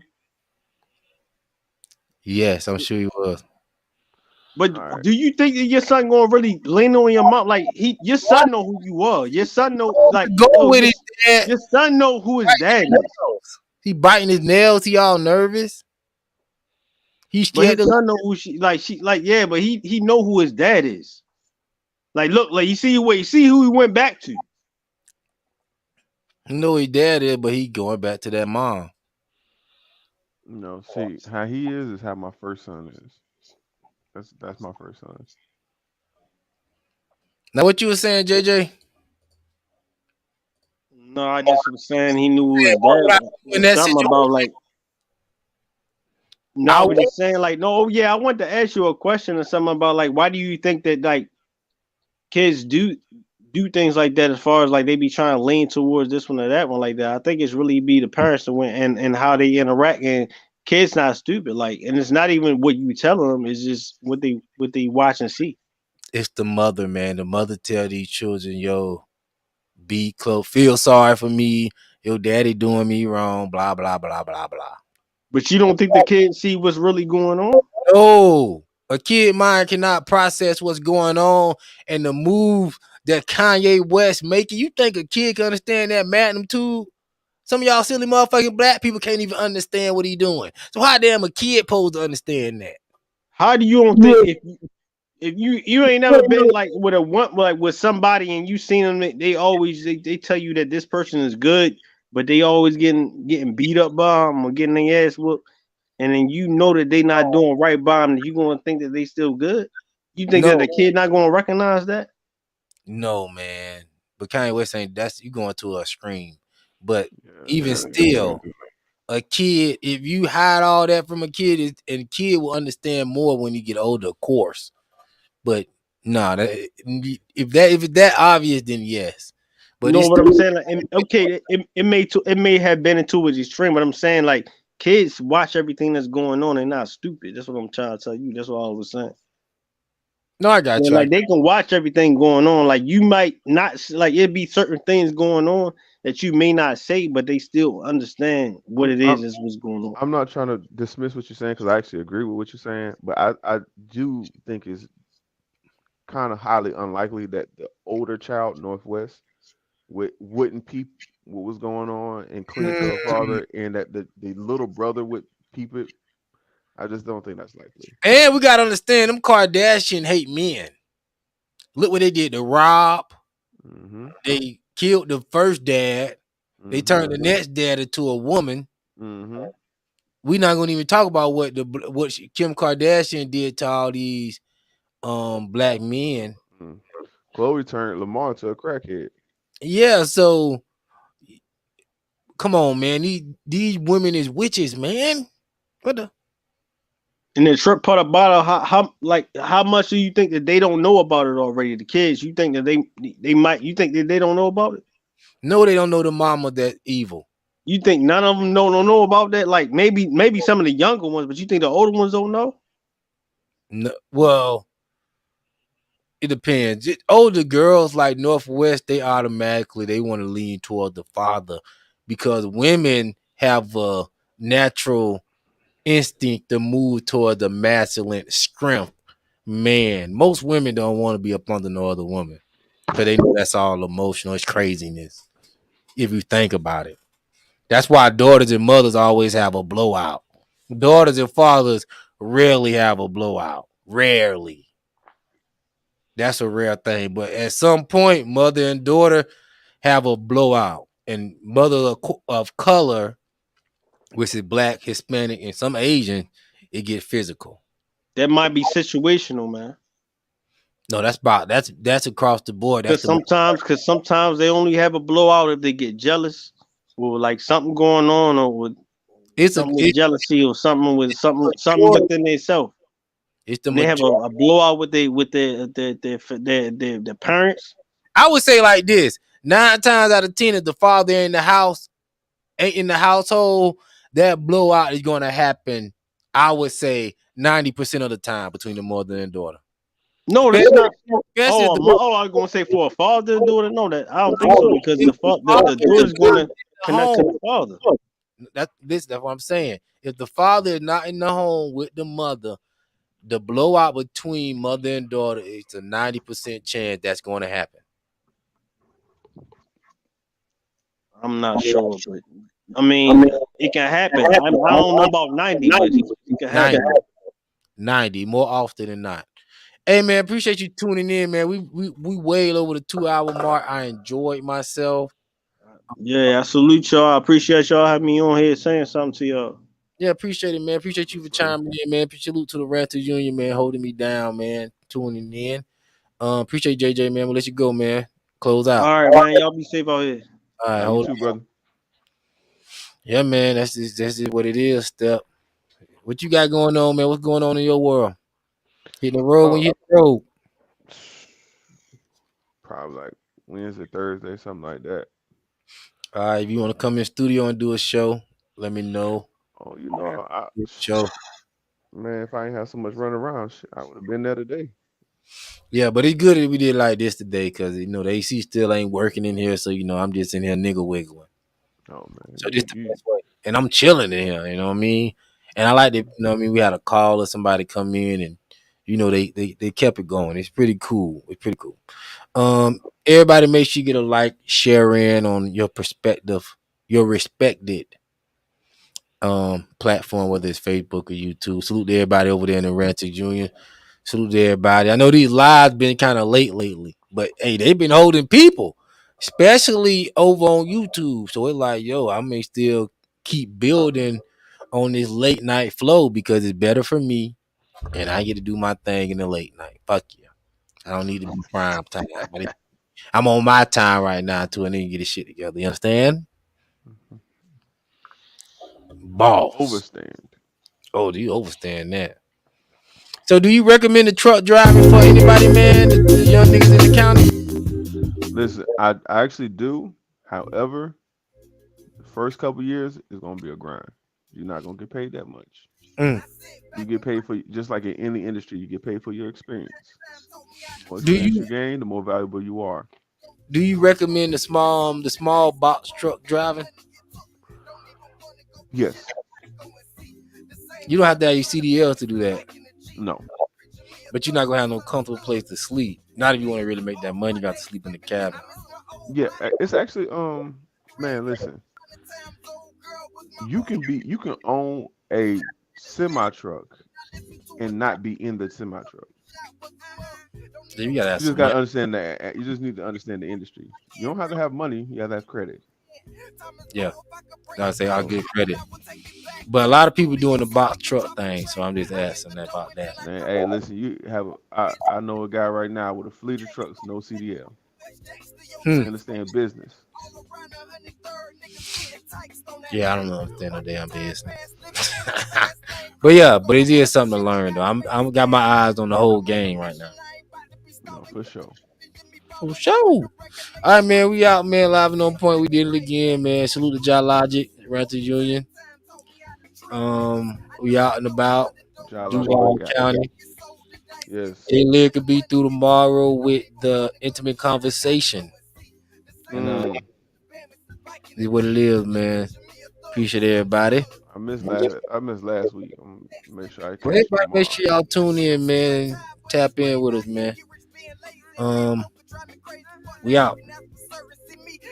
Yes, I'm sure he was. But do you think that your son gonna really lean on your mom? Like your son know who you are. Your son know his dad. Your son know who his dad is. He biting his nails. He all nervous. He's scared. But his son know who but he know who his dad is. Like look, like you see who he went back to. You know his dad is, but he going back to that mom. No, see how he is how my first son is. That's my first son. Now, what you were saying, JJ? No, I just was saying he knew who his dad was. Something about like. No, I was just saying like no. Yeah, I wanted to ask you a question or something about like why do you think that like kids do things like that as far as like they be trying to lean towards this one or that one like that. I think it's really be the parents and how they interact, and kids not stupid, like, and it's not even what you tell them, it's just what they watch and see. It's the mother, man. The mother tell these children, yo, be close, feel sorry for me, your daddy doing me wrong, blah blah blah blah blah. But you don't think the kids see what's really going on? No, a kid mind cannot process what's going on and the move that Kanye West making. You think a kid can understand that magnitude? Some of y'all silly motherfucking black people can't even understand what he doing. So how damn a kid supposed to understand that? How do you don't think if you ain't never been like with somebody and you seen them, they always they tell you that this person is good, but they always getting beat up by them or getting their ass whooped, and then you know that they not doing right by them, you gonna think that they still good? You think that the kid not gonna recognize that? No, man. But Kanye West ain't you going to a extreme. But even still, a kid, if you hide all that from a kid, and a kid will understand more when you get older, of course. But no, if it's that obvious, then yes. But no, what I'm saying, like, okay, it may have been into his extreme, but I'm saying like kids watch everything that's going on. They're not stupid. That's what I'm trying to tell you. That's what I was saying. No, I got you. Like they can watch everything going on. Like you might not like it'd be certain things going on that you may not say, but they still understand what it is what's going on. I'm not trying to dismiss what you're saying because I actually agree with what you're saying, but I do think it's kind of highly unlikely that the older child, Northwest, wouldn't peep what was going on and cling to her father, and that the little brother would peep it. I just don't think that's likely. And we gotta understand, them Kardashian hate men. Look what they did to Rob. Mm-hmm. They killed the first dad. Mm-hmm. They turned the next dad into a woman. Mm-hmm. We're not gonna even talk about what Kim Kardashian did to all these black men. Chloe turned Lamar into a crackhead. Yeah, so come on, man. These women is witches, man. What the? And the trip part about it, how much do you think that they don't know about it already? The kids, you think that you think that they don't know about it? No, they don't know the mama that evil. You think none of them don't know about that? Like maybe some of the younger ones, but you think the older ones don't know? No, well, it depends. Older girls like Northwest, they automatically they want to lean toward the father because women have a natural instinct to move toward the masculine strength. Man, most women don't want to be up under no other woman because they know that's all emotional. It's craziness if you think about it. That's why daughters and mothers always have a blowout. Daughters and fathers rarely have a blowout. Rarely. That's a rare thing. But at some point, mother and daughter have a blowout. And mother of color, which is black, Hispanic, and some Asian, it get physical. That might be situational, man. No, that's across the board. Because sometimes they only have a blowout if they get jealous or like something going on or with jealousy or something within themselves. They have a blowout with their parents. I would say like this: 9 times out of 10, if the father ain't in the household, that blowout is going to happen. I would say 90% of the time between the mother and daughter. No, that's not. I was going to say for a father and daughter. No, that I don't think so because the daughter's going to connect to the father. That's what I'm saying. If the father is not in the home with the mother, the blowout between mother and daughter is a 90% chance that's going to happen. I'm not sure, but I mean, it can happen. I don't know about 90, but it can happen. 90 more often than not. Hey man, appreciate you tuning in, man. We way over the 2-hour mark. I enjoyed myself. Yeah, I salute y'all. I appreciate y'all having me on here saying something to y'all. Yeah, appreciate it, man. Appreciate you for chiming in, man. Salute to the Ranters Union, man, holding me down, man, tuning in. Appreciate JJ, man. We'll let you go, man. Close out. All right, man. Y'all be safe out here. All right, hold on, brother. Yeah, man. That's just what it is. Step. What you got going on, man? What's going on in your world? Hitting the road when you hit the road. Probably like Wednesday, Thursday, something like that. All right, if you want to come in the studio and do a show, let me know. Oh, you know, show. Man, if I ain't have so much running around, I would have been there today. Yeah, but it's good that we did like this today because the AC still ain't working in here, so I'm just in here nigga wiggling. Oh man, so just the best way. And I'm chilling in here, you know what I mean? And I like that, we had a call or somebody come in and they kept it going. It's pretty cool. Everybody make sure you get a like, share in on your perspective, your respected platform, whether it's Facebook or YouTube. Salute to everybody over there in the Ranters Union. Salute to everybody. I know these lives been kind of late lately, but hey, they've been holding people, especially over on YouTube. So it's like, I may still keep building on this late night flow because it's better for me, and I get to do my thing in the late night. Fuck yeah, I don't need to be prime time. I'm on my time right now too. I need to get this shit together. You understand? Boss. Overstand. Oh, do you overstand that? So do you recommend the truck driving for anybody, man? The young niggas in the county? Listen, I actually do. However, the first couple years is gonna be a grind. You're not gonna get paid that much. You get paid for, just like in any industry, you get paid for your experience. The more experience you gain, the more valuable you are. Do you recommend the small box truck driving? Yes. You don't have to have your CDL to do that. No. But you're not gonna have no comfortable place to sleep. Not if you want to really make that money. You got to sleep in the cabin. Yeah, it's actually man, listen. You can own a semi truck and not be in the semi truck. You just gotta understand that. You just need to understand the industry. You don't have to have money. You have to have credit. Yeah, gotta say I'll get credit. But a lot of people doing the box truck thing, so I'm just asking about that. Man, hey, listen, you have I know a guy right now with a fleet of trucks, no CDL. Understand business. Yeah, I don't understand no damn business. But yeah, but it is something to learn though. I'm got my eyes on the whole game right now. No, for sure. For sure. All right, man. We out, man. Live and on point. We did it again, man. Salute to Jai Logic, Raptors Union. We out and about. Duval County. Yes. J-Lig could be through tomorrow with the intimate conversation. And is what it is, man. Appreciate everybody. I missed last week. I'm gonna make sure I catch Everybody, make sure y'all tune in, man. Tap in with us, man. We out.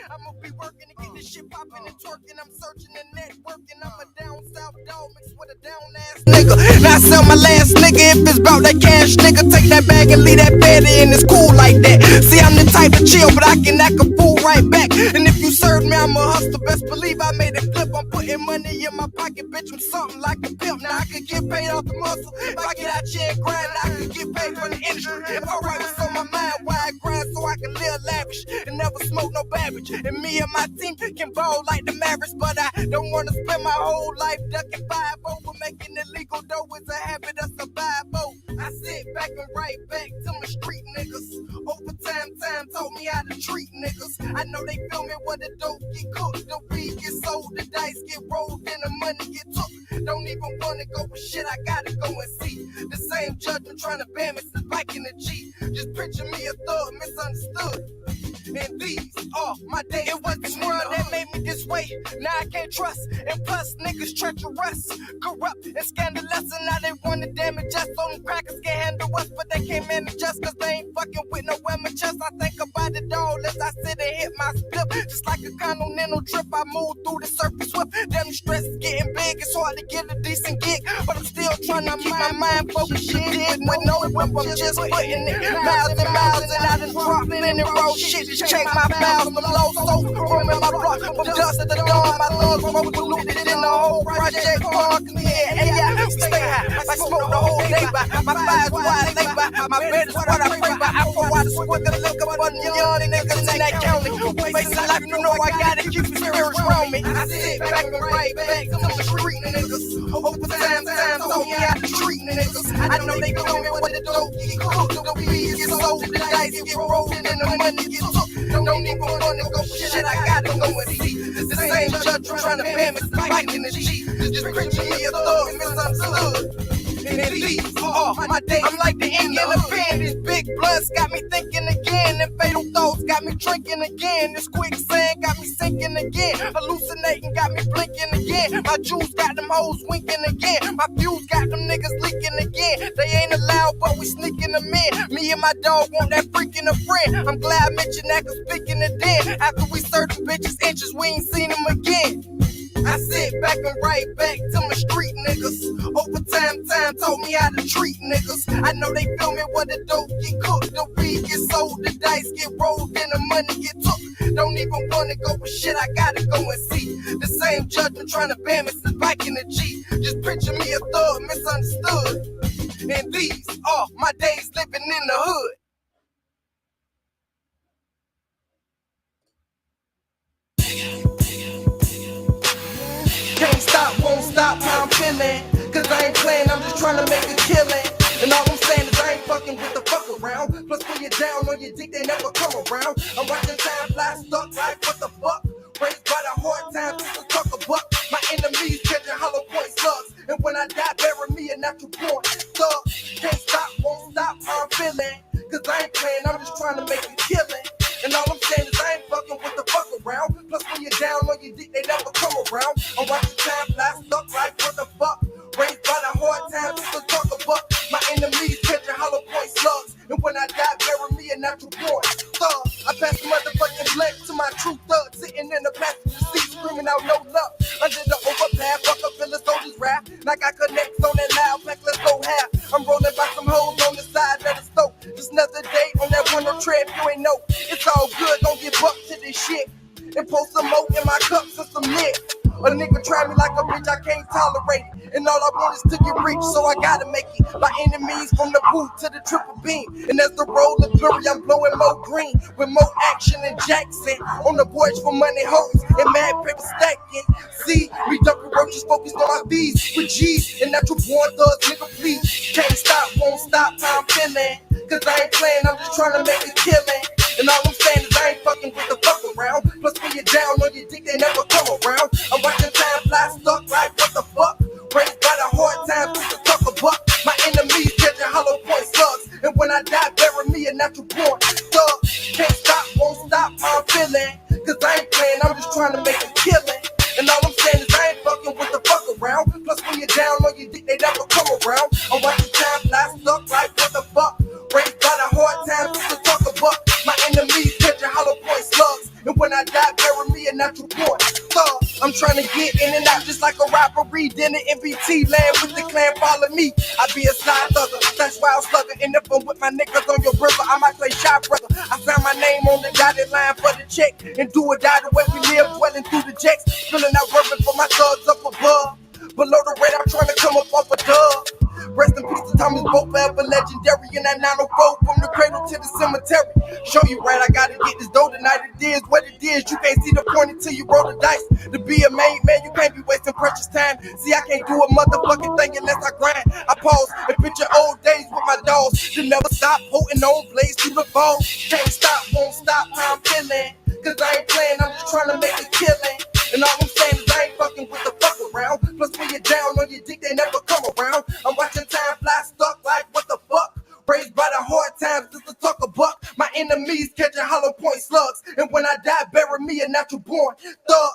I'ma be working to get this shit popping and twerking. I'm searching and networking. I'm a down south dog mixed with a down ass nigga. Now I sell my last nigga if it's about that cash, nigga. Take that bag and leave that bed in. It's cool like that. See, I'm the type to chill, but I can act a fool right back. And if you serve me, I'm a hustler. Best believe I made it flip. I'm putting money in my pocket, bitch. I'm something like a pimp. Now I could get paid off the muscle. If I get out here and grind, I could get paid from the industry. If I write what's on my mind, why I grind so I can live lavish and never smoke no baggage. And me and my team can ball like the Mavericks, but I don't want to spend my whole life ducking 5 over. Making illegal dough is a habit of survival. I sit back and right back to my street niggas. Overtime time taught me how to treat niggas. I know they feel me when the dope get cooked, the weed get sold, the dice get rolled, and the money get took. Don't even want to go with shit, I gotta go and see. The same judgment trying to ban me since back in the G. Just picture me a thug, misunderstood. And these are my days. It was the world that made me this way. Now I can't trust. And plus, niggas treacherous, corrupt, and scandalous. And now they want to damage us. So them crackers can't handle us, but they can't manage us. Cause they ain't fucking with no amateurs. I think about it all as I sit and hit my split. Just like a continental trip, I move through the surface swift. Damn, the stress is getting big. It's hard to get a decent gig. But I'm still trying to keep my mind focused. Shit, with no whip, I'm just putting it miles and miles. And I done dropped in and roll shit. Just check my files, I'm low, so roaming my block. From dust to the dawn, my lungs were polluted in the whole project park. Yeah, we stay high. I smoke the whole day by. My fire's wide lay by. My bed is what I pray by. I pour out the squiggle, look up on young niggas in that county. Facing life, you know I gotta keep the spirits around me. I sit back and right back to the street niggas. Overtime told me how to treat niggas. I know they feel me when the dope get cooked, the weed get sold, the dice get rolled, and the money get took. Don't even wanna go for shit, I gotta go and see. The same judge trying to ban me, fighting the G. Just preaching me a thug, misunderstood. And these are my days. I'm like the Indian offenders. Big bloods got me thinking again. And fatal thoughts got me drinking again. This quicksand got me sinking again. Hallucinating got me blinking again. My jewels got them hoes winking again. My fuse got them niggas leaking again. They ain't allowed, but we sneaking them in. Me and my dog want that freaking a friend. I'm glad I mentioned that, cause speaking of then, after we served them bitches inches, we ain't seen them again. I sit back and right back to my street niggas. Overtime time taught me how to treat niggas. I know they feel me when the dope get cooked, the weed get sold, the dice get rolled, and the money get took. Don't even wanna go with shit, I gotta go and see. The same judgment trying to ban me since back in the G. Just picture me a thug, misunderstood. And these are my days living in the hood. Can't stop, won't stop how I'm feeling. Cause I ain't playing, I'm just trying to make a killing. And all I'm saying is I ain't fucking with the fuck around. Plus when you're down on your dick, they never come around. I'm watching time fly stuck like what the fuck. Raised by the hard times, just to talk a buck. My enemies catching hollow point slugs. And when I die, bury me a natural born thug. Can't stop, won't stop how I'm feeling. Cause I ain't playing, I'm just trying to make a killing. And all I'm saying is I ain't fucking with the fuck around. Plus when you're down on your dick, they never come around. I'm watching time fly stuck like what the fuck. Raised by the hard times, just to talk a buck. My enemies catching hollow point slugs. And when I die, bury me a natural born thug. I pass the motherfucking blade to my true thug. Sitting in the passenger seat, screaming out no love. Under the overpass, fuck up, feel the soldiers rap. Like I connect on that loud, like let's go half. I'm rolling by some hoes on the side of the stove. Just another day on that one trip, you ain't know. It's all good, don't give up to this shit. And pour some more in my cups and some lid. A nigga try me like a bitch, I can't tolerate it. And all I want is to get rich, so I gotta make it. My enemies from the booth to the triple beam. And as the roll of glory, I'm blowing more green with more action than Jackson. On the porch for money hoes and mad paper stacking. See, we dumping roaches focused on our V's with G's and natural born thugs, nigga, please. Can't stop, won't stop, how I'm feeling. Cause I ain't playing, I'm just trying to make a killing. And all I'm saying is I ain't fucking with the fuck around. Plus when you're down on your dick, they never come around. I'm watching time fly stuck like what the fuck. Raised by the hard times with the tuck a buck. My enemies catching hollow point slugs. And when I die, bury me a natural born thug. Can't stop, won't stop, how I'm feeling. Cause I ain't playing, I'm just trying to make a killing. And all I'm saying is I ain't fucking with the fuck around. Plus when you're down on your dick, they never come around. I'm watching time fly stuck like what the fuck. Raised by the hard times with the tuck a buck. My enemies catching hollow point slugs. And when I die, bury me a natural born thug. I'm trying to get in and out just like a robbery. Then the MBT land with the clan follow me. I be a slide thugger, that's why I'm slugging. And if I'm with my niggas on your river, I might play shot brother. I found my name on the dotted line for the check. And do or die the way we live, dwelling through the jacks. Feeling out working for my thugs up above. Below the red, I'm trying to come up off a dub. Rest in peace to Thomas Boat, forever legendary. In that 904 from the cradle to the cemetery. Show you right, I gotta get this dough tonight. It is what it is. You can't see the point until you roll the dice. To be a made man, you can't be wasting precious time. See, I can't do a motherfucking thing unless I grind. I pause and picture old days with my dogs. To never stop holding on, blaze through the ball. Can't stop, won't stop, how I'm feeling. Cause I ain't playing, I'm just trying to make a killing. And all I'm saying is I ain't fucking with the fuck around. Plus when you're down on your dick, they never come around. I'm watching time fly stuck like what the fuck. Raised by the hard times just to talk a buck. My enemies catching hollow point slugs. And when I die, bury me a natural born thug.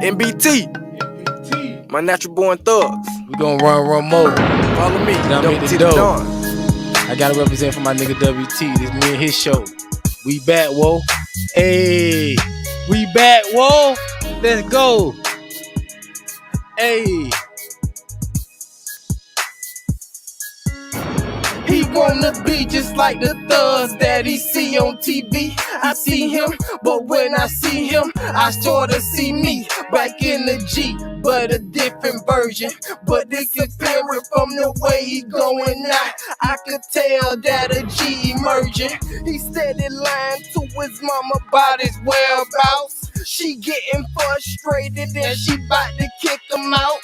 MBT, my natural born thugs. We gonna run more. Follow me, WT WT the Dawn. I gotta represent for my nigga WT. This me and his show. We back, whoa. Hey, we back, whoa. Let's go. Hey. He wanna be just like the thugs that he see on TV. I see him, but when I see him, I sorta see me back in the G, but a different version. But they compare it from the way he going now. I could tell that a G emerging. He steady lying to his mama about his whereabouts. She getting frustrated and she bout to kick him out.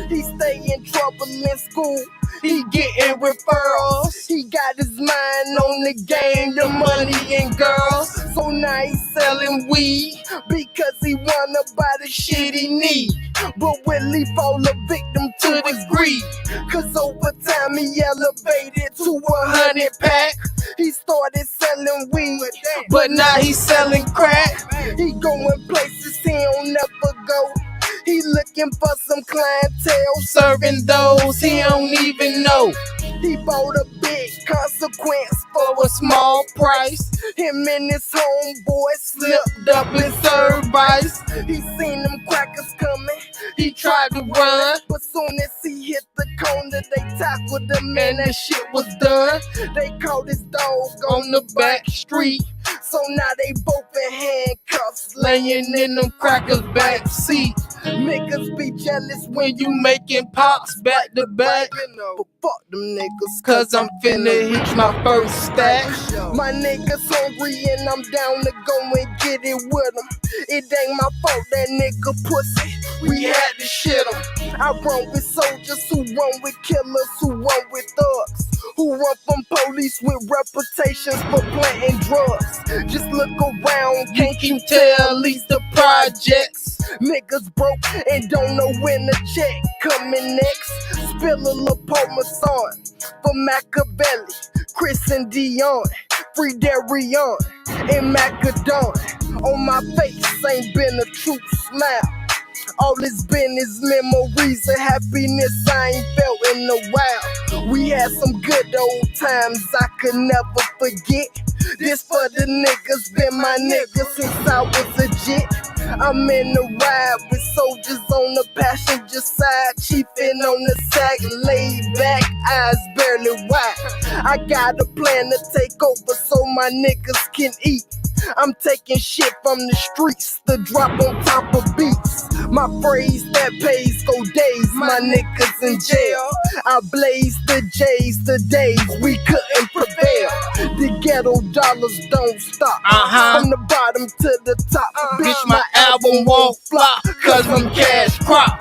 He stay in trouble in school. He getting referrals. He got his mind on the game, the money and girls. So now he's selling weed because he wanna buy the shit he need. But will he fall a victim to this greed? Cause over time he elevated to 100 pack. He started selling weed, but now he's selling crack. He going places he don't never go. He looking for some clientele, serving those he don't even know. He bought a big consequence for a small price. Him and his homeboy slipped up and served vice. He seen them crackers coming, he tried to run, but soon as he hit the corner, they tackled him and that shit was done. They caught his dog on the back street, so now they both in handcuffs, laying in them crackers back seat. Niggas be jealous when you making pops back to back. But fuck them niggas, cause I'm finna hit my first stack. My niggas hungry and I'm down to go and get it with them. It ain't my fault that nigga pussy, we had to shit him. I run with soldiers who run with killers, who run with thugs, who run from police with reputations for planting drugs. Just look around, can't you tell these the projects? Niggas broke and don't know when the check coming next. Spill a little parmesan for Machiavelli, Chris and Dion, free Darion and Macadon. On my face ain't been a true smile. All it's been is memories of happiness I ain't felt in a while. We had some good old times I could never forget. This for the niggas, been my niggas since I was a jit. I'm in the ride with soldiers on the passenger side, chiefin' on the sack, laid back, eyes barely wide. I got a plan to take over so my niggas can eat. I'm taking shit from the streets, the drop on top of beats. My phrase that pays go days, my niggas in jail. I blaze the J's, the days we couldn't prevail. The ghetto dollars don't stop. From the bottom to the top. Bitch, my album won't flop, cause I'm cash crop.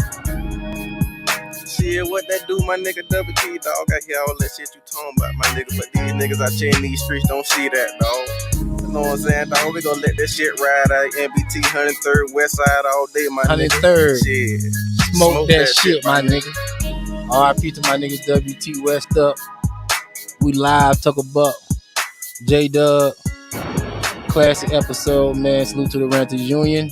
Shit, what that do, my nigga Double T, dog? I hear all that shit you talking about, my nigga. But these niggas out here in these streets don't see that, dog. You know what I'm saying, dog? We gonna let that shit ride out. NBT 103rd West Side all day, my 103rd. nigga. Shit. Smoke that shit, my nigga. RIP to my niggas WT West up. We live, Tucker Buck, J Dub. Classic episode, man. Salute to the Renters Union.